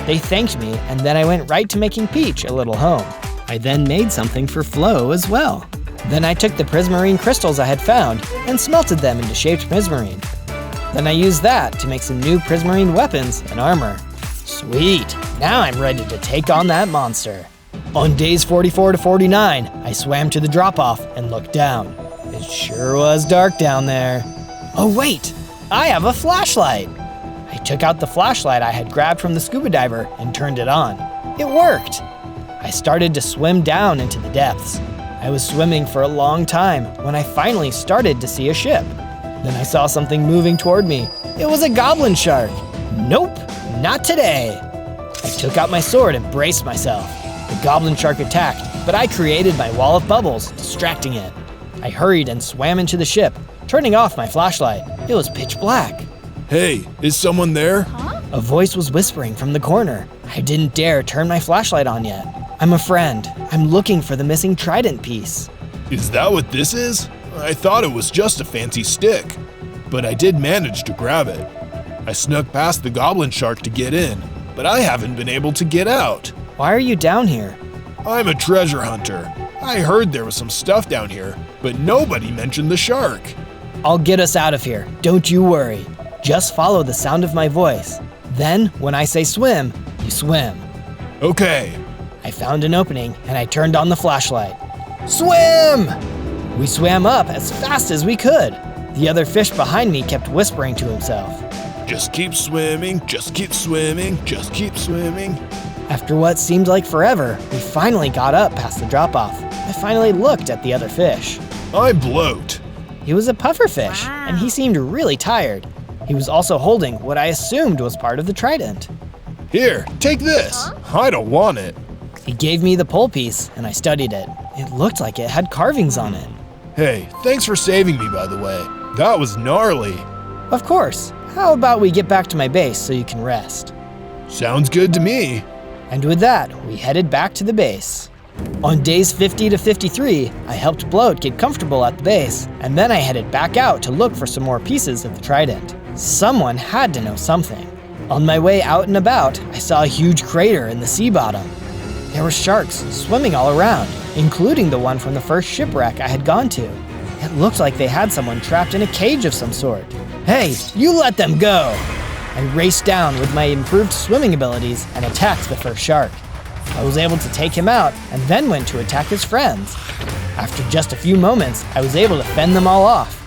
They thanked me, and then I went right to making Peach a little home. I then made something for Flo as well. Then I took the prismarine crystals I had found and smelted them into shaped prismarine. Then I used that to make some new prismarine weapons and armor. Sweet! Now I'm ready to take on that monster. On days 44 to 49, I swam to the drop-off and looked down. It sure was dark down there. Oh wait! I have a flashlight! I took out the flashlight I had grabbed from the scuba diver and turned it on. It worked! I started to swim down into the depths. I was swimming for a long time when I finally started to see a ship. Then I saw something moving toward me. It was a goblin shark. Nope, not today. I took out my sword and braced myself. The goblin shark attacked, but I created my wall of bubbles, distracting it. I hurried and swam into the ship, turning off my flashlight. It was pitch black. Hey, is someone there? A voice was whispering from the corner. I didn't dare turn my flashlight on yet. I'm a friend. I'm looking for the missing trident piece. Is that what this is? I thought it was just a fancy stick, but I did manage to grab it. I snuck past the goblin shark to get in, but I haven't been able to get out. Why are you down here? I'm a treasure hunter. I heard there was some stuff down here, but nobody mentioned the shark. I'll get us out of here. Don't you worry. Just follow the sound of my voice. Then, when I say swim, you swim. Okay. I found an opening and I turned on the flashlight. Swim! We swam up as fast as we could. The other fish behind me kept whispering to himself. Just keep swimming, just keep swimming, just keep swimming. After what seemed like forever, we finally got up past the drop-off. I finally looked at the other fish. I bloat. He was a pufferfish, and he seemed really tired. He was also holding what I assumed was part of the trident. Here, take this. I don't want it. He gave me the pole piece, and I studied it. It looked like it had carvings on it. Hey, thanks for saving me, by the way. That was gnarly. Of course. How about we get back to my base so you can rest? Sounds good to me. And with that, we headed back to the base. On days 50 to 53, I helped Bloat get comfortable at the base, and then I headed back out to look for some more pieces of the trident. Someone had to know something. On my way out and about, I saw a huge crater in the sea bottom. There were sharks swimming all around, including the one from the first shipwreck I had gone to. It looked like they had someone trapped in a cage of some sort. Hey, you let them go! I raced down with my improved swimming abilities and attacked the first shark. I was able to take him out and then went to attack his friends. After just a few moments, I was able to fend them all off.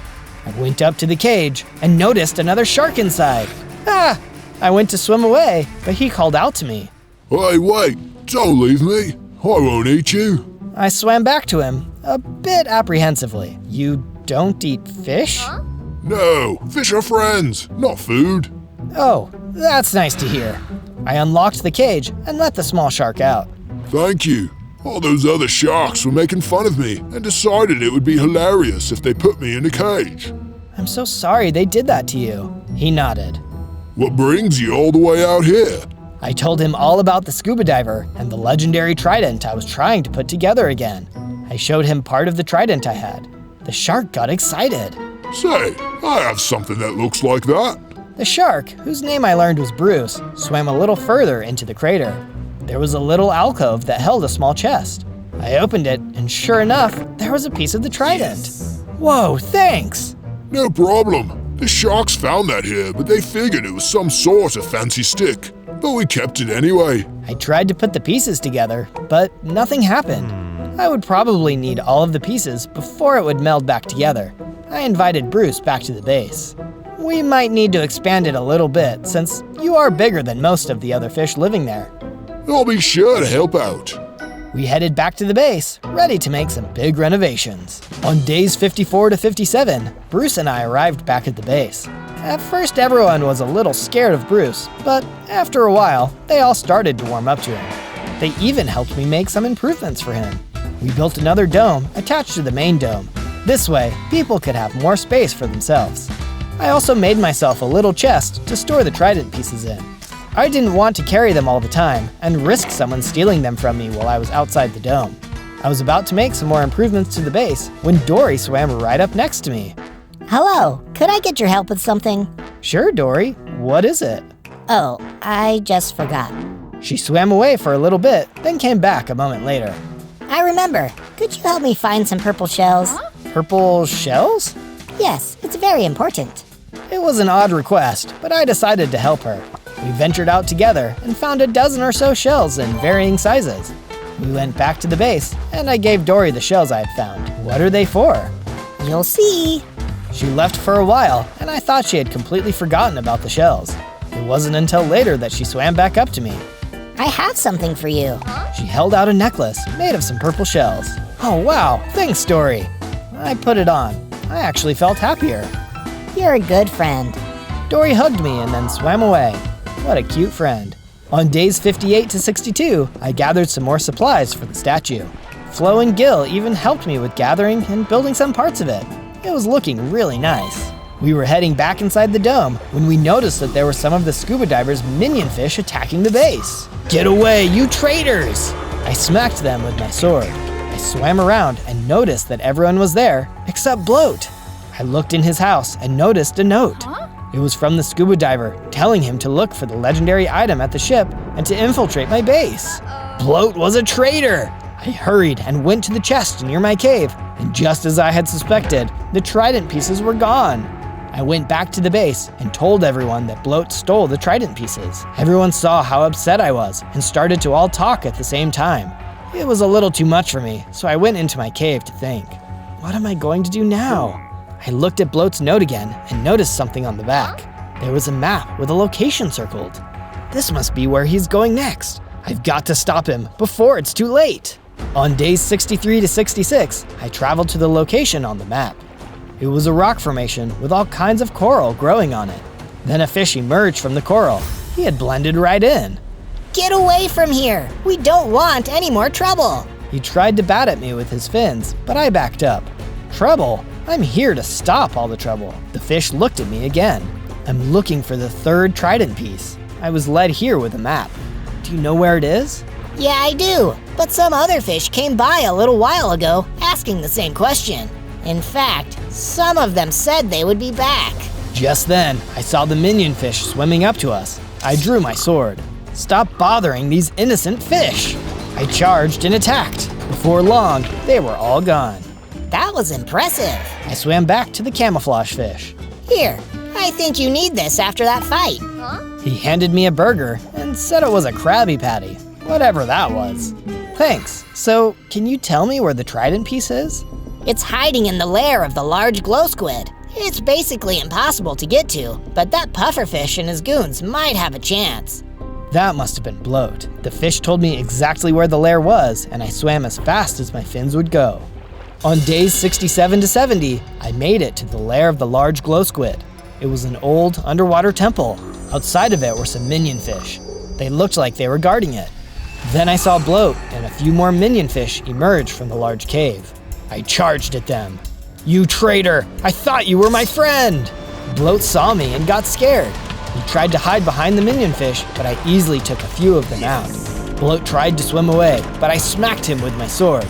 I went up to the cage and noticed another shark inside. Ah! I went to swim away, but he called out to me. Hey, wait! Don't leave me! I won't eat you! I swam back to him, a bit apprehensively. You don't eat fish? No, fish are friends, not food. Oh, that's nice to hear. I unlocked the cage and let the small shark out. Thank you. All those other sharks were making fun of me and decided it would be hilarious if they put me in a cage. I'm so sorry they did that to you. He nodded. What brings you all the way out here? I told him all about the scuba diver and the legendary trident I was trying to put together again. I showed him part of the trident I had. The shark got excited. Say, I have something that looks like that. The shark, whose name I learned was Bruce, swam a little further into the crater. There was a little alcove that held a small chest. I opened it, and sure enough, there was a piece of the trident. Yes. Whoa, thanks! No problem. The sharks found that here, but they figured it was some sort of fancy stick. But we kept it anyway. I tried to put the pieces together, but nothing happened. I would probably need all of the pieces before it would meld back together. I invited Bruce back to the base. We might need to expand it a little bit, since you are bigger than most of the other fish living there. I'll be sure to help out. We headed back to the base, ready to make some big renovations. On days 54 to 57, Bruce and I arrived back at the base. At first, everyone was a little scared of Bruce, but after a while, they all started to warm up to him. They even helped me make some improvements for him. We built another dome attached to the main dome. This way, people could have more space for themselves. I also made myself a little chest to store the trident pieces in. I didn't want to carry them all the time and risk someone stealing them from me while I was outside the dome. I was about to make some more improvements to the base when Dory swam right up next to me. Hello, could I get your help with something? Sure, Dory. What is it? Oh, I just forgot. She swam away for a little bit, then came back a moment later. I remember. Could you help me find some purple shells? Purple shells? Yes, it's very important. It was an odd request, but I decided to help her. We ventured out together and found a dozen or so shells in varying sizes. We went back to the base, and I gave Dory the shells I had found. What are they for? You'll see. She left for a while, and I thought she had completely forgotten about the shells. It wasn't until later that she swam back up to me. I have something for you. She held out a necklace made of some purple shells. Oh wow, thanks, Dory. I put it on. I actually felt happier. You're a good friend. Dory hugged me and then swam away. What a cute friend. On days 58 to 62, I gathered some more supplies for the statue. Flo and Gil even helped me with gathering and building some parts of it. It was looking really nice. We were heading back inside the dome when we noticed that there were some of the scuba divers' minion fish attacking the base. Get away, you traitors! I smacked them with my sword. I swam around and noticed that everyone was there except Bloat. I looked in his house and noticed a note. It was from the scuba diver telling him to look for the legendary item at the ship and to infiltrate my base. Bloat was a traitor! I hurried and went to the chest near my cave, and just as I had suspected, the trident pieces were gone. I went back to the base and told everyone that Bloat stole the trident pieces. Everyone saw how upset I was and started to all talk at the same time. It was a little too much for me, so I went into my cave to think. What am I going to do now? I looked at Bloat's note again and noticed something on the back. There was a map with a location circled. This must be where he's going next. I've got to stop him before it's too late. On days 63 to 66, I traveled to the location on the map. It was a rock formation with all kinds of coral growing on it. Then a fish emerged from the coral. He had blended right in. Get away from here! We don't want any more trouble! He tried to bat at me with his fins, but I backed up. Trouble? I'm here to stop all the trouble. The fish looked at me again. I'm looking for the third trident piece. I was led here with a map. Do you know where it is? Yeah, I do. But some other fish came by a little while ago asking the same question. In fact, some of them said they would be back. Just then, I saw the minion fish swimming up to us. I drew my sword. Stop bothering these innocent fish! I charged and attacked. Before long, they were all gone. That was impressive. I swam back to the camouflage fish. Here, I think you need this after that fight. He handed me a burger and said it was a Krabby Patty, whatever that was. Thanks. So, can you tell me where the trident piece is? It's hiding in the lair of the large glow squid. It's basically impossible to get to, but that pufferfish and his goons might have a chance. That must have been Bloat. The fish told me exactly where the lair was, and I swam as fast as my fins would go. On days 67 to 70, I made it to the lair of the large glow squid. It was an old underwater temple. Outside of it were some minion fish. They looked like they were guarding it. Then I saw Bloat and a few more minion fish emerge from the large cave. I charged at them. "You traitor! I thought you were my friend!" Bloat saw me and got scared. He tried to hide behind the minion fish, but I easily took a few of them out. Bloat tried to swim away, but I smacked him with my sword.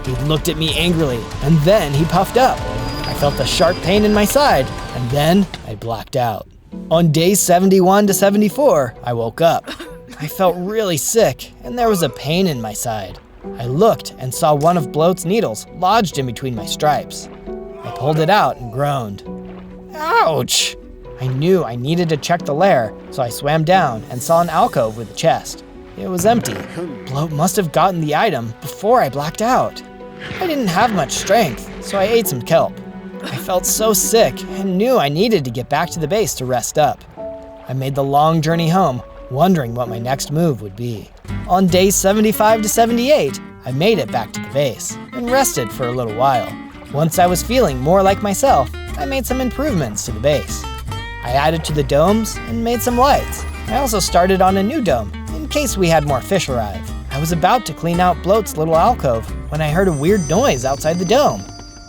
He looked at me angrily, and then he puffed up. I felt a sharp pain in my side, and then I blacked out. On days 71 to 74, I woke up. I felt really sick, and there was a pain in my side. I looked and saw one of Bloat's needles lodged in between my stripes. I pulled it out and groaned. Ouch! I knew I needed to check the lair, so I swam down and saw an alcove with a chest. It was empty. Bloat must have gotten the item before I blacked out. I didn't have much strength, so I ate some kelp. I felt so sick and knew I needed to get back to the base to rest up. I made the long journey home, wondering what my next move would be. On days 75 to 78, I made it back to the base and rested for a little while. Once I was feeling more like myself, I made some improvements to the base. I added to the domes and made some lights. I also started on a new dome in case we had more fish arrive. I was about to clean out Bloat's little alcove when I heard a weird noise outside the dome.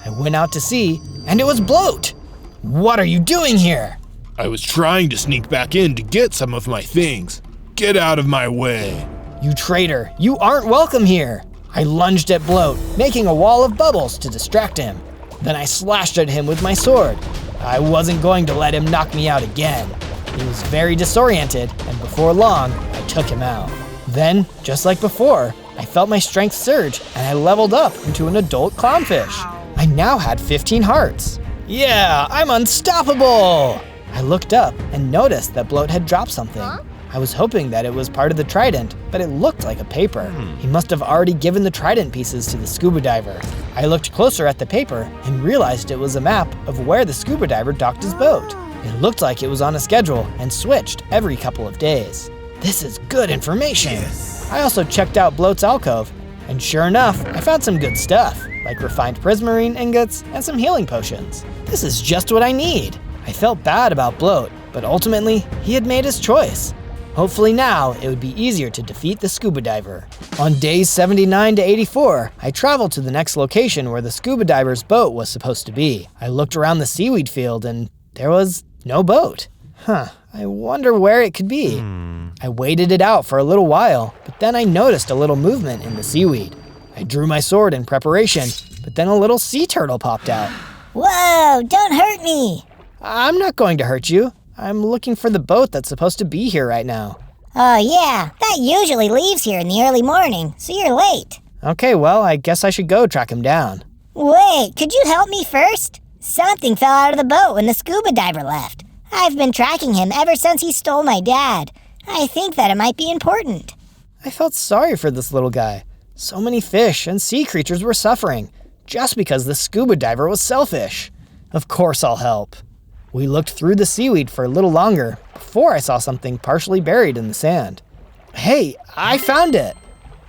I went out to see, and it was Bloat! What are you doing here? I was trying to sneak back in to get some of my things. Get out of my way. You traitor, you aren't welcome here. I lunged at Bloat, making a wall of bubbles to distract him. Then I slashed at him with my sword. I wasn't going to let him knock me out again. He was very disoriented, and before long, I took him out. Then, just like before, I felt my strength surge, and I leveled up into an adult clownfish. I now had 15 hearts. Yeah, I'm unstoppable! I looked up and noticed that Bloat had dropped something. I was hoping that it was part of the trident, but it looked like a paper. He must have already given the trident pieces to the scuba diver. I looked closer at the paper and realized it was a map of where the scuba diver docked his boat. It looked like it was on a schedule and switched every couple of days. This is good information. Yes. I also checked out Bloat's alcove, and sure enough, I found some good stuff, like refined prismarine ingots and some healing potions. This is just what I need. I felt bad about Bloat, but ultimately, he had made his choice. Hopefully now, it would be easier to defeat the scuba diver. On days 79 to 84, I traveled to the next location where the scuba diver's boat was supposed to be. I looked around the seaweed field and there was no boat. I wonder where it could be. I waited it out for a little while, but then I noticed a little movement in the seaweed. I drew my sword in preparation, but then a little sea turtle popped out. Whoa, don't hurt me! I'm not going to hurt you. I'm looking for the boat that's supposed to be here right now. Oh yeah, that usually leaves here in the early morning, so you're late. Okay, well, I guess I should go track him down. Wait, could you help me first? Something fell out of the boat when the scuba diver left. I've been tracking him ever since he stole my dad. I think that it might be important. I felt sorry for this little guy. So many fish and sea creatures were suffering, just because the scuba diver was selfish. Of course I'll help. We looked through the seaweed for a little longer before I saw something partially buried in the sand. Hey, I found it!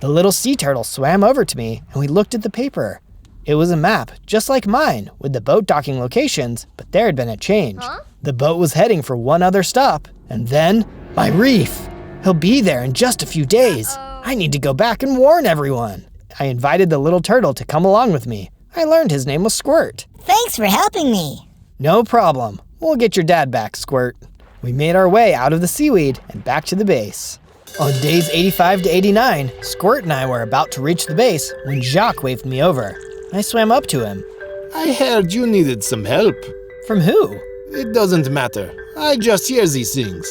The little sea turtle swam over to me and we looked at the paper. It was a map, just like mine, with the boat docking locations, but there had been a change. The boat was heading for one other stop, and then, my reef! He'll be there in just a few days. I need to go back and warn everyone. I invited the little turtle to come along with me. I learned his name was Squirt. Thanks for helping me. No problem. We'll get your dad back, Squirt. We made our way out of the seaweed and back to the base. On days 85 to 89, Squirt and I were about to reach the base when Jacques waved me over. I swam up to him. I heard you needed some help. From who? It doesn't matter. I just hear these things.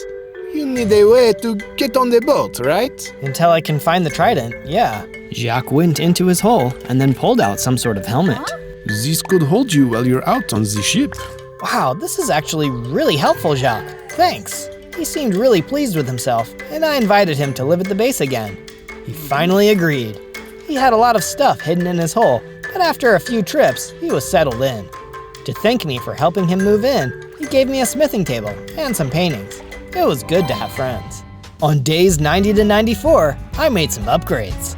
You need a way to get on the boat, right? Until I can find the trident, yeah. Jacques went into his hole and then pulled out some sort of helmet. This could hold you while you're out on the ship. Wow, this is actually really helpful, Jacques. Thanks. He seemed really pleased with himself, and I invited him to live at the base again. He finally agreed. He had a lot of stuff hidden in his hole, but after a few trips, he was settled in. To thank me for helping him move in, he gave me a smithing table and some paintings. It was good to have friends. On days 90 to 94, I made some upgrades.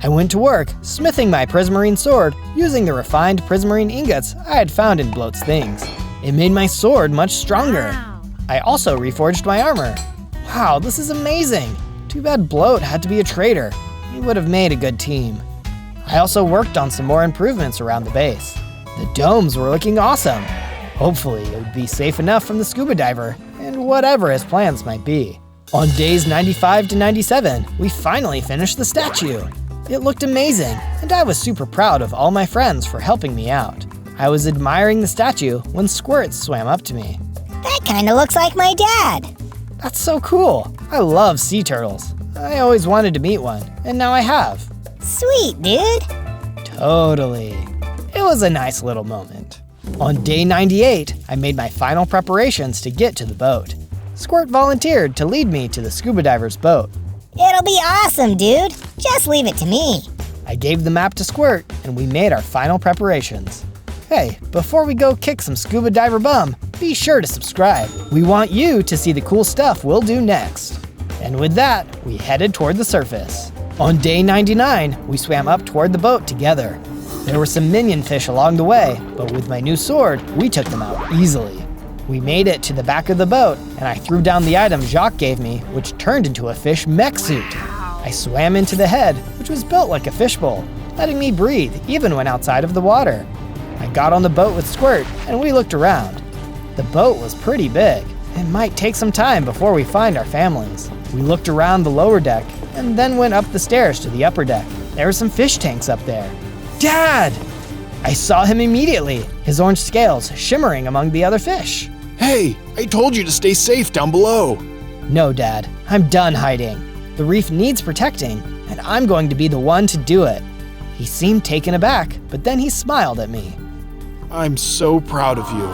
I went to work smithing my prismarine sword using the refined prismarine ingots I had found in Bloat's things. It made my sword much stronger. I also reforged my armor. Wow, this is amazing. Too bad Bloat had to be a traitor. He would have made a good team. I also worked on some more improvements around the base. The domes were looking awesome. Hopefully, it would be safe enough from the scuba diver and whatever his plans might be. On days 95 to 97, we finally finished the statue. It looked amazing, and I was super proud of all my friends for helping me out. I was admiring the statue when Squirt swam up to me. That kinda looks like my dad. That's so cool. I love sea turtles. I always wanted to meet one, and now I have. Sweet, dude. Totally. It was a nice little moment. On day 98, I made my final preparations to get to the boat. Squirt volunteered to lead me to the scuba diver's boat. It'll be awesome, dude. Just leave it to me. I gave the map to Squirt, and we made our final preparations. Hey, before we go kick some scuba diver bum, be sure to subscribe. We want you to see the cool stuff we'll do next. And with that, we headed toward the surface. On day 99, we swam up toward the boat together. There were some minion fish along the way, but with my new sword, we took them out easily. We made it to the back of the boat, and I threw down the item Jacques gave me, which turned into a fish mech suit. I swam into the head, which was built like a fishbowl, letting me breathe even when outside of the water. I got on the boat with Squirt, and we looked around. The boat was pretty big. It might take some time before we find our families. We looked around the lower deck, and then went up the stairs to the upper deck. There were some fish tanks up there. Dad! I saw him immediately, his orange scales shimmering among the other fish. Hey, I told you to stay safe down below. No, Dad, I'm done hiding. The reef needs protecting, and I'm going to be the one to do it. He seemed taken aback, but then he smiled at me. I'm so proud of you.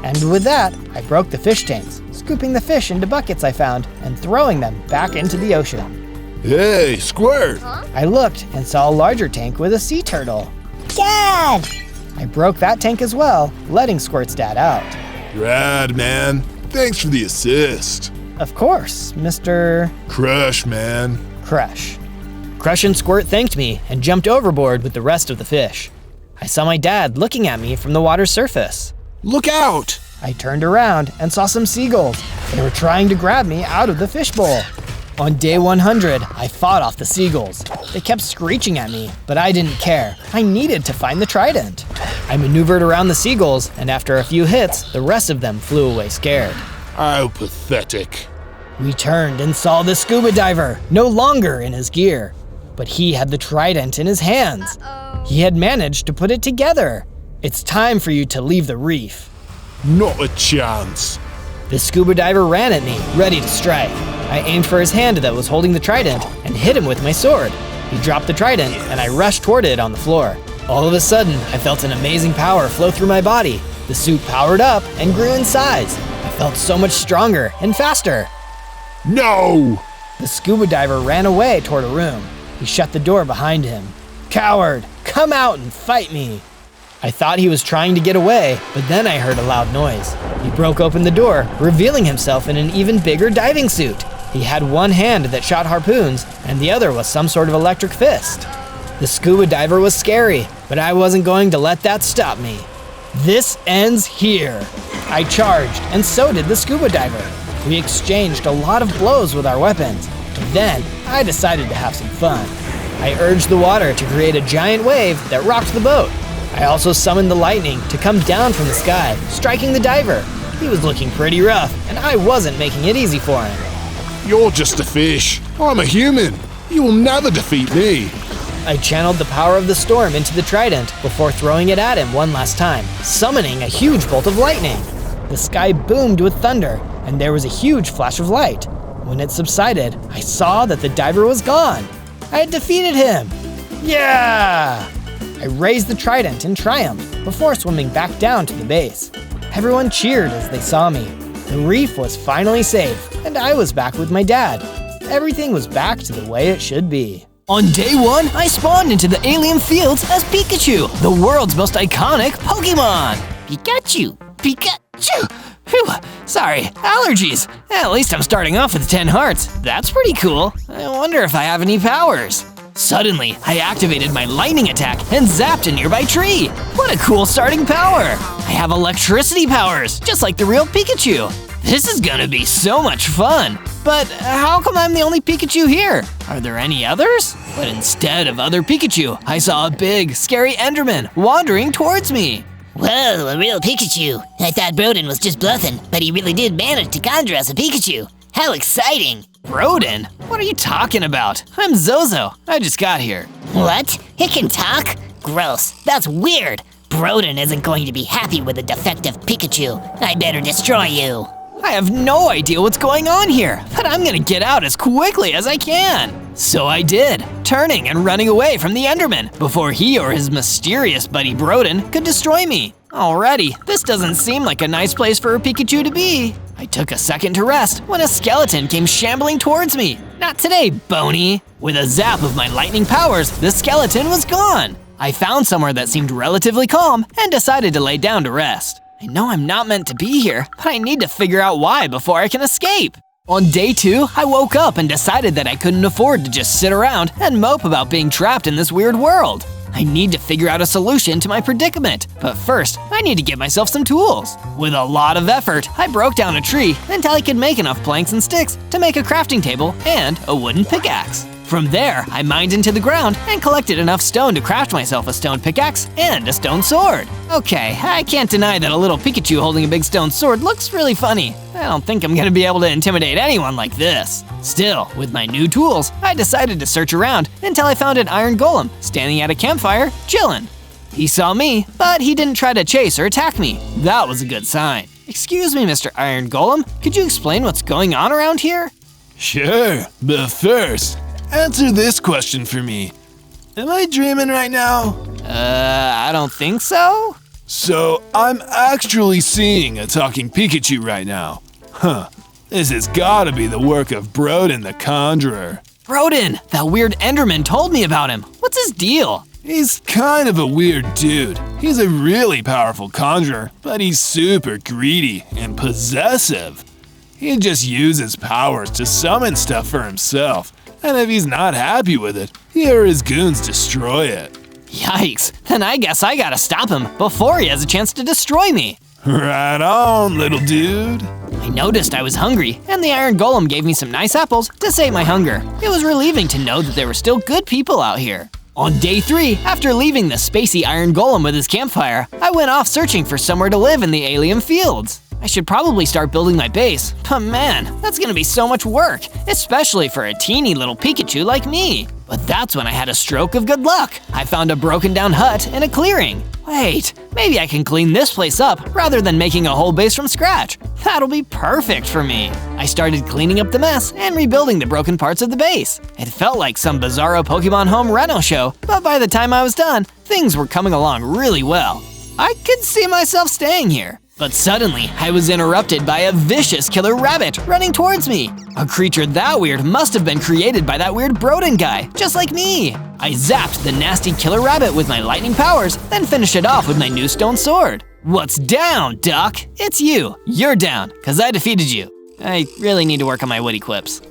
And with that, I broke the fish tanks, scooping the fish into buckets I found and throwing them back into the ocean. Hey, Squirt! I looked and saw a larger tank with a sea turtle. Dad! I broke that tank as well, letting Squirt's dad out. Rad, man. Thanks for the assist. Of course, Mr. Crush, man. Crush. Crush and Squirt thanked me and jumped overboard with the rest of the fish. I saw my dad looking at me from the water's surface. Look out! I turned around and saw some seagulls. They were trying to grab me out of the fishbowl. On day 100, I fought off the seagulls. They kept screeching at me, but I didn't care. I needed to find the trident. I maneuvered around the seagulls, and after a few hits, the rest of them flew away scared. How pathetic. We turned and saw the scuba diver, no longer in his gear. But he had the trident in his hands. He had managed to put it together. It's time for you to leave the reef. Not a chance. The scuba diver ran at me, ready to strike. I aimed for his hand that was holding the trident and hit him with my sword. He dropped the trident and I rushed toward it on the floor. All of a sudden, I felt an amazing power flow through my body. The suit powered up and grew in size. I felt so much stronger and faster. No! The scuba diver ran away toward a room. He shut the door behind him. Coward, come out and fight me. I thought he was trying to get away, but then I heard a loud noise. He broke open the door, revealing himself in an even bigger diving suit. He had one hand that shot harpoons, and the other was some sort of electric fist. The scuba diver was scary, but I wasn't going to let that stop me. This ends here. I charged, and so did the scuba diver. We exchanged a lot of blows with our weapons, but then I decided to have some fun. I urged the water to create a giant wave that rocked the boat. I also summoned the lightning to come down from the sky, striking the diver. He was looking pretty rough, and I wasn't making it easy for him. You're just a fish. I'm a human. You will never defeat me. I channeled the power of the storm into the trident before throwing it at him one last time, summoning a huge bolt of lightning. The sky boomed with thunder, and there was a huge flash of light. When it subsided, I saw that the diver was gone. I had defeated him. Yeah! I raised the trident in triumph before swimming back down to the base. Everyone cheered as they saw me. The reef was finally safe, and I was back with my dad. Everything was back to the way it should be. On day 1, I spawned into the alien fields as Pikachu, the world's most iconic Pokemon. Pikachu! Pikachu! Phew, sorry, allergies. At least I'm starting off with 10 hearts. That's pretty cool. I wonder if I have any powers. Suddenly, I activated my lightning attack and zapped a nearby tree. What a cool starting power! I have electricity powers, just like the real Pikachu. This is gonna be so much fun. But how come I'm the only Pikachu here? Are there any others? But instead of other Pikachu, I saw a big, scary Enderman wandering towards me. Whoa, a real Pikachu. I thought Broden was just bluffing, but he really did manage to conjure us a Pikachu. How exciting! Broden? What are you talking about? I'm Zozo. I just got here. What? It can talk? Gross. That's weird. Broden isn't going to be happy with a defective Pikachu. I better destroy you. I have no idea what's going on here, but I'm gonna get out as quickly as I can. So I did, turning and running away from the Enderman before he or his mysterious buddy Broden could destroy me. Already, this doesn't seem like a nice place for a Pikachu to be. I took a second to rest when a skeleton came shambling towards me. Not today, Boney. With a zap of my lightning powers, the skeleton was gone. I found somewhere that seemed relatively calm and decided to lay down to rest. I know I'm not meant to be here, but I need to figure out why before I can escape. On day 2, I woke up and decided that I couldn't afford to just sit around and mope about being trapped in this weird world. I need to figure out a solution to my predicament, but first, I need to get myself some tools. With a lot of effort, I broke down a tree until I could make enough planks and sticks to make a crafting table and a wooden pickaxe. From there, I mined into the ground and collected enough stone to craft myself a stone pickaxe and a stone sword. Okay, I can't deny that a little Pikachu holding a big stone sword looks really funny. I don't think I'm gonna be able to intimidate anyone like this. Still, with my new tools, I decided to search around until I found an iron golem standing at a campfire, chillin'. He saw me, but he didn't try to chase or attack me. That was a good sign. Excuse me, Mr. Iron Golem, could you explain what's going on around here? Sure, but first, answer this question for me. Am I dreaming right now? I don't think so. So, I'm actually seeing a talking Pikachu right now. Huh, this has gotta be the work of Broden the Conjurer. Broden, that weird Enderman told me about him. What's his deal? He's kind of a weird dude. He's a really powerful conjurer, but he's super greedy and possessive. He just uses powers to summon stuff for himself, and if he's not happy with it, he or his goons destroy it. Yikes, then I guess I gotta stop him before he has a chance to destroy me. Right on, little dude. I noticed I was hungry, and the Iron Golem gave me some nice apples to sate my hunger. It was relieving to know that there were still good people out here. On day 3, after leaving the spacey Iron Golem with his campfire, I went off searching for somewhere to live in the alien fields. I should probably start building my base, but man, that's gonna be so much work, especially for a teeny little Pikachu like me. But that's when I had a stroke of good luck. I found a broken down hut in a clearing. Wait, maybe I can clean this place up rather than making a whole base from scratch. That'll be perfect for me. I started cleaning up the mess and rebuilding the broken parts of the base. It felt like some bizarro Pokemon Home reno show, but by the time I was done, things were coming along really well. I could see myself staying here. But suddenly, I was interrupted by a vicious killer rabbit running towards me. A creature that weird must have been created by that weird Broden guy, just like me. I zapped the nasty killer rabbit with my lightning powers, then finished it off with my new stone sword. What's down, Duck? It's you. You're down, cause I defeated you. I really need to work on my witty quips.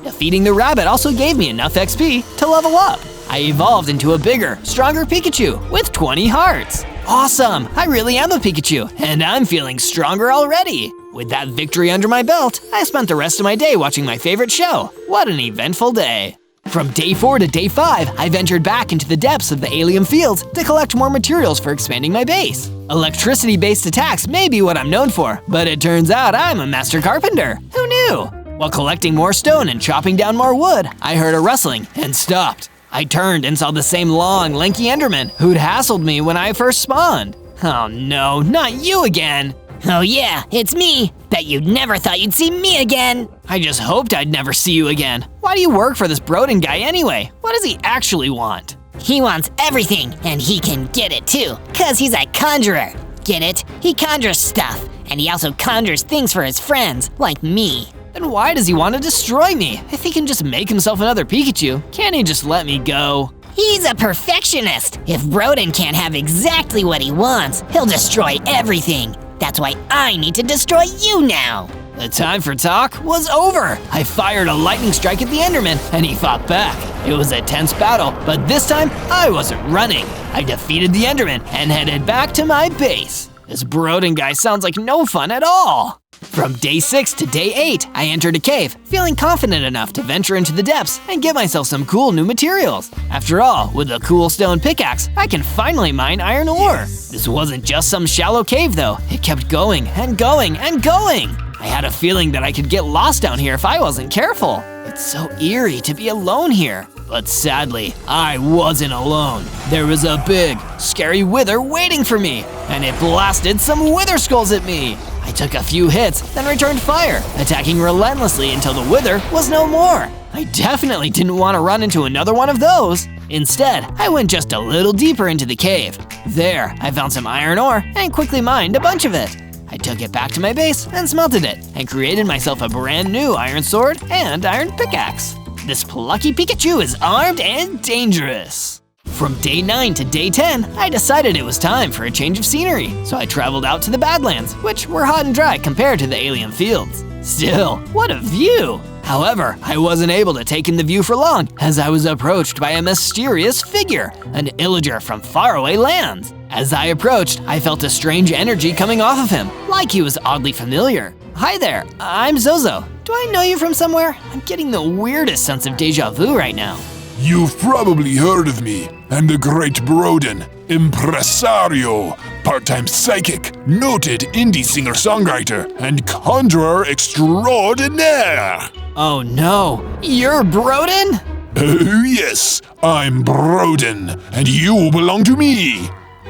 Defeating the rabbit also gave me enough XP to level up. I evolved into a bigger, stronger Pikachu with 20 hearts. Awesome! I really am a Pikachu, and I'm feeling stronger already. With that victory under my belt, I spent the rest of my day watching my favorite show. What an eventful day. From day 4 to day 5, I ventured back into the depths of the alien fields to collect more materials for expanding my base. Electricity-based attacks may be what I'm known for, but it turns out I'm a master carpenter. Who knew? While collecting more stone and chopping down more wood, I heard a rustling and stopped. I turned and saw the same long, lanky Enderman who'd hassled me when I first spawned. Oh no, not you again! Oh yeah, it's me! Bet you never thought you'd see me again! I just hoped I'd never see you again. Why do you work for this Broden guy anyway? What does he actually want? He wants everything, and he can get it too, 'cause he's a conjurer. Get it? He conjures stuff, and he also conjures things for his friends, like me. Then why does he want to destroy me? If he can just make himself another Pikachu, can't he just let me go? He's a perfectionist. If Broden can't have exactly what he wants, he'll destroy everything. That's why I need to destroy you now. The time for talk was over. I fired a lightning strike at the Enderman, and he fought back. It was a tense battle, but this time I wasn't running. I defeated the Enderman and headed back to my base. This Broden guy sounds like no fun at all. From day 6 to day 8, I entered a cave, feeling confident enough to venture into the depths and get myself some cool new materials. After all, with a cool stone pickaxe, I can finally mine iron ore. This wasn't just some shallow cave though, it kept going and going and going. I had a feeling that I could get lost down here if I wasn't careful. It's so eerie to be alone here. But sadly, I wasn't alone. There was a big, scary wither waiting for me, and it blasted some wither skulls at me. I took a few hits, then returned fire, attacking relentlessly until the wither was no more. I definitely didn't want to run into another one of those. Instead, I went just a little deeper into the cave. There, I found some iron ore and quickly mined a bunch of it. I took it back to my base and smelted it, and created myself a brand new iron sword and iron pickaxe. This plucky Pikachu is armed and dangerous. From day 9 to day 10, I decided it was time for a change of scenery, so I traveled out to the Badlands, which were hot and dry compared to the alien fields. Still, what a view! However, I wasn't able to take in the view for long, as I was approached by a mysterious figure, an illager from faraway lands. As I approached, I felt a strange energy coming off of him, like he was oddly familiar. Hi there, I'm Zozo. Do I know you from somewhere? I'm getting the weirdest sense of deja vu right now. You've probably heard of me. I'm the great Broden, impresario, part-time psychic, noted indie singer-songwriter, and conjurer extraordinaire. Oh no, you're Broden? Oh yes, I'm Broden, and you belong to me.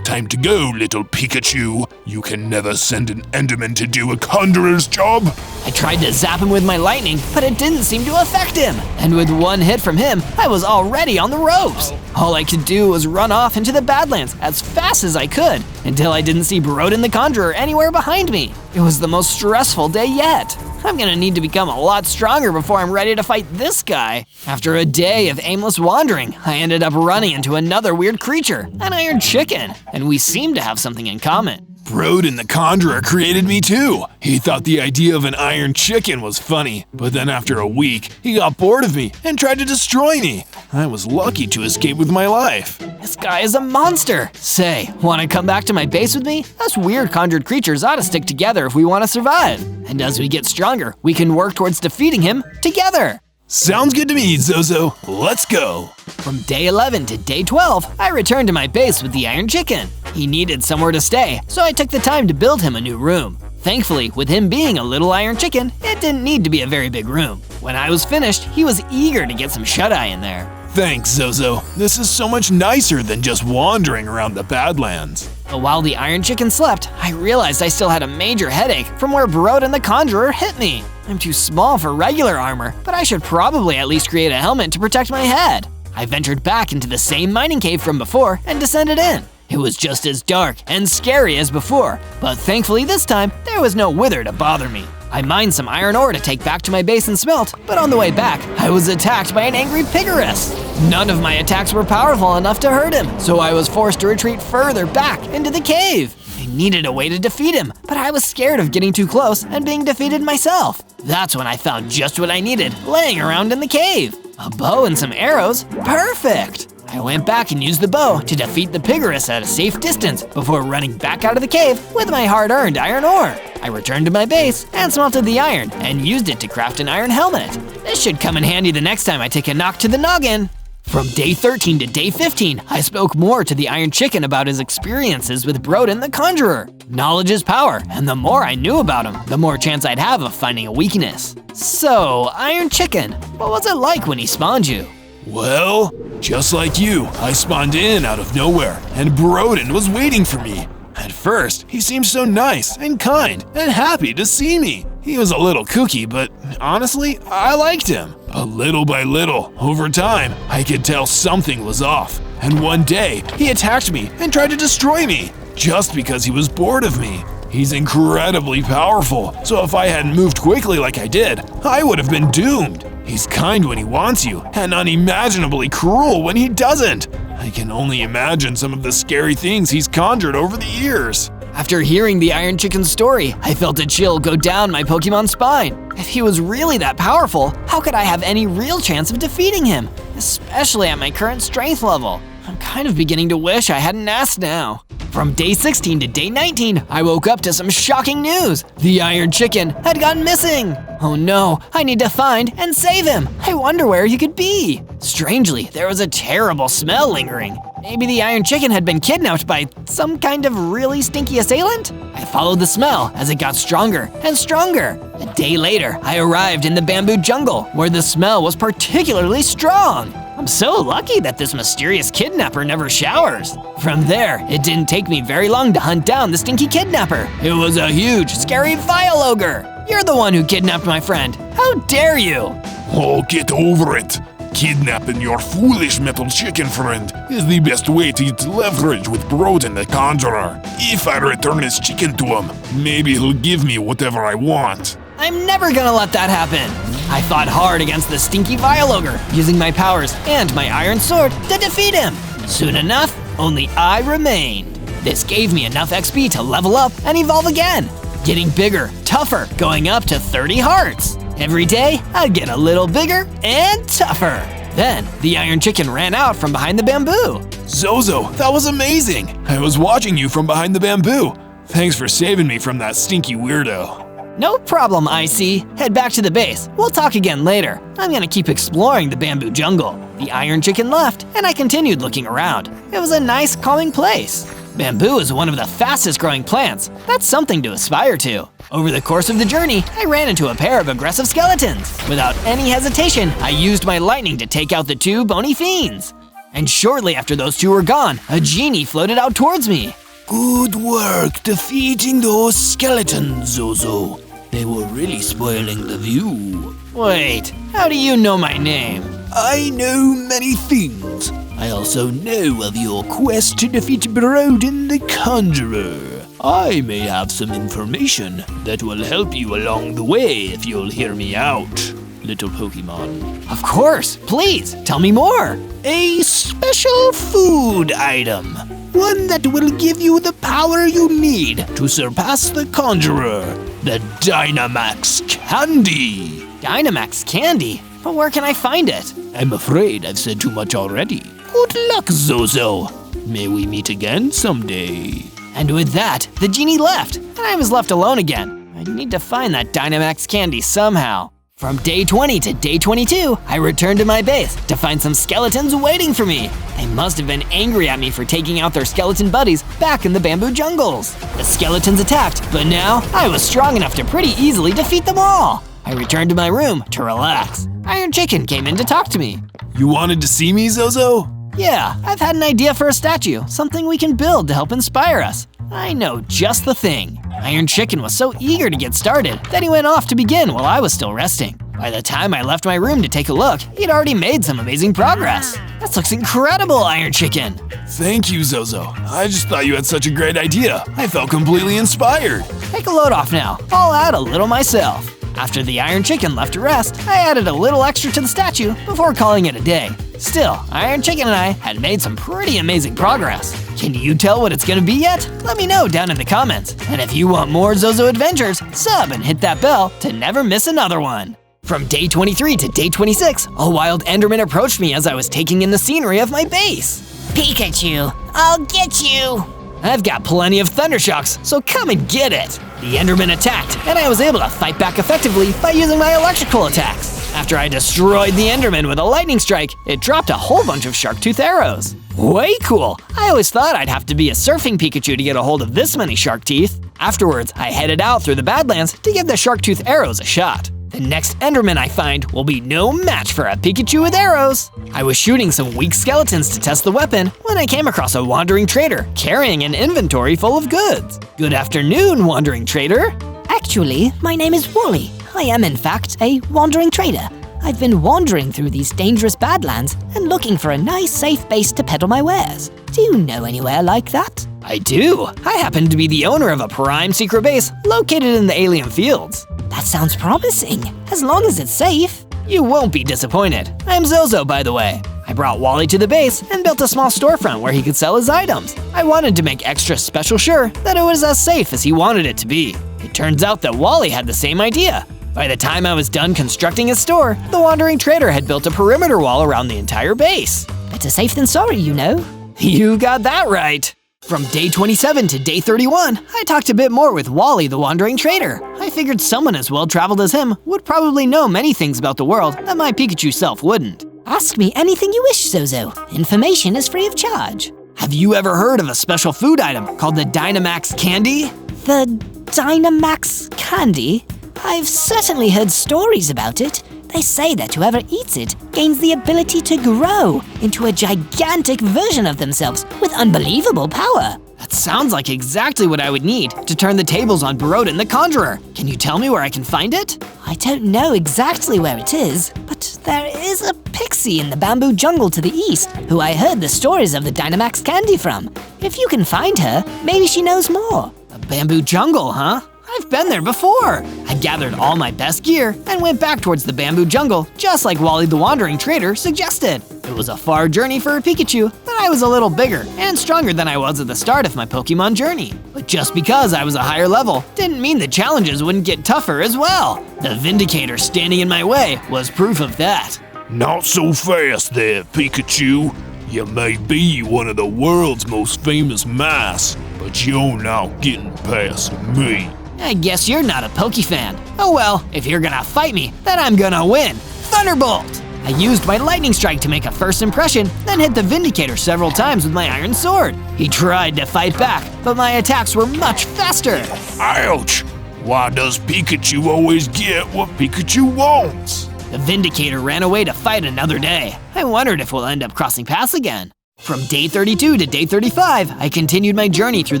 Time to go, little Pikachu. You can never send an Enderman to do a conjurer's job. I tried to zap him with my lightning, but it didn't seem to affect him. And with one hit from him, I was already on the ropes. All I could do was run off into the Badlands as fast as I could, until I didn't see Broden the Conjurer anywhere behind me. It was the most stressful day yet. I'm gonna need to become a lot stronger before I'm ready to fight this guy. After a day of aimless wandering, I ended up running into another weird creature, an iron chicken, and we seem to have something in common. Broden the Conjurer created me too. He thought the idea of an iron chicken was funny, but then after a week, he got bored of me and tried to destroy me. I was lucky to escape with my life. This guy is a monster. Say, wanna come back to my base with me? Us weird conjured creatures ought to stick together if we want to survive. And as we get stronger, we can work towards defeating him together. Sounds good to me, Zozo. Let's go. From day 11 to day 12, I returned to my base with the Iron Chicken. He needed somewhere to stay, so I took the time to build him a new room. Thankfully, with him being a little Iron Chicken, it didn't need to be a very big room. When I was finished, he was eager to get some shut-eye in there. Thanks, Zozo. This is so much nicer than just wandering around the Badlands. But while the Iron Chicken slept, I realized I still had a major headache from where Broden the Conjurer hit me. I'm too small for regular armor, but I should probably at least create a helmet to protect my head. I ventured back into the same mining cave from before and descended in. It was just as dark and scary as before, but thankfully this time, there was no wither to bother me. I mined some iron ore to take back to my base and smelt, but on the way back, I was attacked by an angry Pigorus. None of my attacks were powerful enough to hurt him, so I was forced to retreat further back into the cave. I needed a way to defeat him, but I was scared of getting too close and being defeated myself. That's when I found just what I needed, laying around in the cave. A bow and some arrows? Perfect! I went back and used the bow to defeat the Pigorus at a safe distance before running back out of the cave with my hard-earned iron ore. I returned to my base and smelted the iron and used it to craft an iron helmet. This should come in handy the next time I take a knock to the noggin. From day 13 to day 15, I spoke more to the Iron Chicken about his experiences with Broden the Conjurer. Knowledge is power, and the more I knew about him, the more chance I'd have of finding a weakness. So, Iron Chicken, what was it like when he spawned you? Well, just like you, I spawned in out of nowhere, and Broden was waiting for me. At first, he seemed so nice and kind and happy to see me. He was a little kooky, but honestly, I liked him. But little by little, over time, I could tell something was off. And one day, he attacked me and tried to destroy me, just because he was bored of me. He's incredibly powerful, so if I hadn't moved quickly like I did, I would have been doomed. He's kind when he wants you, and unimaginably cruel when he doesn't. I can only imagine some of the scary things he's conjured over the years. After hearing the Iron Chicken's story, I felt a chill go down my Pokemon's spine. If he was really that powerful, how could I have any real chance of defeating him? Especially at my current strength level. I'm kind of beginning to wish I hadn't asked now. From day 16 to day 19, I woke up to some shocking news. The Iron Chicken had gone missing. Oh no, I need to find and save him. I wonder where he could be. Strangely, there was a terrible smell lingering. Maybe the Iron Chicken had been kidnapped by some kind of really stinky assailant? I followed the smell as it got stronger and stronger. A day later, I arrived in the bamboo jungle, where the smell was particularly strong. I'm so lucky that this mysterious kidnapper never showers. From there, it didn't take me very long to hunt down the stinky kidnapper. It was a huge, scary vile ogre. You're the one who kidnapped my friend. How dare you? Oh, get over it. Kidnapping your foolish metal chicken friend is the best way to get leverage with Broden the Conjurer. If I return his chicken to him, maybe he'll give me whatever I want. I'm never gonna let that happen. I fought hard against the stinky vile ogre, using my powers and my iron sword to defeat him. Soon enough, only I remained. This gave me enough XP to level up and evolve again, getting bigger, tougher, going up to 30 hearts. Every day, I'd get a little bigger and tougher. Then, the Iron Chicken ran out from behind the bamboo. Zozo, that was amazing. I was watching you from behind the bamboo. Thanks for saving me from that stinky weirdo. No problem, Icy. Head back to the base. We'll talk again later. I'm gonna keep exploring the bamboo jungle. The Iron Chicken left, and I continued looking around. It was a nice, calming place. Bamboo is one of the fastest growing plants. That's something to aspire to. Over the course of the journey, I ran into a pair of aggressive skeletons. Without any hesitation, I used my lightning to take out the two bony fiends. And shortly after those two were gone, a genie floated out towards me. Good work defeating those skeletons, Zozo. They were really spoiling the view. Wait, how do you know my name? I know many things. I also know of your quest to defeat Broden the Conjurer. I may have some information that will help you along the way if you'll hear me out, little Pokemon. Of course, please, tell me more. A special food item. One that will give you the power you need to surpass the Conjurer. The Dynamax Candy. Dynamax Candy? But where can I find it? I'm afraid I've said too much already. Good luck, Zozo. May we meet again someday. And with that, the genie left, and I was left alone again. I need to find that Dynamax Candy somehow. From day 20 to day 22, I returned to my base to find some skeletons waiting for me. They must have been angry at me for taking out their skeleton buddies back in the bamboo jungles. The skeletons attacked, but now I was strong enough to pretty easily defeat them all. I returned to my room to relax. Iron Chicken came in to talk to me. You wanted to see me, Zozo? Yeah, I've had an idea for a statue, something we can build to help inspire us. I know just the thing. Iron Chicken was so eager to get started that he went off to begin while I was still resting. By the time I left my room to take a look, he'd already made some amazing progress. This looks incredible, Iron Chicken. Thank you, Zozo. I just thought you had such a great idea. I felt completely inspired. Take a load off now. I'll add a little myself. After the Iron Chicken left to rest, I added a little extra to the statue before calling it a day. Still, Iron Chicken and I had made some pretty amazing progress. Can you tell what it's gonna be yet? Let me know down in the comments. And if you want more Zozo adventures, sub and hit that bell to never miss another one. From day 23 to day 26, a wild Enderman approached me as I was taking in the scenery of my base. Pikachu, I'll get you! I've got plenty of Thunder Shocks, so come and get it! The Enderman attacked, and I was able to fight back effectively by using my electrical attacks. After I destroyed the Enderman with a lightning strike, it dropped a whole bunch of shark-tooth arrows. Way cool! I always thought I'd have to be a surfing Pikachu to get a hold of this many shark teeth. Afterwards, I headed out through the Badlands to give the shark-tooth arrows a shot. The next Enderman I find will be no match for a Pikachu with arrows. I was shooting some weak skeletons to test the weapon when I came across a wandering trader carrying an inventory full of goods. Good afternoon, wandering trader. Actually, my name is Wally. I am in fact a wandering trader. I've been wandering through these dangerous badlands and looking for a nice, safe base to peddle my wares. Do you know anywhere like that? I do. I happen to be the owner of a prime secret base located in the alien fields. That sounds promising, as long as it's safe. You won't be disappointed. I'm Zozo, by the way. I brought Wally to the base and built a small storefront where he could sell his items. I wanted to make extra special sure that it was as safe as he wanted it to be. It turns out that Wally had the same idea. By the time I was done constructing his store, the wandering trader had built a perimeter wall around the entire base. Better safe than sorry, you know. You got that right. From day 27 to day 31, I talked a bit more with Wally the Wandering Trader. I figured someone as well-traveled as him would probably know many things about the world that my Pikachu self wouldn't. Ask me anything you wish, Zozo. Information is free of charge. Have you ever heard of a special food item called the Dynamax Candy? The Dynamax Candy? I've certainly heard stories about it. They say that whoever eats it gains the ability to grow into a gigantic version of themselves with unbelievable power. That sounds like exactly what I would need to turn the tables on Borodin the Conjurer. Can you tell me where I can find it? I don't know exactly where it is, but there is a pixie in the bamboo jungle to the east who I heard the stories of the Dynamax Candy from. If you can find her, maybe she knows more. A bamboo jungle, huh? I've been there before. I gathered all my best gear and went back towards the bamboo jungle, just like Wally the Wandering Trader suggested. It was a far journey for a Pikachu, but I was a little bigger and stronger than I was at the start of my Pokemon journey. But just because I was a higher level didn't mean the challenges wouldn't get tougher as well. The Vindicator standing in my way was proof of that. Not so fast there, Pikachu. You may be one of the world's most famous mice, but you're not getting past me. I guess you're not a Poke fan. Oh well, if you're gonna fight me, then I'm gonna win. Thunderbolt! I used my Lightning Strike to make a first impression, then hit the Vindicator several times with my Iron Sword. He tried to fight back, but my attacks were much faster. Ouch! Why does Pikachu always get what Pikachu wants? The Vindicator ran away to fight another day. I wondered if we'll end up crossing paths again. From day 32 to day 35, I continued my journey through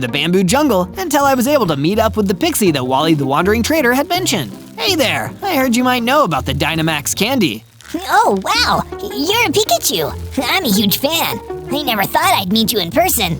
the bamboo jungle until I was able to meet up with the Pixie that Wally the Wandering Trader had mentioned. Hey there, I heard you might know about the Dynamax Candy. Oh, wow, you're a Pikachu. I'm a huge fan. I never thought I'd meet you in person.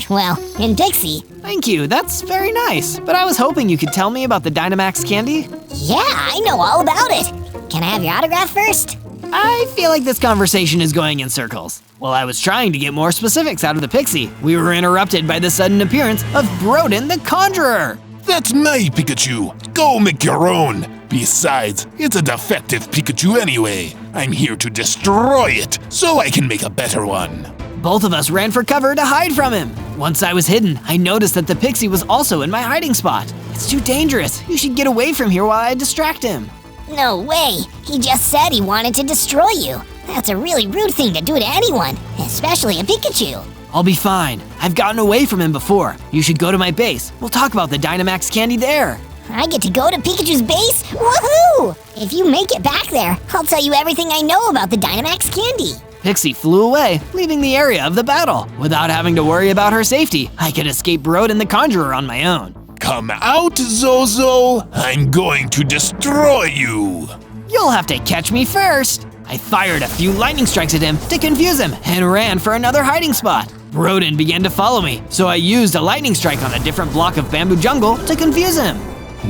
Well, in Pixie. Thank you, that's very nice. But I was hoping you could tell me about the Dynamax Candy. Yeah, I know all about it. Can I have your autograph first? I feel like this conversation is going in circles. While I was trying to get more specifics out of the Pixie, we were interrupted by the sudden appearance of Borodin the Conjurer. That's my Pikachu. Go make your own. Besides, it's a defective Pikachu anyway. I'm here to destroy it, so I can make a better one. Both of us ran for cover to hide from him. Once I was hidden, I noticed that the Pixie was also in my hiding spot. It's too dangerous. You should get away from here while I distract him. No way. He just said he wanted to destroy you. That's a really rude thing to do to anyone, especially a Pikachu. I'll be fine. I've gotten away from him before. You should go to my base. We'll talk about the Dynamax Candy there. I get to go to Pikachu's base? Woohoo! If you make it back there, I'll tell you everything I know about the Dynamax Candy. Pixie flew away, leaving the area of the battle. Without having to worry about her safety, I could escape Borodin the Conjurer on my own. Come out, Zozo! I'm going to destroy you! You'll have to catch me first! I fired a few lightning strikes at him to confuse him and ran for another hiding spot. Borodin began to follow me, so I used a lightning strike on a different block of bamboo jungle to confuse him.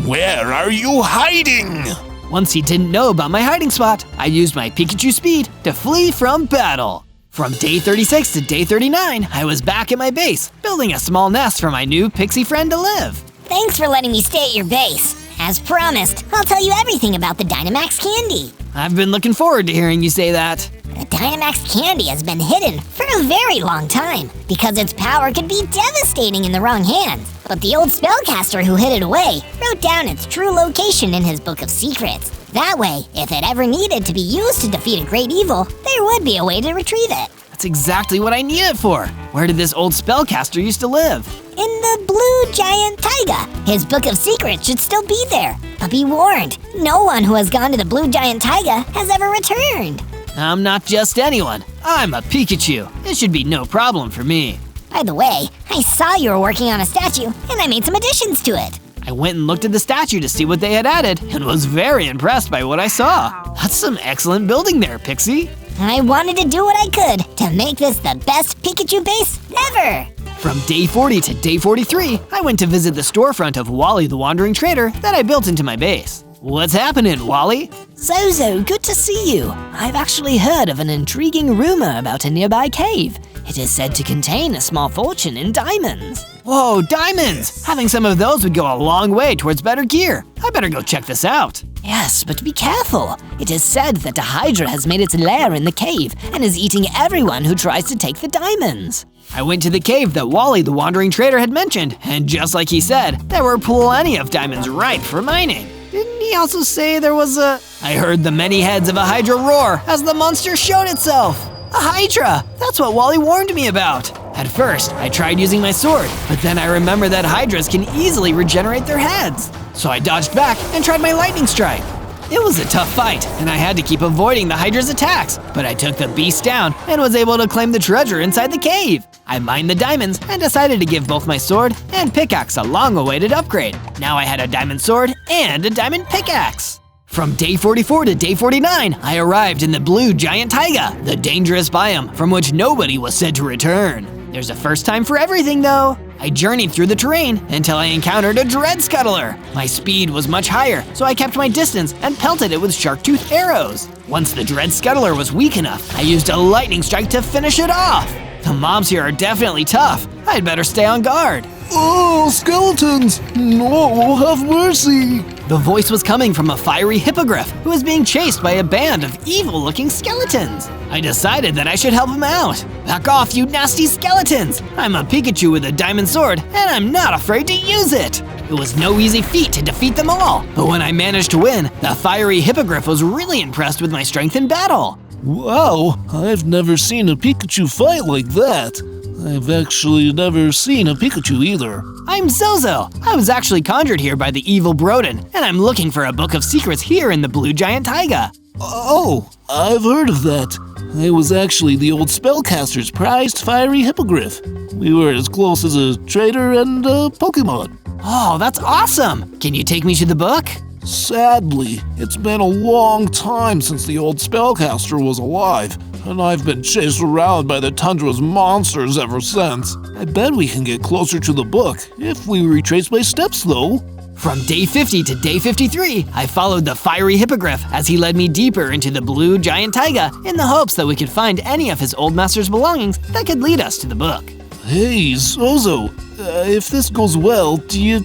Where are you hiding? Once he didn't know about my hiding spot, I used my Pikachu speed to flee from battle. From day 36 to day 39, I was back at my base, building a small nest for my new Pixie friend to live. Thanks for letting me stay at your base. As promised, I'll tell you everything about the Dynamax Candy. I've been looking forward to hearing you say that. The Dynamax Candy has been hidden for a very long time because its power could be devastating in the wrong hands. But the old spellcaster who hid it away wrote down its true location in his book of secrets. That way, if it ever needed to be used to defeat a great evil, there would be a way to retrieve it. That's exactly what I need it for. Where did this old spellcaster used to live? In the Blue Giant Taiga. His book of secrets should still be there. But be warned, no one who has gone to the Blue Giant Taiga has ever returned. I'm not just anyone. I'm a Pikachu. It should be no problem for me. By the way, I saw you were working on a statue, and I made some additions to it. I went and looked at the statue to see what they had added, and was very impressed by what I saw. That's some excellent building there, Pixie. I wanted to do what I could to make this the best Pikachu base ever. From day 40 to day 43, I went to visit the storefront of Wally the Wandering Trader that I built into my base. What's happening, Wally? Zozo, good to see you. I've actually heard of an intriguing rumor about a nearby cave. It is said to contain a small fortune in diamonds. Whoa, diamonds! Having some of those would go a long way towards better gear. I better go check this out. Yes, but be careful. It is said that a Hydra has made its lair in the cave and is eating everyone who tries to take the diamonds. I went to the cave that Wally the Wandering Trader had mentioned, and just like he said, there were plenty of diamonds ripe for mining. Didn't he also say there was a... I heard the many heads of a Hydra roar as the monster showed itself. A Hydra! That's what Wally warned me about. At first, I tried using my sword, but then I remembered that Hydras can easily regenerate their heads. So I dodged back and tried my lightning strike. It was a tough fight, and I had to keep avoiding the Hydra's attacks, but I took the beast down and was able to claim the treasure inside the cave. I mined the diamonds and decided to give both my sword and pickaxe a long-awaited upgrade. Now I had a diamond sword and a diamond pickaxe. From day 44 to day 49, I arrived in the blue giant taiga, the dangerous biome from which nobody was said to return. There's a first time for everything though. I journeyed through the terrain until I encountered a dread scuttler. My speed was much higher, so I kept my distance and pelted it with shark tooth arrows. Once the dread scuttler was weak enough, I used a lightning strike to finish it off. The mobs here are definitely tough. I'd better stay on guard. Oh, skeletons! No, have mercy! The voice was coming from a fiery hippogriff who was being chased by a band of evil-looking skeletons. I decided that I should help him out. Back off, you nasty skeletons! I'm a Pikachu with a diamond sword, and I'm not afraid to use it! It was no easy feat to defeat them all, but when I managed to win, the fiery hippogriff was really impressed with my strength in battle. Wow, I've never seen a Pikachu fight like that. I've actually never seen a Pikachu either. I'm Zozo. I was actually conjured here by the evil Broden, and I'm looking for a book of secrets here in the blue giant taiga. Oh, I've heard of that. I was actually the old spellcaster's prized fiery hippogriff. We were as close as a trader and a Pokemon. Oh, that's awesome! Can you take me to the book? Sadly, it's been a long time since the old spellcaster was alive, and I've been chased around by the tundra's monsters ever since. I bet we can get closer to the book if we retrace my steps though. From day 50 to day 53, I followed the fiery hippogriff as he led me deeper into the blue giant taiga in the hopes that we could find any of his old master's belongings that could lead us to the book. Hey, Zozo, if this goes well, do you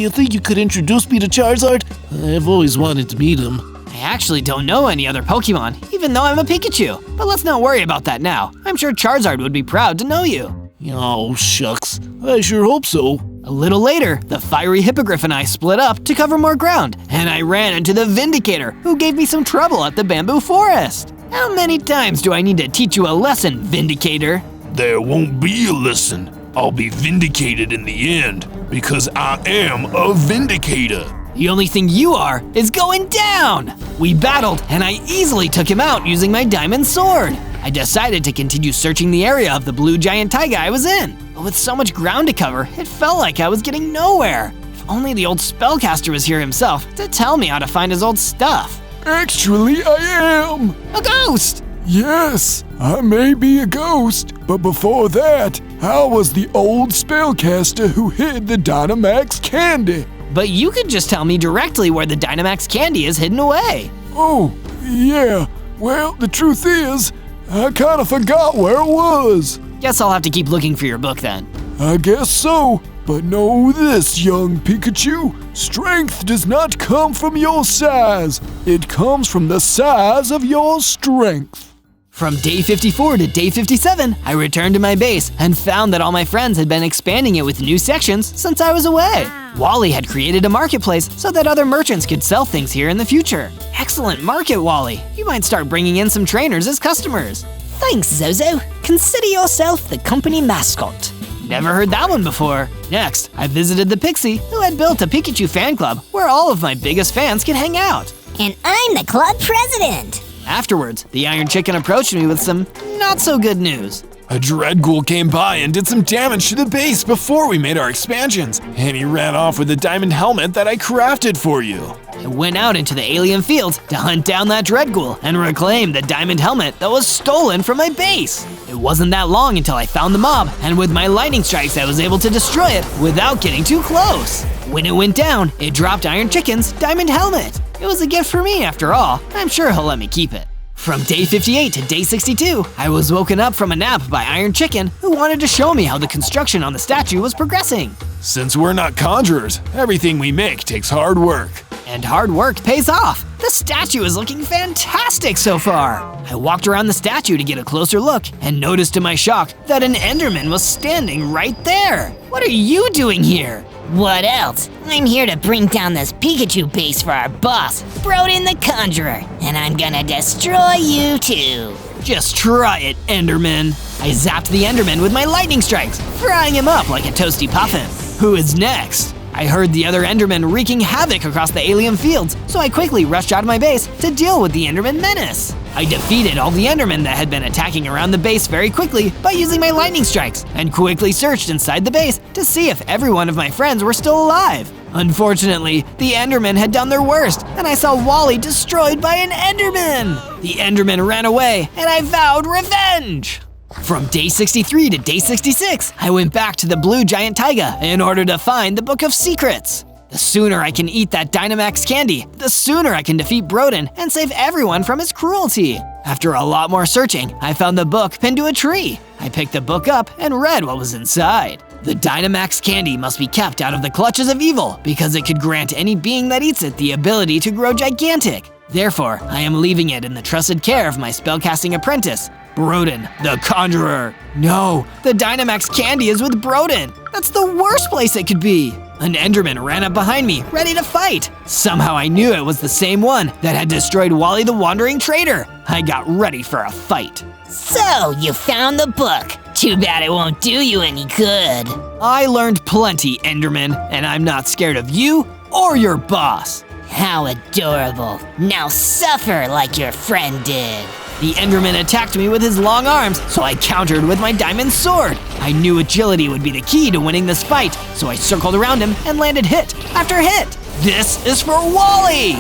think you could introduce me to Charizard? I've always wanted to meet him. I actually don't know any other Pokemon, even though I'm a Pikachu. But let's not worry about that now. I'm sure Charizard would be proud to know you. Oh, shucks. I sure hope so. A little later, the fiery hippogriff and I split up to cover more ground, and I ran into the Vindicator, who gave me some trouble at the bamboo forest. How many times do I need to teach you a lesson, Vindicator? There won't be a lesson. I'll be vindicated in the end, because I am a Vindicator. The only thing you are is going down! We battled, and I easily took him out using my diamond sword. I decided to continue searching the area of the blue giant taiga I was in. But with so much ground to cover, it felt like I was getting nowhere. If only the old spellcaster was here himself to tell me how to find his old stuff. Actually, I am! A ghost! Yes, I may be a ghost, but before that, I was the old spellcaster who hid the Dynamax candy. But you could just tell me directly where the Dynamax candy is hidden away. Oh, yeah. Well, the truth is, I kind of forgot where it was. Guess I'll have to keep looking for your book then. I guess so, but know this, young Pikachu. Strength does not come from your size. It comes from the size of your strength. From day 54 to day 57, I returned to my base and found that all my friends had been expanding it with new sections since I was away. Wally had created a marketplace so that other merchants could sell things here in the future. Excellent market, Wally. You might start bringing in some trainers as customers. Thanks, Zozo. Consider yourself the company mascot. Never heard that one before. Next, I visited the Pixie, who had built a Pikachu fan club where all of my biggest fans could hang out. And I'm the club president. Afterwards, the Iron Chicken approached me with some not-so-good news. A Dreadghoul came by and did some damage to the base before we made our expansions, and he ran off with a diamond helmet that I crafted for you. I went out into the alien fields to hunt down that Dreadghoul and reclaim the diamond helmet that was stolen from my base. It wasn't that long until I found the mob, and with my lightning strikes I was able to destroy it without getting too close. When it went down, it dropped Iron Chicken's diamond helmet. It was a gift for me after all. I'm sure he'll let me keep it. From day 58 to day 62, I was woken up from a nap by Iron Chicken, who wanted to show me how the construction on the statue was progressing. Since we're not conjurers, everything we make takes hard work. And hard work pays off. The statue is looking fantastic so far. I walked around the statue to get a closer look and noticed to my shock that an Enderman was standing right there. What are you doing here? What else? I'm here to bring down this Pikachu base for our boss, Broden the Conjurer, and I'm gonna destroy you too. Just try it, Enderman. I zapped the Enderman with my lightning strikes, frying him up like a toasty puffin. Who is next? I heard the other Enderman wreaking havoc across the alien fields, so I quickly rushed out of my base to deal with the Enderman menace. I defeated all the Endermen that had been attacking around the base very quickly by using my lightning strikes, and quickly searched inside the base to see if every one of my friends were still alive. Unfortunately, the Endermen had done their worst, and I saw Wally destroyed by an Enderman. The Enderman ran away, and I vowed revenge. From day 63 to day 66, I went back to the blue giant taiga in order to find the Book of Secrets. The sooner I can eat that Dynamax candy, the sooner I can defeat Broden and save everyone from his cruelty. After a lot more searching, I found the book pinned to a tree. I picked the book up and read what was inside. The Dynamax candy must be kept out of the clutches of evil because it could grant any being that eats it the ability to grow gigantic. Therefore, I am leaving it in the trusted care of my spellcasting apprentice, Broden the Conjurer. No, the Dynamax candy is with Broden. That's the worst place it could be. An Enderman ran up behind me, ready to fight. Somehow I knew it was the same one that had destroyed Wally the Wandering Trader. I got ready for a fight. So, you found the book. Too bad it won't do you any good. I learned plenty, Enderman, and I'm not scared of you or your boss. How adorable. Now suffer like your friend did. The Enderman attacked me with his long arms, so I countered with my diamond sword. I knew agility would be the key to winning this fight, so I circled around him and landed hit after hit. This is for Wally!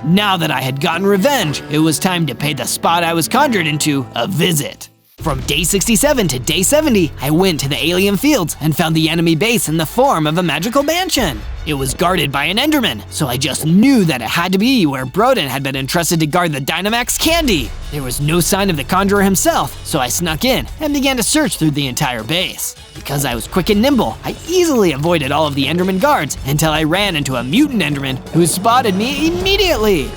Now that I had gotten revenge, it was time to pay the spot I was conjured into a visit. From day 67 to day 70, I went to the alien fields and found the enemy base in the form of a magical mansion. It was guarded by an Enderman, so I just knew that it had to be where Broden had been entrusted to guard the Dynamax candy. There was no sign of the Conjurer himself, so I snuck in and began to search through the entire base. Because I was quick and nimble, I easily avoided all of the Enderman guards until I ran into a mutant Enderman who spotted me immediately.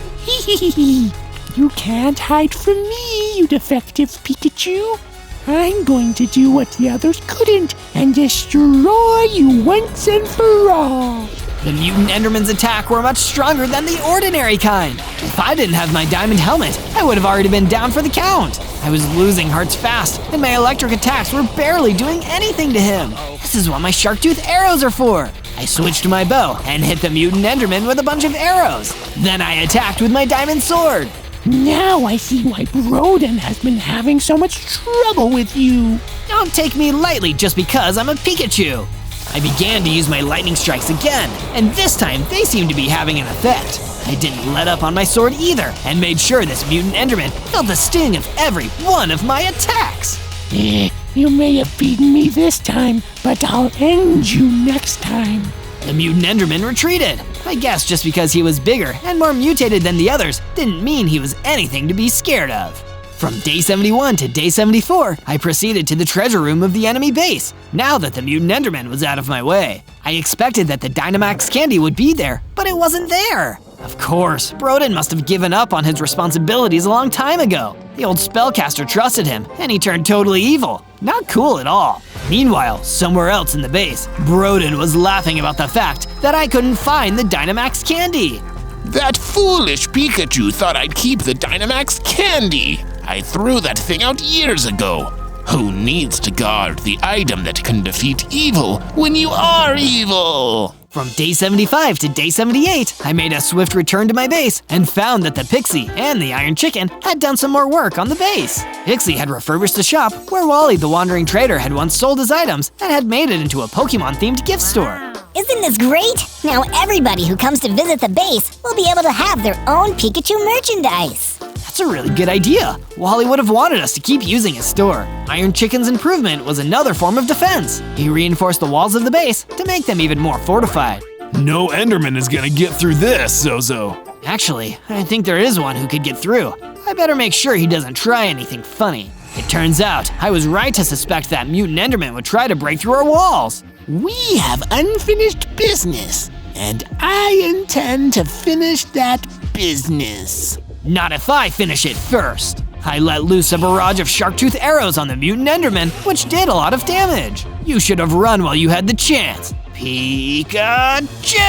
You can't hide from me, you defective Pikachu. I'm going to do what the others couldn't and destroy you once and for all. The mutant Enderman's attack were much stronger than the ordinary kind. If I didn't have my diamond helmet, I would have already been down for the count. I was losing hearts fast, and my electric attacks were barely doing anything to him. This is what my shark tooth arrows are for. I switched to my bow and hit the mutant Enderman with a bunch of arrows. Then I attacked with my diamond sword. Now I see why Broden has been having so much trouble with you. Don't take me lightly just because I'm a Pikachu. I began to use my lightning strikes again, and this time they seemed to be having an effect. I didn't let up on my sword either, and made sure this mutant Enderman felt the sting of every one of my attacks. You may have beaten me this time, but I'll end you next time. The mutant Enderman retreated. I guess just because he was bigger and more mutated than the others didn't mean he was anything to be scared of. From day 71 to day 74, I proceeded to the treasure room of the enemy base, now that the mutant Enderman was out of my way. I expected that the Dynamax candy would be there, but it wasn't there. Of course, Broden must have given up on his responsibilities a long time ago. The old spellcaster trusted him, and he turned totally evil. Not cool at all. Meanwhile, somewhere else in the base, Broden was laughing about the fact that I couldn't find the Dynamax candy. That foolish Pikachu thought I'd keep the Dynamax candy. I threw that thing out years ago. Who needs to guard the item that can defeat evil when you are evil? From day 75 to day 78, I made a swift return to my base and found that the Pixie and the Iron Chicken had done some more work on the base. Pixie had refurbished the shop where Wally the Wandering Trader had once sold his items and had made it into a Pokemon-themed gift store. Isn't this great? Now everybody who comes to visit the base will be able to have their own Pikachu merchandise. That's a really good idea. Wally would have wanted us to keep using his store. Iron Chicken's improvement was another form of defense. He reinforced the walls of the base to make them even more fortified. No Enderman is gonna get through this, Zozo. Actually, I think there is one who could get through. I better make sure he doesn't try anything funny. It turns out, I was right to suspect that mutant Enderman would try to break through our walls. We have unfinished business, and I intend to finish that business. Not if I finish it first. I let loose a barrage of shark-tooth arrows on the mutant Enderman, which did a lot of damage. You should have run while you had the chance. PIKACHU!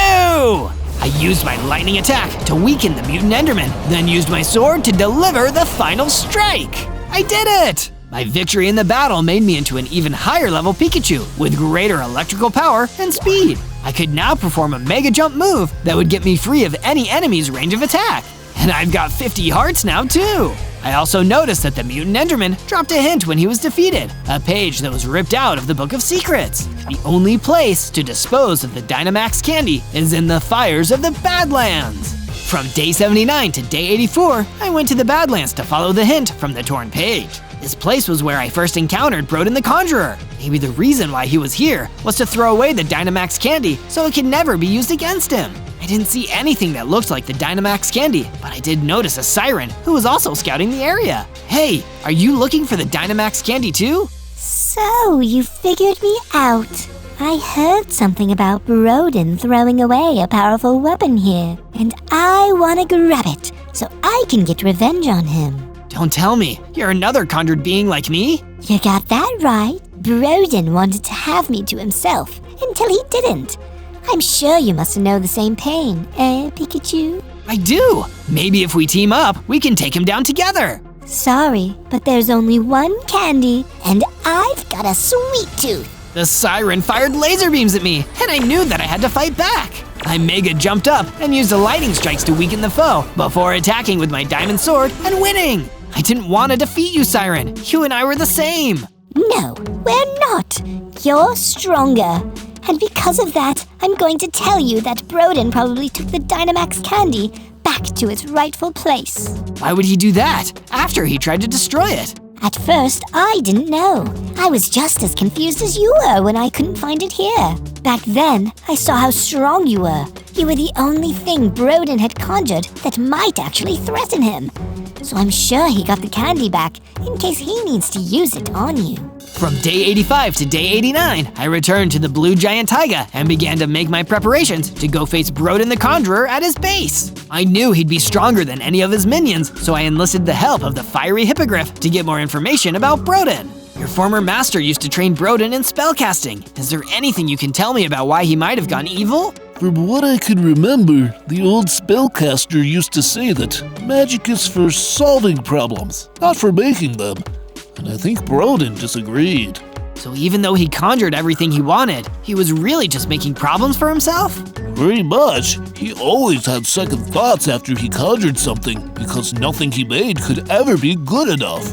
I used my lightning attack to weaken the mutant Enderman, then used my sword to deliver the final strike. I did it! My victory in the battle made me into an even higher level Pikachu with greater electrical power and speed. I could now perform a mega jump move that would get me free of any enemy's range of attack. And I've got 50 hearts now too! I also noticed that the mutant Enderman dropped a hint when he was defeated, a page that was ripped out of the Book of Secrets. The only place to dispose of the Dynamax candy is in the fires of the Badlands. From day 79 to day 84, I went to the Badlands to follow the hint from the torn page. This place was where I first encountered Broden the Conjurer. Maybe the reason why he was here was to throw away the Dynamax candy so it could never be used against him. I didn't see anything that looked like the Dynamax candy, but I did notice a siren who was also scouting the area. Hey, are you looking for the Dynamax candy too? So, you figured me out. I heard something about Broden throwing away a powerful weapon here, and I want to grab it so I can get revenge on him. Don't tell me, you're another conjured being like me? You got that right. Broden wanted to have me to himself until he didn't. I'm sure you must know the same pain, Pikachu? I do! Maybe if we team up, we can take him down together! Sorry, but there's only one candy, and I've got a sweet tooth. The siren fired laser beams at me, and I knew that I had to fight back. I mega jumped up and used the lightning strikes to weaken the foe before attacking with my diamond sword and winning. I didn't want to defeat you, Siren. You and I were the same. No, we're not. You're stronger. And because of that, I'm going to tell you that Broden probably took the Dynamax candy back to its rightful place. Why would he do that after he tried to destroy it? At first, I didn't know. I was just as confused as you were when I couldn't find it here. Back then, I saw how strong you were. You were the only thing Broden had conjured that might actually threaten him. So I'm sure he got the candy back in case he needs to use it on you. From day 85 to day 89, I returned to the Blue Giant Taiga and began to make my preparations to go face Broden the Conjurer at his base. I knew he'd be stronger than any of his minions, so I enlisted the help of the Fiery Hippogriff to get more information about Broden. Your former master used to train Broden in spellcasting. Is there anything you can tell me about why he might have gone evil? From what I can remember, the old spellcaster used to say that magic is for solving problems, not for making them. And I think Broden disagreed. So even though he conjured everything he wanted, he was really just making problems for himself? Pretty much. He always had second thoughts after he conjured something because nothing he made could ever be good enough.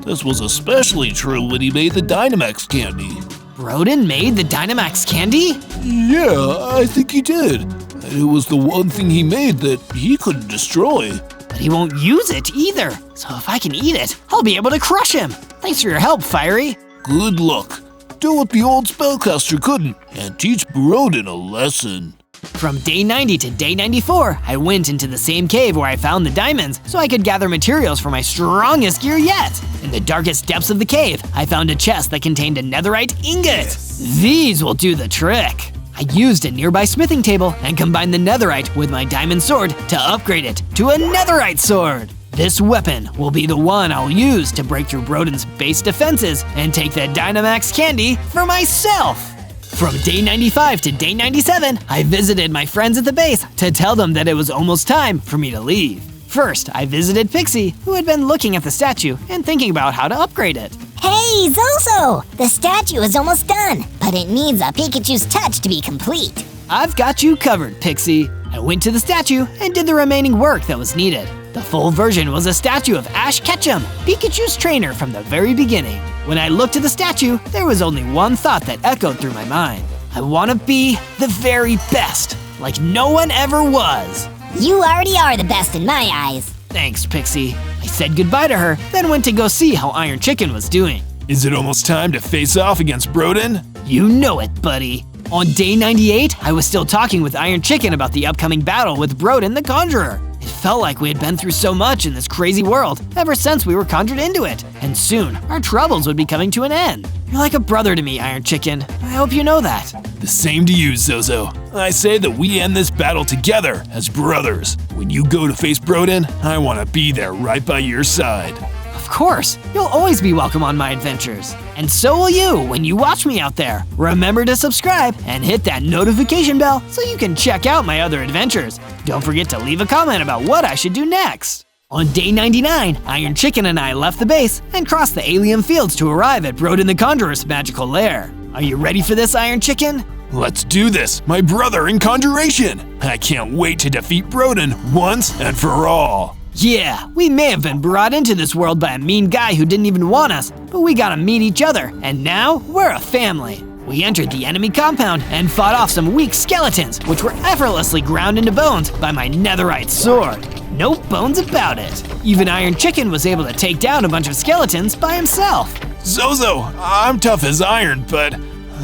This was especially true when he made the Dynamax candy. Broden made the Dynamax candy? Yeah, I think he did. And it was the one thing he made that he couldn't destroy. But he won't use it either. So if I can eat it, I'll be able to crush him. Thanks for your help, Fiery. Good luck. Do what the old spellcaster couldn't and teach Broden a lesson. From day 90 to day 94, I went into the same cave where I found the diamonds so I could gather materials for my strongest gear yet. In the darkest depths of the cave, I found a chest that contained a netherite ingot. These will do the trick. I used a nearby smithing table and combined the netherite with my diamond sword to upgrade it to a netherite sword. This weapon will be the one I'll use to break through Broden's base defenses and take the Dynamax candy for myself. From day 95 to day 97, I visited my friends at the base to tell them that it was almost time for me to leave. First, I visited Pixie, who had been looking at the statue and thinking about how to upgrade it. Hey, Zozo! The statue is almost done, but it needs a Pikachu's touch to be complete. I've got you covered, Pixie. I went to the statue and did the remaining work that was needed. The full version was a statue of Ash Ketchum, Pikachu's trainer from the very beginning. When I looked at the statue, there was only one thought that echoed through my mind. I want to be the very best, like no one ever was. You already are the best in my eyes. Thanks, Pixie. I said goodbye to her, then went to go see how Iron Chicken was doing. Is it almost time to face off against Broden? You know it, buddy. On day 98, I was still talking with Iron Chicken about the upcoming battle with Broden the Conjurer. It felt like we had been through so much in this crazy world ever since we were conjured into it, and soon our troubles would be coming to an end. You're like a brother to me, Iron Chicken. I hope you know that. The same to you, Zozo. I say that we end this battle together as brothers. When you go to face Broden, I want to be there right by your side. Of course, you'll always be welcome on my adventures. And so will you when you watch me out there. Remember to subscribe and hit that notification bell so you can check out my other adventures. Don't forget to leave a comment about what I should do next. On day 99, Iron Chicken and I left the base and crossed the alien fields to arrive at Broden the Conjurer's magical lair. Are you ready for this, Iron Chicken? Let's do this, my brother in conjuration! I can't wait to defeat Broden once and for all. Yeah, we may have been brought into this world by a mean guy who didn't even want us, but we gotta meet each other, and now we're a family. We entered the enemy compound and fought off some weak skeletons, which were effortlessly ground into bones by my netherite sword. No bones about it. Even Iron Chicken was able to take down a bunch of skeletons by himself. Zozo, I'm tough as iron, but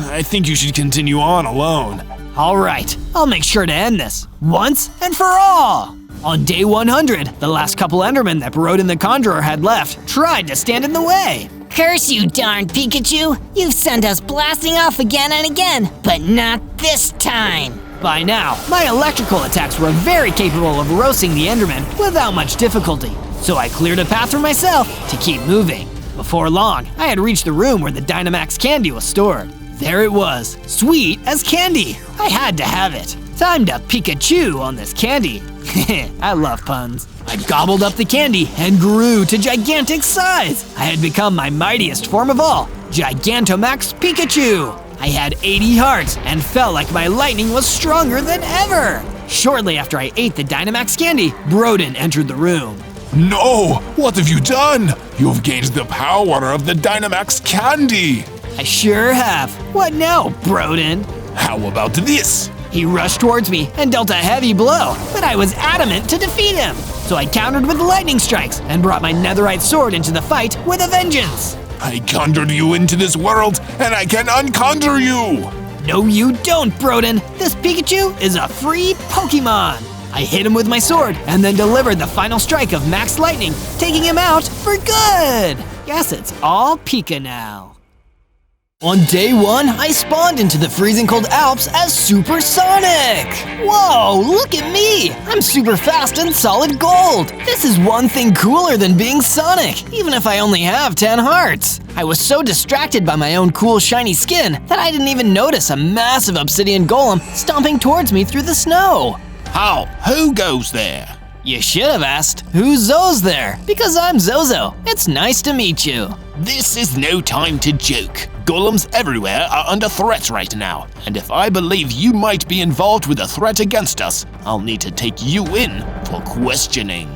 I think you should continue on alone. All right, I'll make sure to end this, once and for all. On day 100, the last couple Endermen that Broden the Conjurer had left tried to stand in the way. Curse you, darn Pikachu! You've sent us blasting off again and again, but not this time! By now, my electrical attacks were very capable of roasting the Endermen without much difficulty, so I cleared a path for myself to keep moving. Before long, I had reached the room where the Dynamax candy was stored. There it was, sweet as candy. I had to have it. Time to Pikachu on this candy. I love puns. I gobbled up the candy and grew to gigantic size. I had become my mightiest form of all, Gigantamax Pikachu. I had 80 hearts and felt like my lightning was stronger than ever. Shortly after I ate the Dynamax candy, Broden entered the room. No! What have you done? You've gained the power of the Dynamax candy! I sure have. What now, Broden? How about this? He rushed towards me and dealt a heavy blow, but I was adamant to defeat him. So I countered with lightning strikes and brought my netherite sword into the fight with a vengeance. I conjured you into this world, and I can unconjure you! No, you don't, Broden. This Pikachu is a free Pokemon. I hit him with my sword and then delivered the final strike of Max Lightning, taking him out for good. Guess it's all Pika now. On day 1, I spawned into the freezing cold Alps as Supersonic! Whoa, look at me! I'm super fast and solid gold! This is one thing cooler than being Sonic, even if I only have 10 hearts! I was so distracted by my own cool shiny skin that I didn't even notice a massive obsidian golem stomping towards me through the snow. How? Who goes there? You should have asked, who's Zozo there? Because I'm Zozo. It's nice to meet you. This is no time to joke. Golems everywhere are under threat right now, and if I believe you might be involved with a threat against us, I'll need to take you in for questioning.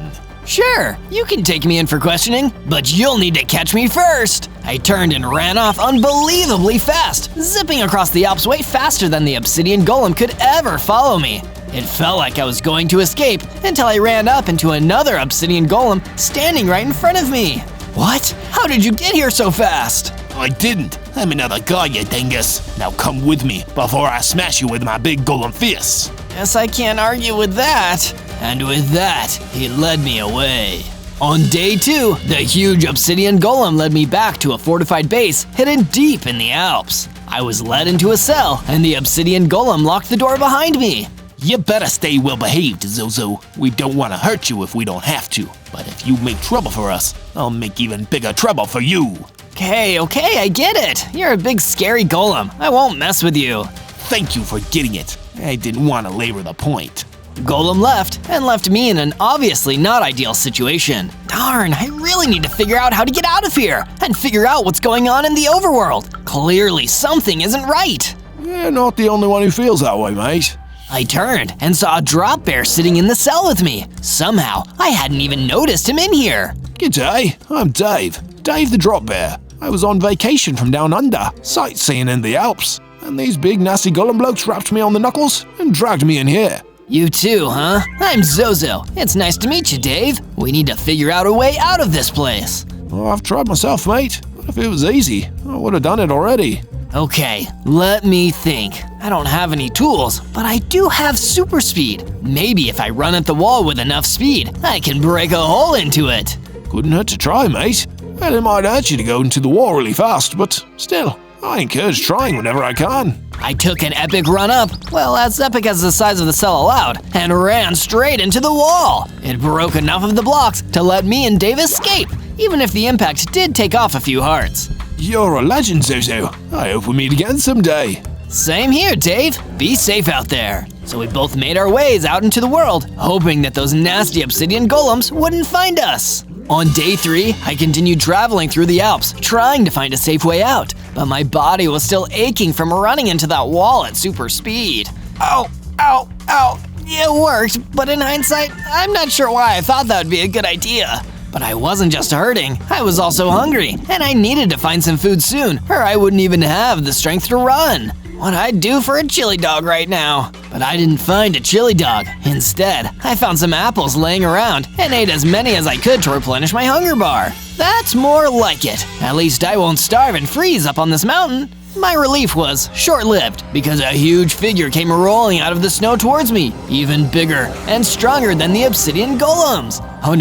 Sure, you can take me in for questioning, but you'll need to catch me first. I turned and ran off unbelievably fast, zipping across the Alps way faster than the obsidian golem could ever follow me. It felt like I was going to escape until I ran up into another obsidian golem standing right in front of me. What? How did you get here so fast? I didn't. I'm another guy, you dingus. Now come with me before I smash you with my big golem fist. Guess I can't argue with that. And with that, he led me away. On day 2, the huge obsidian golem led me back to a fortified base hidden deep in the Alps. I was led into a cell, and the obsidian golem locked the door behind me. You better stay well behaved, Zozo. We don't want to hurt you if we don't have to. But if you make trouble for us, I'll make even bigger trouble for you. Okay, I get it. You're a big scary golem. I won't mess with you. Thank you for getting it. I didn't want to labor the point. Golem left and left me in an obviously not ideal situation. Darn, I really need to figure out how to get out of here and figure out what's going on in the overworld. Clearly something isn't right. You're not the only one who feels that way, mate. I turned and saw a drop bear sitting in the cell with me. Somehow, I hadn't even noticed him in here. G'day, I'm Dave. Dave the Drop Bear. I was on vacation from down under, sightseeing in the Alps. and these big nasty golem blokes wrapped me on the knuckles and dragged me in here. You too, huh? I'm Zozo. It's nice to meet you, Dave. We need to figure out a way out of this place. Well, I've tried myself, mate. If it was easy, I would have done it already. Okay, let me think. I don't have any tools, but I do have super speed. Maybe if I run at the wall with enough speed, I can break a hole into it. Couldn't hurt to try, mate. Well, it might hurt you to go into the wall really fast, but still, I encourage trying whenever I can. I took an epic run up, well, as epic as the size of the cell allowed, and ran straight into the wall. It broke enough of the blocks to let me and Dave escape, even if the impact did take off a few hearts. You're a legend, Zozo. I hope we meet again someday. Same here, Dave. Be safe out there. So we both made our ways out into the world, hoping that those nasty obsidian golems wouldn't find us. On day 3, I continued traveling through the Alps, trying to find a safe way out, but my body was still aching from running into that wall at super speed. Ow, ow, ow. It worked, but in hindsight, I'm not sure why I thought that would be a good idea. But I wasn't just hurting, I was also hungry, and I needed to find some food soon, or I wouldn't even have the strength to run. What I'd do for a chili dog right now. But I didn't find a chili dog. Instead, I found some apples laying around and ate as many as I could to replenish my hunger bar. That's more like it. At least I won't starve and freeze up on this mountain. My relief was short-lived because a huge figure came rolling out of the snow towards me, even bigger and stronger than the obsidian golems. Oh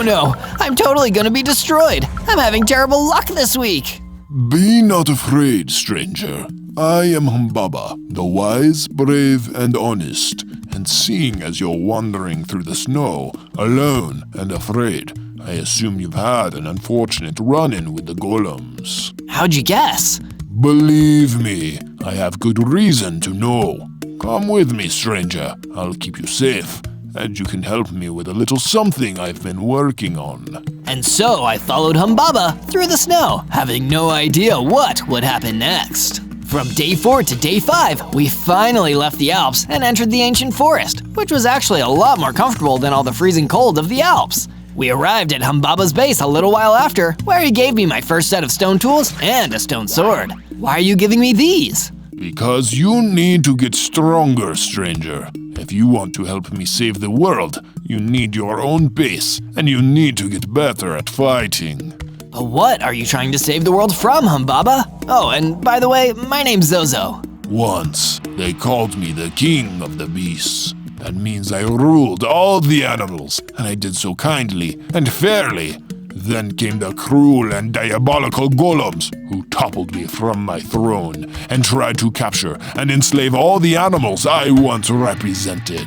no, I'm totally gonna be destroyed. I'm having terrible luck this week. Be not afraid, stranger. I am Humbaba, the wise, brave, and honest. And seeing as you're wandering through the snow, alone and afraid, I assume you've had an unfortunate run-in with the golems. How'd you guess? Believe me, I have good reason to know. Come with me, stranger. I'll keep you safe, and you can help me with a little something I've been working on. And so I followed Humbaba through the snow, having no idea what would happen next. From day 4 to day 5, we finally left the Alps and entered the ancient forest, which was actually a lot more comfortable than all the freezing cold of the Alps. We arrived at Humbaba's base a little while after, where he gave me my first set of stone tools and a stone sword. Why are you giving me these? Because you need to get stronger, stranger. If you want to help me save the world, you need your own base, and you need to get better at fighting. But what are you trying to save the world from, Humbaba? Oh, and by the way, my name's Zozo. Once, they called me the king of the beasts. That means I ruled all the animals, and I did so kindly and fairly. Then came the cruel and diabolical golems, who toppled me from my throne and tried to capture and enslave all the animals I once represented.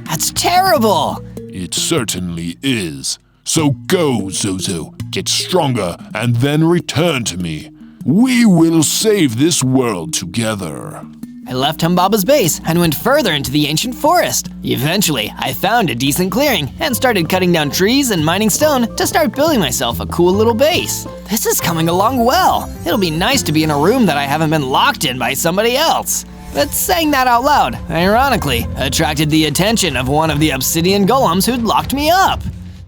That's terrible! It certainly is. So go, Zozo, get stronger, and then return to me. We will save this world together. I left Humbaba's base and went further into the ancient forest. Eventually, I found a decent clearing and started cutting down trees and mining stone to start building myself a cool little base. This is coming along well. It'll be nice to be in a room that I haven't been locked in by somebody else. But saying that out loud, ironically, attracted the attention of one of the obsidian golems who'd locked me up.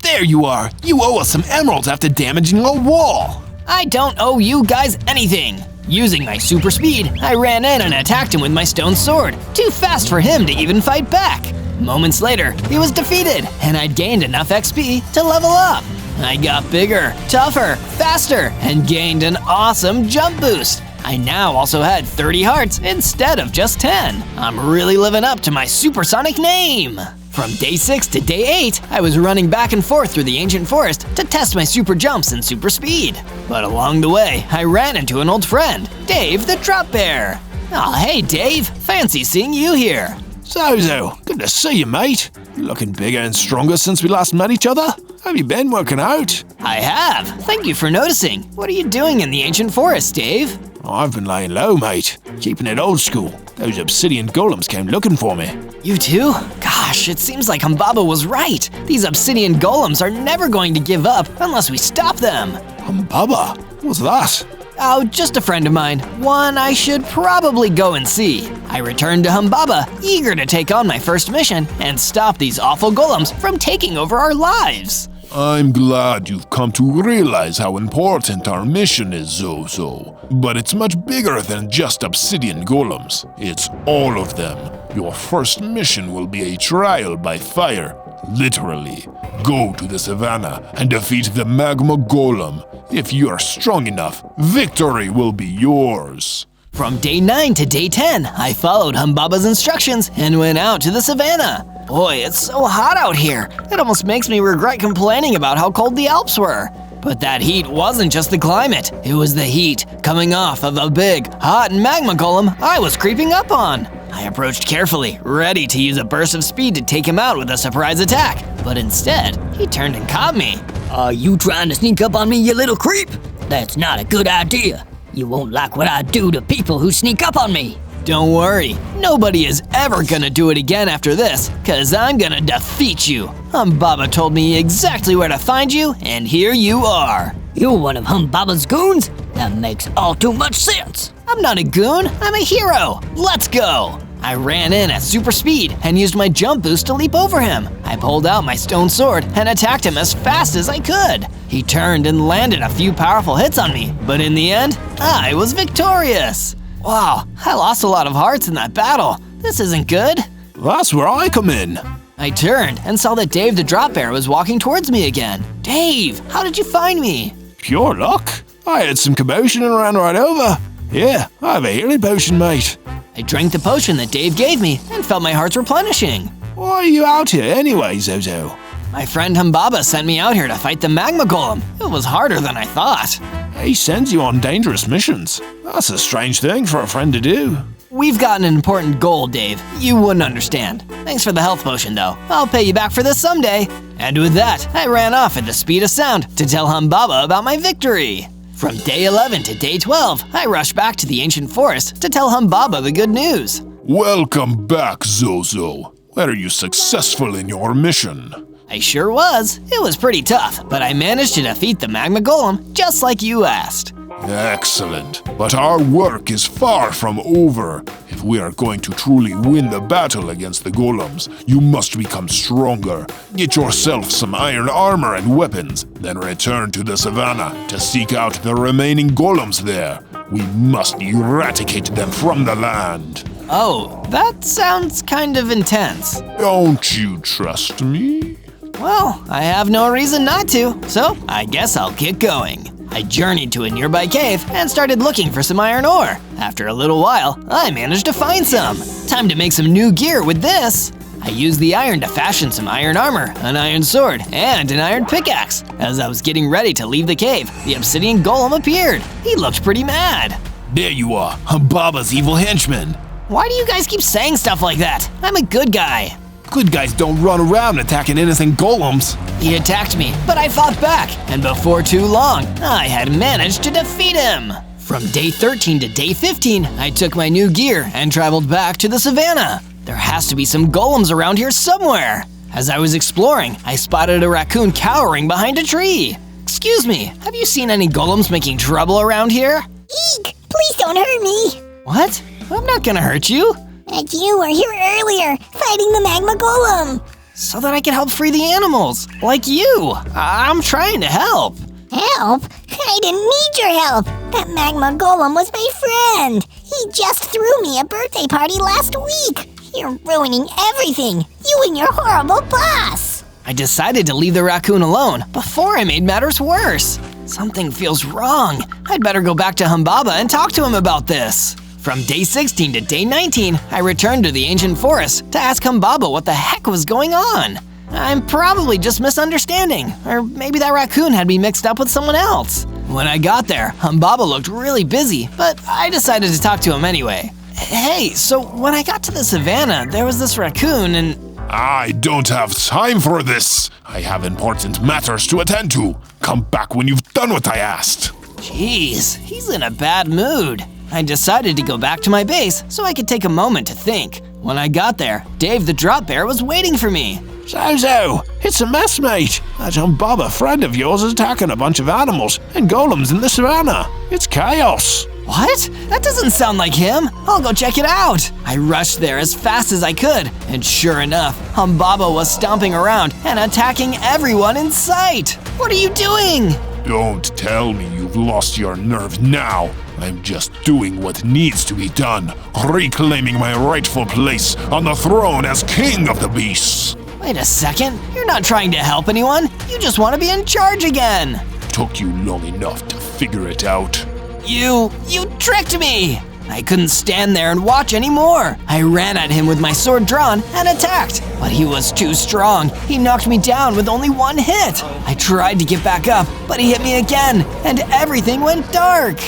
There you are! You owe us some emeralds after damaging a wall! I don't owe you guys anything! Using my super speed, I ran in and attacked him with my stone sword, too fast for him to even fight back. Moments later, he was defeated, and I'd gained enough XP to level up. I got bigger, tougher, faster, and gained an awesome jump boost. I now also had 30 hearts instead of just 10. I'm really living up to my supersonic name. From day 6 to day 8, I was running back and forth through the ancient forest to test my super jumps and super speed. But along the way, I ran into an old friend, Dave the Drop Bear. Aw, hey Dave, fancy seeing you here. Zozo, good to see you, mate. You're looking bigger and stronger since we last met each other. Have you been working out? I have. Thank you for noticing. What are you doing in the ancient forest, Dave? Oh, I've been laying low, mate. Keeping it old school. Those obsidian golems came looking for me. You too? Gosh, it seems like Humbaba was right. These obsidian golems are never going to give up unless we stop them. Humbaba? What's that? Oh, just a friend of mine. One I should probably go and see. I returned to Humbaba, eager to take on my first mission and stop these awful golems from taking over our lives. I'm glad you've come to realize how important our mission is, Zozo. But it's much bigger than just obsidian golems. It's all of them. Your first mission will be a trial by fire. Literally. Go to the savannah and defeat the magma golem. If you are strong enough, victory will be yours. From day 9 to day 10, I followed Humbaba's instructions and went out to the savannah. Boy, it's so hot out here. It almost makes me regret complaining about how cold the Alps were. But that heat wasn't just the climate. It was the heat coming off of a big, hot magma golem I was creeping up on. I approached carefully, ready to use a burst of speed to take him out with a surprise attack. But instead, he turned and caught me. Are you trying to sneak up on me, you little creep? That's not a good idea. You won't like what I do to people who sneak up on me. Don't worry, nobody is ever gonna do it again after this, cause I'm gonna defeat you. Humbaba told me exactly where to find you, and here you are. You're one of Humbaba's goons? That makes all too much sense. I'm not a goon, I'm a hero. Let's go. I ran in at super speed and used my jump boost to leap over him. I pulled out my stone sword and attacked him as fast as I could. He turned and landed a few powerful hits on me, but in the end, I was victorious. Wow, I lost a lot of hearts in that battle. This isn't good. That's where I come in. I turned and saw that Dave the Drop Bear was walking towards me again. Dave, how did you find me? Pure luck. I had some commotion and ran right over. Yeah, I have a healing potion, mate. I drank the potion that Dave gave me and felt my hearts replenishing. Why are you out here anyway, Zozo? My friend Humbaba sent me out here to fight the magma golem. It was harder than I thought. He sends you on dangerous missions. That's a strange thing for a friend to do. We've got an important goal, Dave. You wouldn't understand. Thanks for the health potion, though. I'll pay you back for this someday. And with that, I ran off at the speed of sound to tell Humbaba about my victory. From day 11 to day 12, I rushed back to the ancient forest to tell Humbaba the good news. Welcome back, Zozo. Were you successful in your mission? I sure was. It was pretty tough, but I managed to defeat the magma golem, just like you asked. Excellent. But our work is far from over. If we are going to truly win the battle against the golems, you must become stronger. Get yourself some iron armor and weapons, then return to the savannah to seek out the remaining golems there. We must eradicate them from the land. Oh, that sounds kind of intense. Don't you trust me? Well, I have no reason not to, so I guess I'll get going. I journeyed to a nearby cave and started looking for some iron ore. After a little while, I managed to find some. Time to make some new gear with this. I used the iron to fashion some iron armor, an iron sword, and an iron pickaxe. As I was getting ready to leave the cave, the obsidian golem appeared. He looked pretty mad. There you are, Humbaba's evil henchman. Why do you guys keep saying stuff like that? I'm a good guy. Good guys don't run around attacking innocent golems. He attacked me, but I fought back, and before too long, I had managed to defeat him. From day 13 to day 15, I took my new gear and traveled back to the savannah. There has to be some golems around here somewhere. As I was exploring, I spotted a raccoon cowering behind a tree. Excuse me, have you seen any golems making trouble around here? Eek! Please don't hurt me! What? I'm not gonna hurt you. But you were here earlier, fighting the magma golem. So that I can help free the animals, like you. I'm trying to help. Help? I didn't need your help. That magma golem was my friend. He just threw me a birthday party last week. You're ruining everything. You and your horrible boss. I decided to leave the raccoon alone before I made matters worse. Something feels wrong. I'd better go back to Humbaba and talk to him about this. From day 16 to day 19, I returned to the ancient forest to ask Humbaba what the heck was going on. I'm probably just misunderstanding, or maybe that raccoon had me mixed up with someone else. When I got there, Humbaba looked really busy, but I decided to talk to him anyway. Hey, so when I got to the savannah, there was this raccoon and… I don't have time for this. I have important matters to attend to. Come back when you've done what I asked. Jeez, he's in a bad mood. I decided to go back to my base so I could take a moment to think. When I got there, Dave the Drop Bear was waiting for me. Zozo, it's a mess, mate. That Humbaba friend of yours is attacking a bunch of animals and golems in the savannah. It's chaos. What? That doesn't sound like him. I'll go check it out. I rushed there as fast as I could, and sure enough, Humbaba was stomping around and attacking everyone in sight. What are you doing? Don't tell me you've lost your nerve now. I'm just doing what needs to be done, reclaiming my rightful place on the throne as king of the beasts. Wait a second, you're not trying to help anyone. You just want to be in charge again. Took you long enough to figure it out. You tricked me! I couldn't stand there and watch anymore. I ran at him with my sword drawn and attacked, but he was too strong. He knocked me down with only one hit. I tried to get back up, but he hit me again, and everything went dark.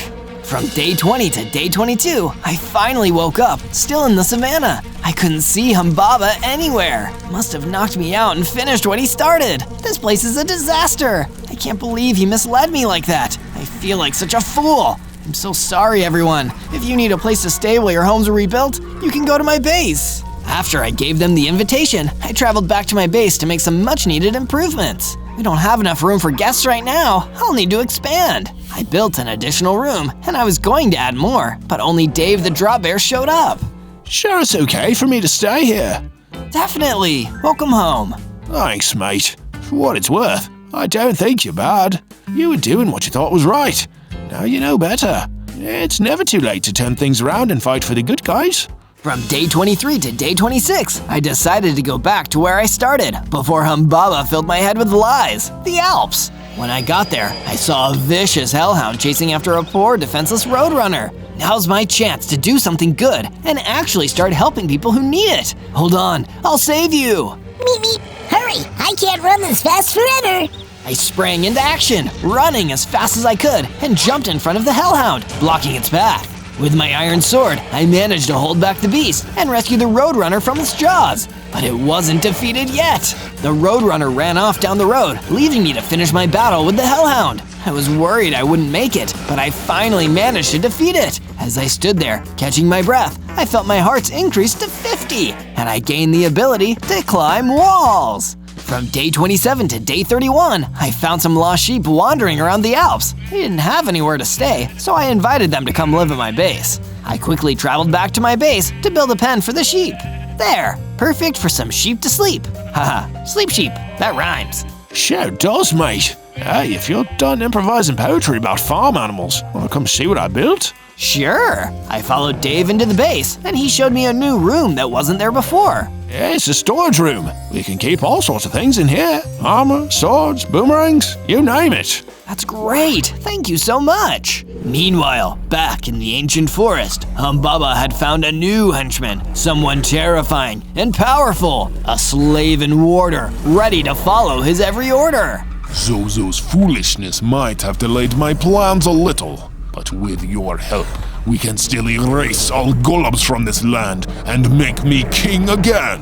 From day 20 to day 22, I finally woke up, still in the savannah. I couldn't see Humbaba anywhere. Must have knocked me out and finished what he started. This place is a disaster. I can't believe he misled me like that. I feel like such a fool. I'm so sorry, everyone. If you need a place to stay while your homes are rebuilt, you can go to my base. After I gave them the invitation, I traveled back to my base to make some much-needed improvements. We don't have enough room for guests right now. I'll need to expand. I built an additional room, and I was going to add more, but only Dave the Drop Bear showed up. Sure, it's okay for me to stay here. Definitely. Welcome home. Thanks, mate. For what it's worth, I don't think you're bad. You were doing what you thought was right. Now you know better. It's never too late to turn things around and fight for the good guys. From day 23 to day 26, I decided to go back to where I started, before Humbaba filled my head with lies, the Alps. When I got there, I saw a vicious hellhound chasing after a poor, defenseless roadrunner. Now's my chance to do something good and actually start helping people who need it. Hold on, I'll save you. Meep, hurry, I can't run this fast forever. I sprang into action, running as fast as I could, and jumped in front of the hellhound, blocking its path. With my iron sword, I managed to hold back the beast and rescue the roadrunner from its jaws. But it wasn't defeated yet. The roadrunner ran off down the road, leaving me to finish my battle with the hellhound. I was worried I wouldn't make it, but I finally managed to defeat it. As I stood there, catching my breath, I felt my hearts increase to 50, and I gained the ability to climb walls. From day 27 to day 31, I found some lost sheep wandering around the Alps. They didn't have anywhere to stay, so I invited them to come live at my base. I quickly traveled back to my base to build a pen for the sheep. There, perfect for some sheep to sleep. Haha, sleep sheep, that rhymes. Sure does, mate. Hey, if you're done improvising poetry about farm animals, wanna come see what I built? Sure. I followed Dave into the base, and he showed me a new room that wasn't there before. Yeah, it's a storage room. We can keep all sorts of things in here. Armor, swords, boomerangs, you name it. That's great. Thank you so much. Meanwhile, back in the ancient forest, Humbaba had found a new henchman, someone terrifying and powerful, a slave and warder, ready to follow his every order. Zozo's foolishness might have delayed my plans a little, but with your help, we can still erase all golems from this land and make me king again.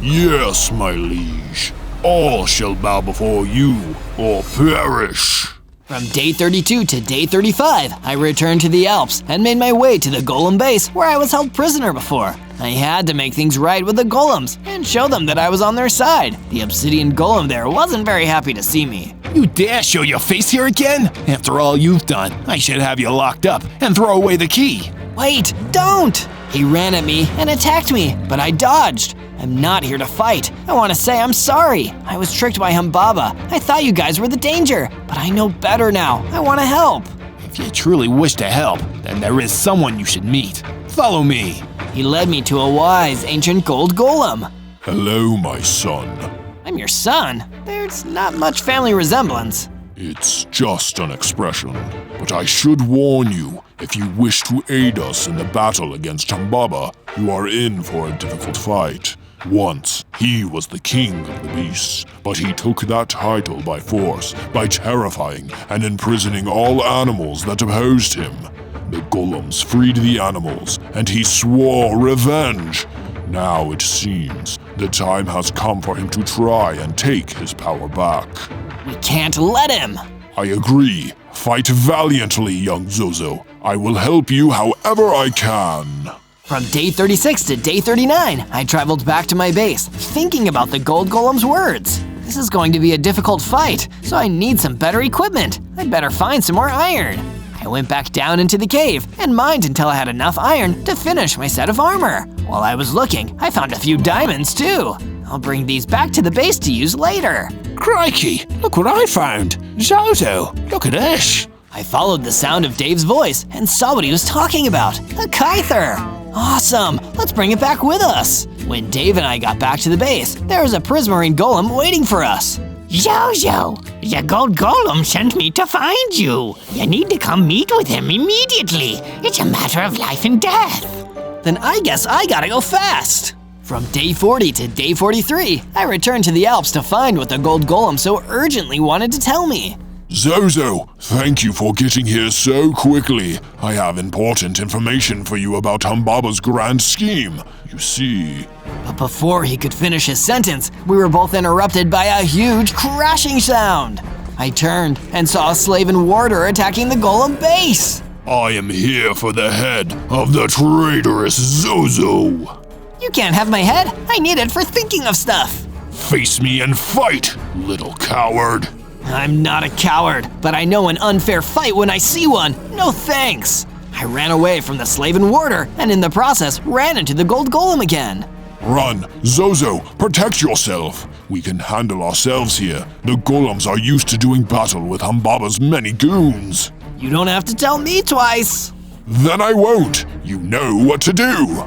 Yes, my liege. All shall bow before you or perish. From day 32 to day 35, I returned to the Alps and made my way to the golem base where I was held prisoner before. I had to make things right with the golems and show them that I was on their side. The obsidian golem there wasn't very happy to see me. You dare show your face here again? After all you've done, I should have you locked up and throw away the key. Wait, don't! He ran at me and attacked me, but I dodged. I'm not here to fight. I want to say I'm sorry. I was tricked by Humbaba. I thought you guys were the danger, but I know better now. I want to help. If you truly wish to help, then there is someone you should meet. Follow me. He led me to a wise, ancient gold golem. Hello, my son. I'm your son? There's not much family resemblance. It's just an expression, but I should warn you, if you wish to aid us in the battle against Humbaba, you are in for a difficult fight. Once, he was the king of the beasts, but he took that title by force, by terrifying and imprisoning all animals that opposed him. The golems freed the animals, and he swore revenge. Now it seems the time has come for him to try and take his power back. We can't let him! I agree. Fight valiantly, young Zozo. I will help you however I can. From day 36 to day 39, I traveled back to my base, thinking about the gold golem's words. This is going to be a difficult fight, so I need some better equipment. I'd better find some more iron. I went back down into the cave and mined until I had enough iron to finish my set of armor. While I was looking, I found a few diamonds too. I'll bring these back to the base to use later. Crikey, look what I found. Zozo, look at this. I followed the sound of Dave's voice and saw what he was talking about, a PANTHER. Awesome, let's bring it back with us. When Dave and I got back to the base, there was a prismarine golem waiting for us. Zozo, the gold golem sent me to find you. You need to come meet with him immediately. It's a matter of life and death. Then I guess I gotta go fast. From day 40 to day 43, I returned to the Alps to find what the gold golem so urgently wanted to tell me. Zozo, thank you for getting here so quickly. I have important information for you about Humbaba's grand scheme. You see... But before he could finish his sentence, we were both interrupted by a huge crashing sound. I turned and saw a slave and warder attacking the golem base. I am here for the head of the traitorous Zozo. You can't have my head. I need it for thinking of stuff. Face me and fight, little coward. I'm not a coward, but I know an unfair fight when I see one. No thanks. I ran away from the slave and warder, and in the process, ran into the gold golem again. Run, Zozo, protect yourself. We can handle ourselves here. The golems are used to doing battle with Humbaba's many goons. You don't have to tell me twice. Then I won't. You know what to do.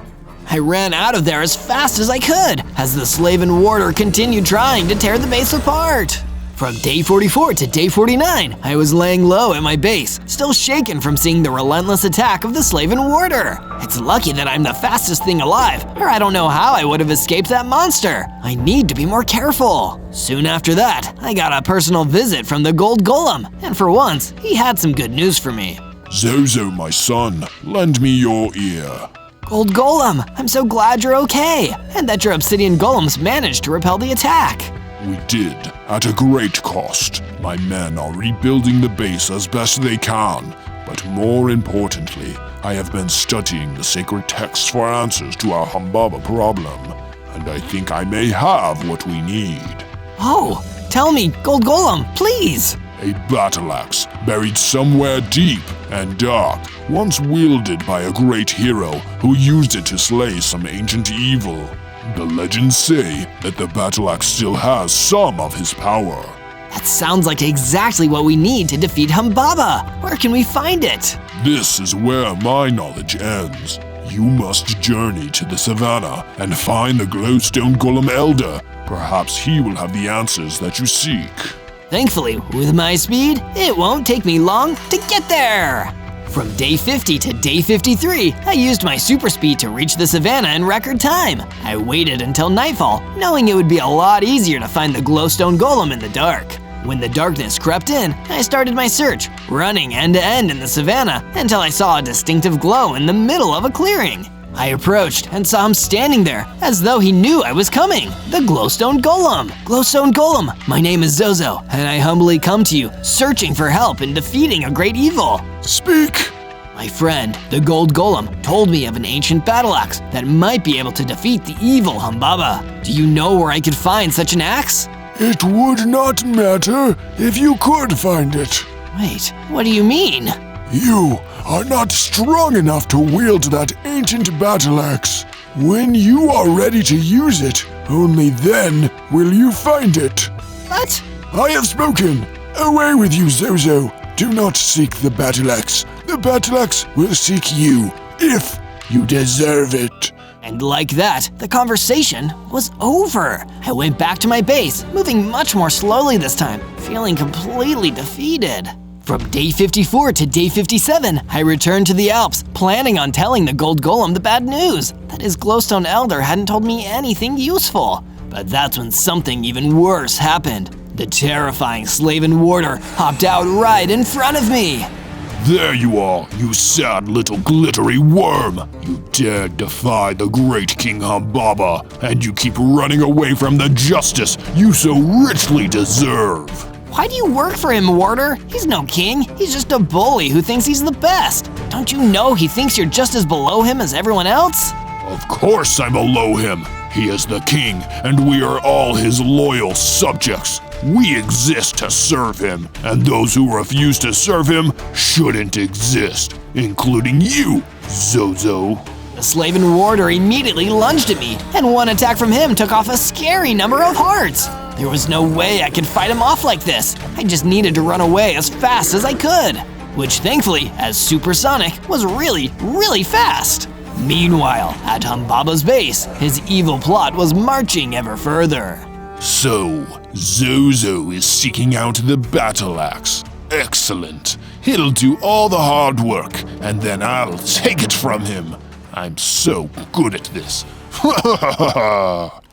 I ran out of there as fast as I could, as the slave and warder continued trying to tear the base apart. From day 44 to day 49, I was laying low at my base, still shaken from seeing the relentless attack of the slave and warder. It's lucky that I'm the fastest thing alive, or I don't know how I would have escaped that monster. I need to be more careful. Soon after that, I got a personal visit from the gold golem, and for once, he had some good news for me. Zozo, my son, lend me your ear. Gold golem, I'm so glad you're okay, and that your obsidian golems managed to repel the attack. We did, at a great cost. My men are rebuilding the base as best they can, but more importantly, I have been studying the sacred texts for answers to our Humbaba problem, and I think I may have what we need. Oh, tell me, Gold Golem, please! A battle axe, buried somewhere deep and dark, once wielded by a great hero who used it to slay some ancient evil. The legends say that the battle axe still has some of his power. That sounds like exactly what we need to defeat Humbaba. Where can we find it? This is where my knowledge ends. You must journey to the savannah and find the glowstone golem elder. Perhaps he will have the answers that you seek. Thankfully, with my speed, it won't take me long to get there. From day 50 to day 53, I used my super speed to reach the savannah in record time. I waited until nightfall, knowing it would be a lot easier to find the glowstone golem in the dark. When the darkness crept in, I started my search, running end to end in the savannah until I saw a distinctive glow in the middle of a clearing. I approached and saw him standing there, as though he knew I was coming. The glowstone golem! Glowstone golem, my name is Zozo, and I humbly come to you, searching for help in defeating a great evil. Speak! My friend, the gold golem, told me of an ancient battle axe that might be able to defeat the evil Humbaba. Do you know where I could find such an axe? It would not matter if you could find it. Wait, what do you mean? You are not strong enough to wield that ancient battle axe. When you are ready to use it, only then will you find it. What? I have spoken. Away with you, Zozo. Do not seek the battle axe. The battle axe will seek you, if you deserve it. And like that, the conversation was over. I went back to my base, moving much more slowly this time, feeling completely defeated. From day 54 to day 57, I returned to the Alps, planning on telling the gold golem the bad news, that his glowstone elder hadn't told me anything useful. But that's when something even worse happened. The terrifying slave and warder hopped out right in front of me. There you are, you sad little glittery worm! You dared defy the great King Humbaba, and you keep running away from the justice you so richly deserve! Why do you work for him, warder? He's no king, he's just a bully who thinks he's the best. Don't you know he thinks you're just as below him as everyone else? Of course I'm below him! He is the king, and we are all his loyal subjects. We exist to serve him, and those who refuse to serve him shouldn't exist, including you, Zozo. The Slaven warder immediately lunged at me, and one attack from him took off a scary number of hearts. There was no way I could fight him off like this. I just needed to run away as fast as I could, which thankfully, as Supersonic, was really, really fast. Meanwhile, at Humbaba's base, his evil plot was marching ever further. So, Zozo is seeking out the battle axe. Excellent. He'll do all the hard work, and then I'll take it from him. I'm so good at this.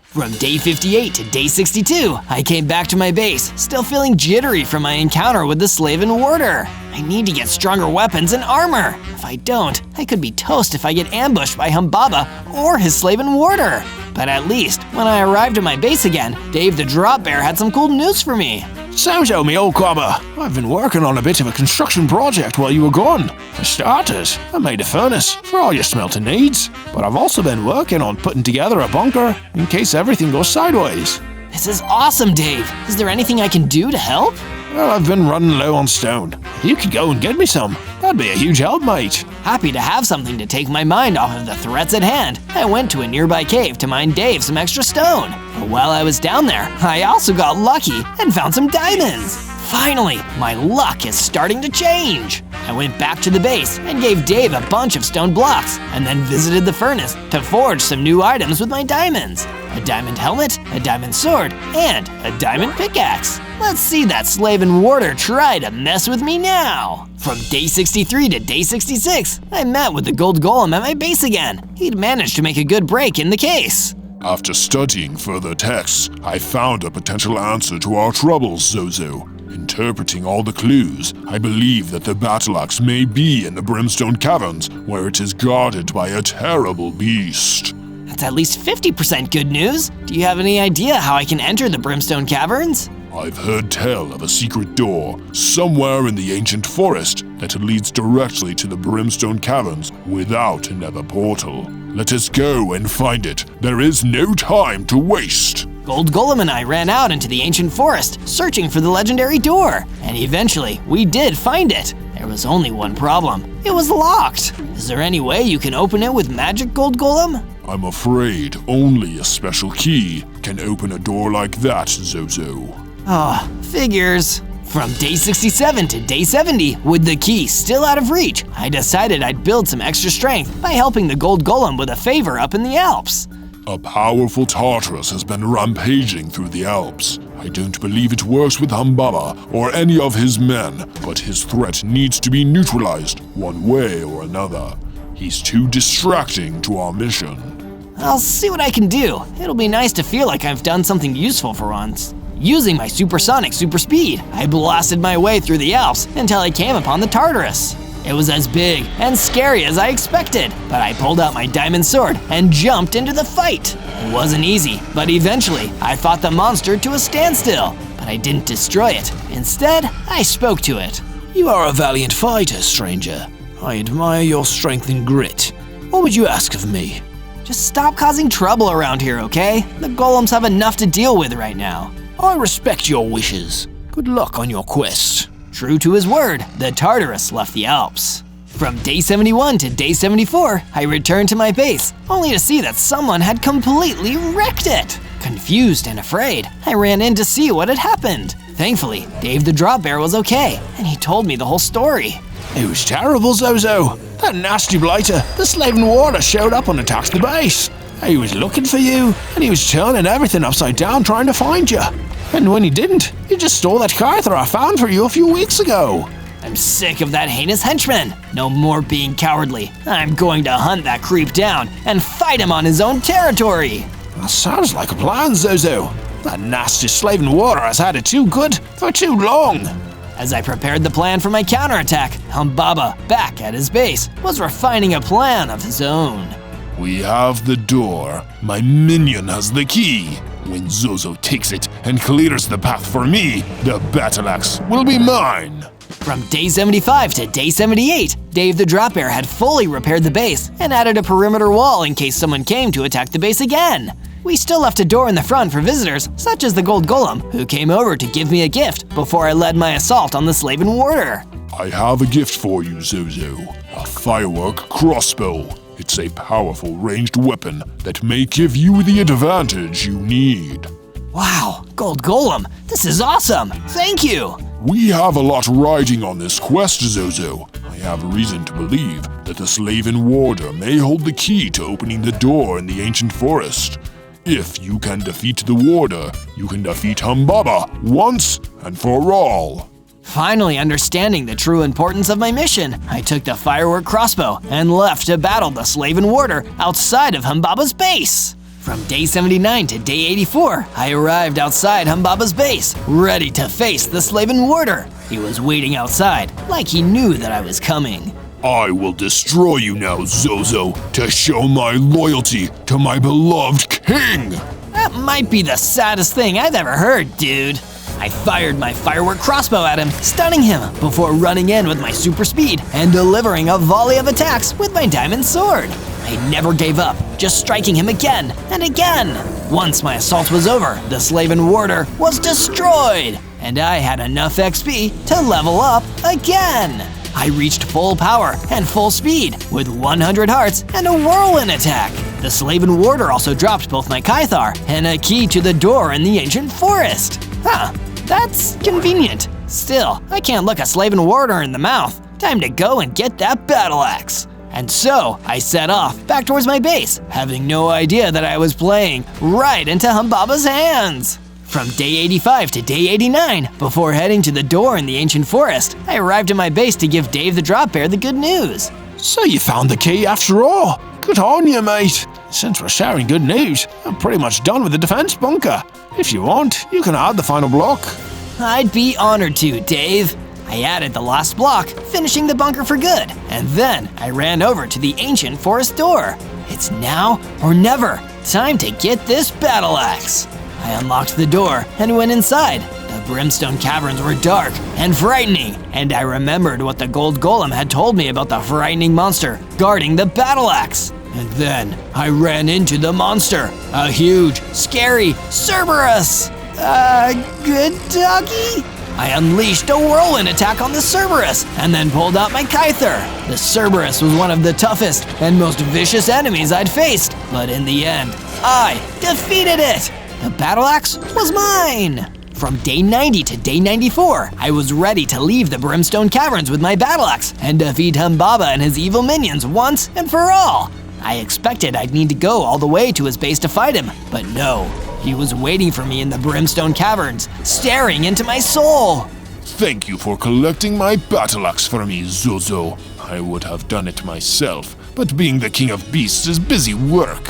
From day 58 to day 62, I came back to my base, still feeling jittery from my encounter with the Slaven warder. I need to get stronger weapons and armor. If I don't, I could be toast if I get ambushed by Humbaba or his Slaven warder. But at least, when I arrived at my base again, Dave the Drop Bear had some cool news for me. Zozo, me old cobber, I've been working on a bit of a construction project while you were gone. For starters, I made a furnace for all your smelting needs, but I've also been working on putting together a bunker in case everything goes sideways. This is awesome, Dave. Is there anything I can do to help? Well, I've been running low on stone. You could go and get me some. That'd be a huge help, mate. Happy to have something to take my mind off of the threats at hand, I went to a nearby cave to mine Dave some extra stone. But while I was down there, I also got lucky and found some diamonds. Finally, my luck is starting to change. I went back to the base and gave Dave a bunch of stone blocks, and then visited the furnace to forge some new items with my diamonds. A diamond helmet, a diamond sword, and a diamond pickaxe. Let's see that Slaven warder try to mess with me now. From day 63 to day 66, I met with the gold golem at my base again. He'd managed to make a good break in the case. After studying further texts, I found a potential answer to our troubles, Zozo. Interpreting all the clues, I believe that the battle axe may be in the Brimstone Caverns, where it is guarded by a terrible beast. That's at least 50% good news. Do you have any idea how I can enter the Brimstone Caverns? I've heard tell of a secret door somewhere in the ancient forest that leads directly to the Brimstone Caverns without a nether portal. Let us go and find it. There is no time to waste. Gold Golem and I ran out into the ancient forest, searching for the legendary door, and eventually we did find it. There was only one problem. It was locked. Is there any way you can open it with magic, Gold Golem? I'm afraid only a special key can open a door like that, Zozo. Oh, figures. From day 67 to day 70, with the key still out of reach, I decided I'd build some extra strength by helping the Gold Golem with a favor up in the Alps. A powerful Tartarus has been rampaging through the Alps. I don't believe it works with Humbaba or any of his men, but his threat needs to be neutralized one way or another. He's too distracting to our mission. I'll see what I can do. It'll be nice to feel like I've done something useful for once. Using my supersonic super speed, I blasted my way through the Alps until I came upon the Tartarus. It was as big and scary as I expected, but I pulled out my diamond sword and jumped into the fight. It wasn't easy, but eventually I fought the monster to a standstill, but I didn't destroy it. Instead, I spoke to it. You are a valiant fighter, stranger. I admire your strength and grit. What would you ask of me? Just stop causing trouble around here, okay? The golems have enough to deal with right now. I respect your wishes. Good luck on your quest. True to his word, the Tartarus left the Alps. From day 71 to day 74, I returned to my base, only to see that someone had completely wrecked it. Confused and afraid, I ran in to see what had happened. Thankfully, Dave the Drop Bear was okay, and he told me the whole story. It was terrible, Zozo. That nasty blighter, the Slaven warder, showed up and attacked the base. He was looking for you, and he was turning everything upside down trying to find you. And when he didn't, he just stole that Carther I found for you a few weeks ago. I'm sick of that heinous henchman. No more being cowardly. I'm going to hunt that creep down and fight him on his own territory. That sounds like a plan, Zozo. That nasty Slaven warder has had it too good for too long. As I prepared the plan for my counterattack, Humbaba, back at his base, was refining a plan of his own. We have the door. My minion has the key. When Zozo takes it and clears the path for me, the battle axe will be mine. From day 75 to day 78, Dave the Drop Bear had fully repaired the base and added a perimeter wall in case someone came to attack the base again. We still left a door in the front for visitors, such as the gold golem, who came over to give me a gift before I led my assault on the Slaven warder. I have a gift for you, Zozo. A firework crossbow. It's a powerful ranged weapon that may give you the advantage you need. Wow, gold golem, this is awesome. Thank you. We have a lot riding on this quest, Zozo. I have reason to believe that the Slaven warder may hold the key to opening the door in the ancient forest. If you can defeat the warder, you can defeat Humbaba once and for all. Finally understanding the true importance of my mission, I took the firework crossbow and left to battle the Slaven warder outside of Humbaba's base. From day 79 to day 84, I arrived outside Humbaba's base, ready to face the Slaven warder. He was waiting outside, like he knew that I was coming. I will destroy you now, Zozo, to show my loyalty to my beloved king! That might be the saddest thing I've ever heard, dude. I fired my firework crossbow at him, stunning him before running in with my super speed and delivering a volley of attacks with my diamond sword. I never gave up, just striking him again and again. Once my assault was over, the Slaven warder was destroyed, and I had enough XP to level up again. I reached full power and full speed with 100 hearts and a whirlwind attack. The Slaven warder also dropped both my Kythar and a key to the door in the ancient forest. Huh, that's convenient. Still, I can't look a Slaven warder in the mouth. Time to go and get that battle axe. And so, I set off back towards my base, having no idea that I was playing right into Humbaba's hands. From day 85 to day 89, before heading to the door in the ancient forest, I arrived at my base to give Dave the Drop Bear the good news. So you found the key after all. Good on you, mate. Since we're sharing good news, I'm pretty much done with the defense bunker. If you want, you can add the final block. I'd be honored to, Dave. I added the last block, finishing the bunker for good, and then I ran over to the ancient forest door. It's now or never. Time to get this battle axe. I unlocked the door and went inside. The brimstone caverns were dark and frightening, and I remembered what the gold golem had told me about the frightening monster guarding the battle axe. And then I ran into the monster, a huge, scary Cerberus. Good doggy? I unleashed a whirlwind attack on the Cerberus and then pulled out my Kythar. The Cerberus was one of the toughest and most vicious enemies I'd faced, but in the end, I defeated it. The battle axe was mine. From day 90 to day 94, I was ready to leave the Brimstone Caverns with my battle axe and defeat Humbaba and his evil minions once and for all. I expected I'd need to go all the way to his base to fight him, but no. He was waiting for me in the Brimstone Caverns, staring into my soul. Thank you for collecting my battle axe for me, Zozo. I would have done it myself, but being the king of beasts is busy work.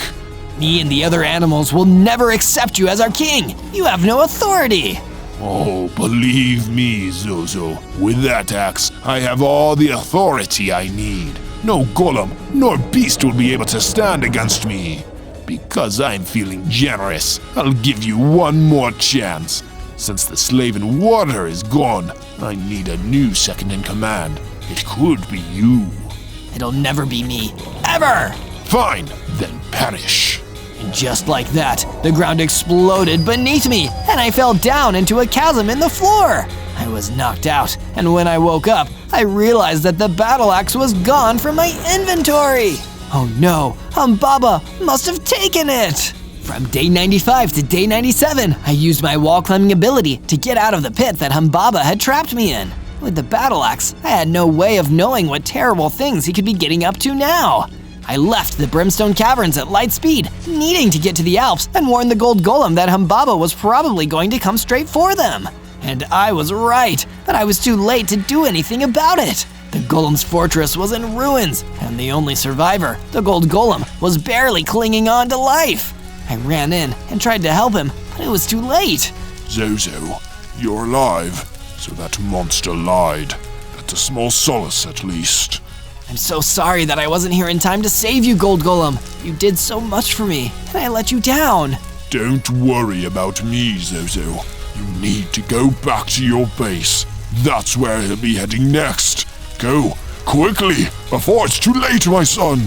Me and the other animals will never accept you as our king. You have no authority. Oh, believe me, Zozo. With that axe, I have all the authority I need. No golem nor beast will be able to stand against me. Because I'm feeling generous, I'll give you one more chance. Since the Slaven warder is gone, I need a new second in command. It could be you. It'll never be me. Ever! Fine, then perish. And just like that, the ground exploded beneath me, and I fell down into a chasm in the floor. I was knocked out, and when I woke up, I realized that the battle axe was gone from my inventory. Oh no, Humbaba must have taken it! From day 95 to day 97, I used my wall climbing ability to get out of the pit that Humbaba had trapped me in. With the battle axe, I had no way of knowing what terrible things he could be getting up to now. I left the Brimstone Caverns at light speed, needing to get to the Alps and warn the gold golem that Humbaba was probably going to come straight for them. And I was right, but I was too late to do anything about it. The golem's fortress was in ruins, and the only survivor, the gold golem, was barely clinging on to life. I ran in and tried to help him, but it was too late. Zozo, you're alive, so that monster lied. That's a small solace, at least. I'm so sorry that I wasn't here in time to save you, gold golem. You did so much for me, and I let you down. Don't worry about me, Zozo. You need to go back to your base. That's where he'll be heading next. Go, quickly, before it's too late, my son.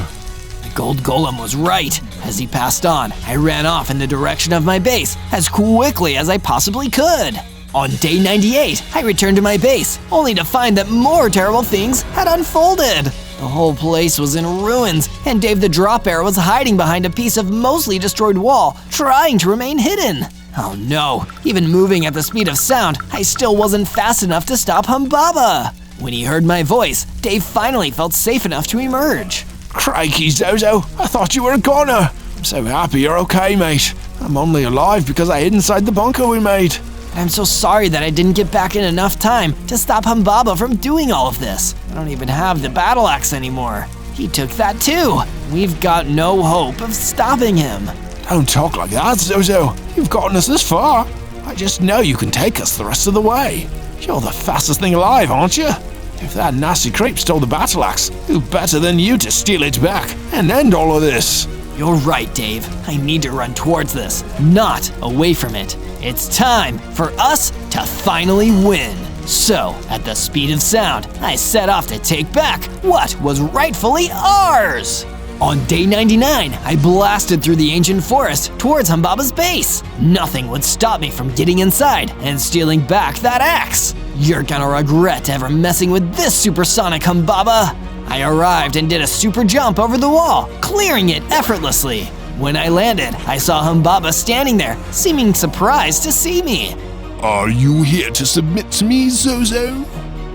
I Gold Golem was right. As he passed on, I ran off in the direction of my base as quickly as I possibly could. On day 98, I returned to my base, only to find that more terrible things had unfolded. The whole place was in ruins, and Dave the Drop Bear was hiding behind a piece of mostly destroyed wall, trying to remain hidden. Oh no, even moving at the speed of sound, I still wasn't fast enough to stop Humbaba. When he heard my voice, Dave finally felt safe enough to emerge. Crikey, Zozo, I thought you were a goner. I'm so happy you're okay, mate. I'm only alive because I hid inside the bunker we made. I'm so sorry that I didn't get back in enough time to stop Humbaba from doing all of this. I don't even have the battle axe anymore. He took that too. We've got no hope of stopping him. Don't talk like that, Zozo. You've gotten us this far. I just know you can take us the rest of the way. You're the fastest thing alive, aren't you? If that nasty creep stole the battle axe, who better than you to steal it back and end all of this? You're right, Dave. I need to run towards this, not away from it. It's time for us to finally win. So, at the speed of sound, I set off to take back what was rightfully ours. On day 99, I blasted through the ancient forest towards Humbaba's base. Nothing would stop me from getting inside and stealing back that axe. You're gonna regret ever messing with this supersonic Humbaba. I arrived and did a super jump over the wall, clearing it effortlessly. When I landed, I saw Humbaba standing there, seeming surprised to see me. Are you here to submit to me, Zozo?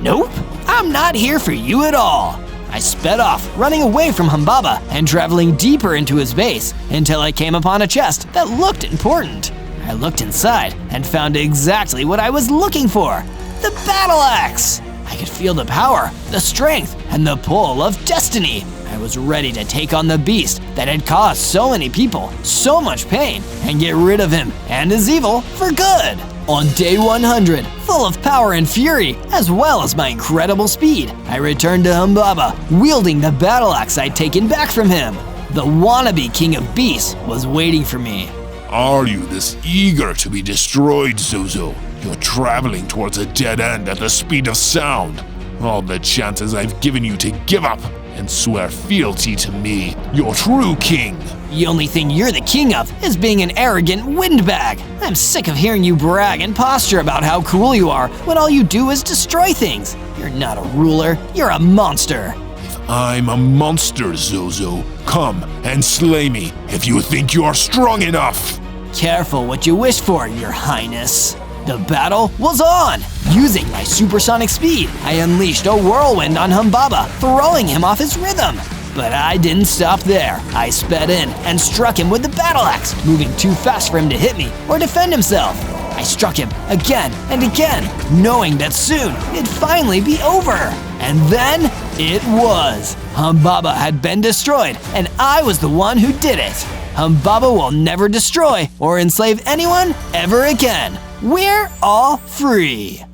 Nope, I'm not here for you at all. I sped off, running away from Humbaba and traveling deeper into his base until I came upon a chest that looked important. I looked inside and found exactly what I was looking for, the battle axe. I could feel the power, the strength, and the pull of destiny. I was ready to take on the beast that had caused so many people so much pain and get rid of him and his evil for good. On day 100, full of power and fury, as well as my incredible speed, I returned to Humbaba, wielding the battle axe I'd taken back from him. The wannabe king of beasts was waiting for me. Are you this eager to be destroyed, Zozo? You're traveling towards a dead end at the speed of sound. All the chances I've given you to give up and swear fealty to me, your true king. The only thing you're the king of is being an arrogant windbag. I'm sick of hearing you brag and posture about how cool you are when all you do is destroy things. You're not a ruler, you're a monster. If I'm a monster, Zozo, come and slay me if you think you are strong enough. Careful what you wish for, your highness. The battle was on! Using my supersonic speed, I unleashed a whirlwind on Humbaba, throwing him off his rhythm. But I didn't stop there. I sped in and struck him with the battle axe, moving too fast for him to hit me or defend himself. I struck him again and again, knowing that soon it'd finally be over. And then it was. Humbaba had been destroyed, and I was the one who did it. Humbaba will never destroy or enslave anyone ever again. We're all free.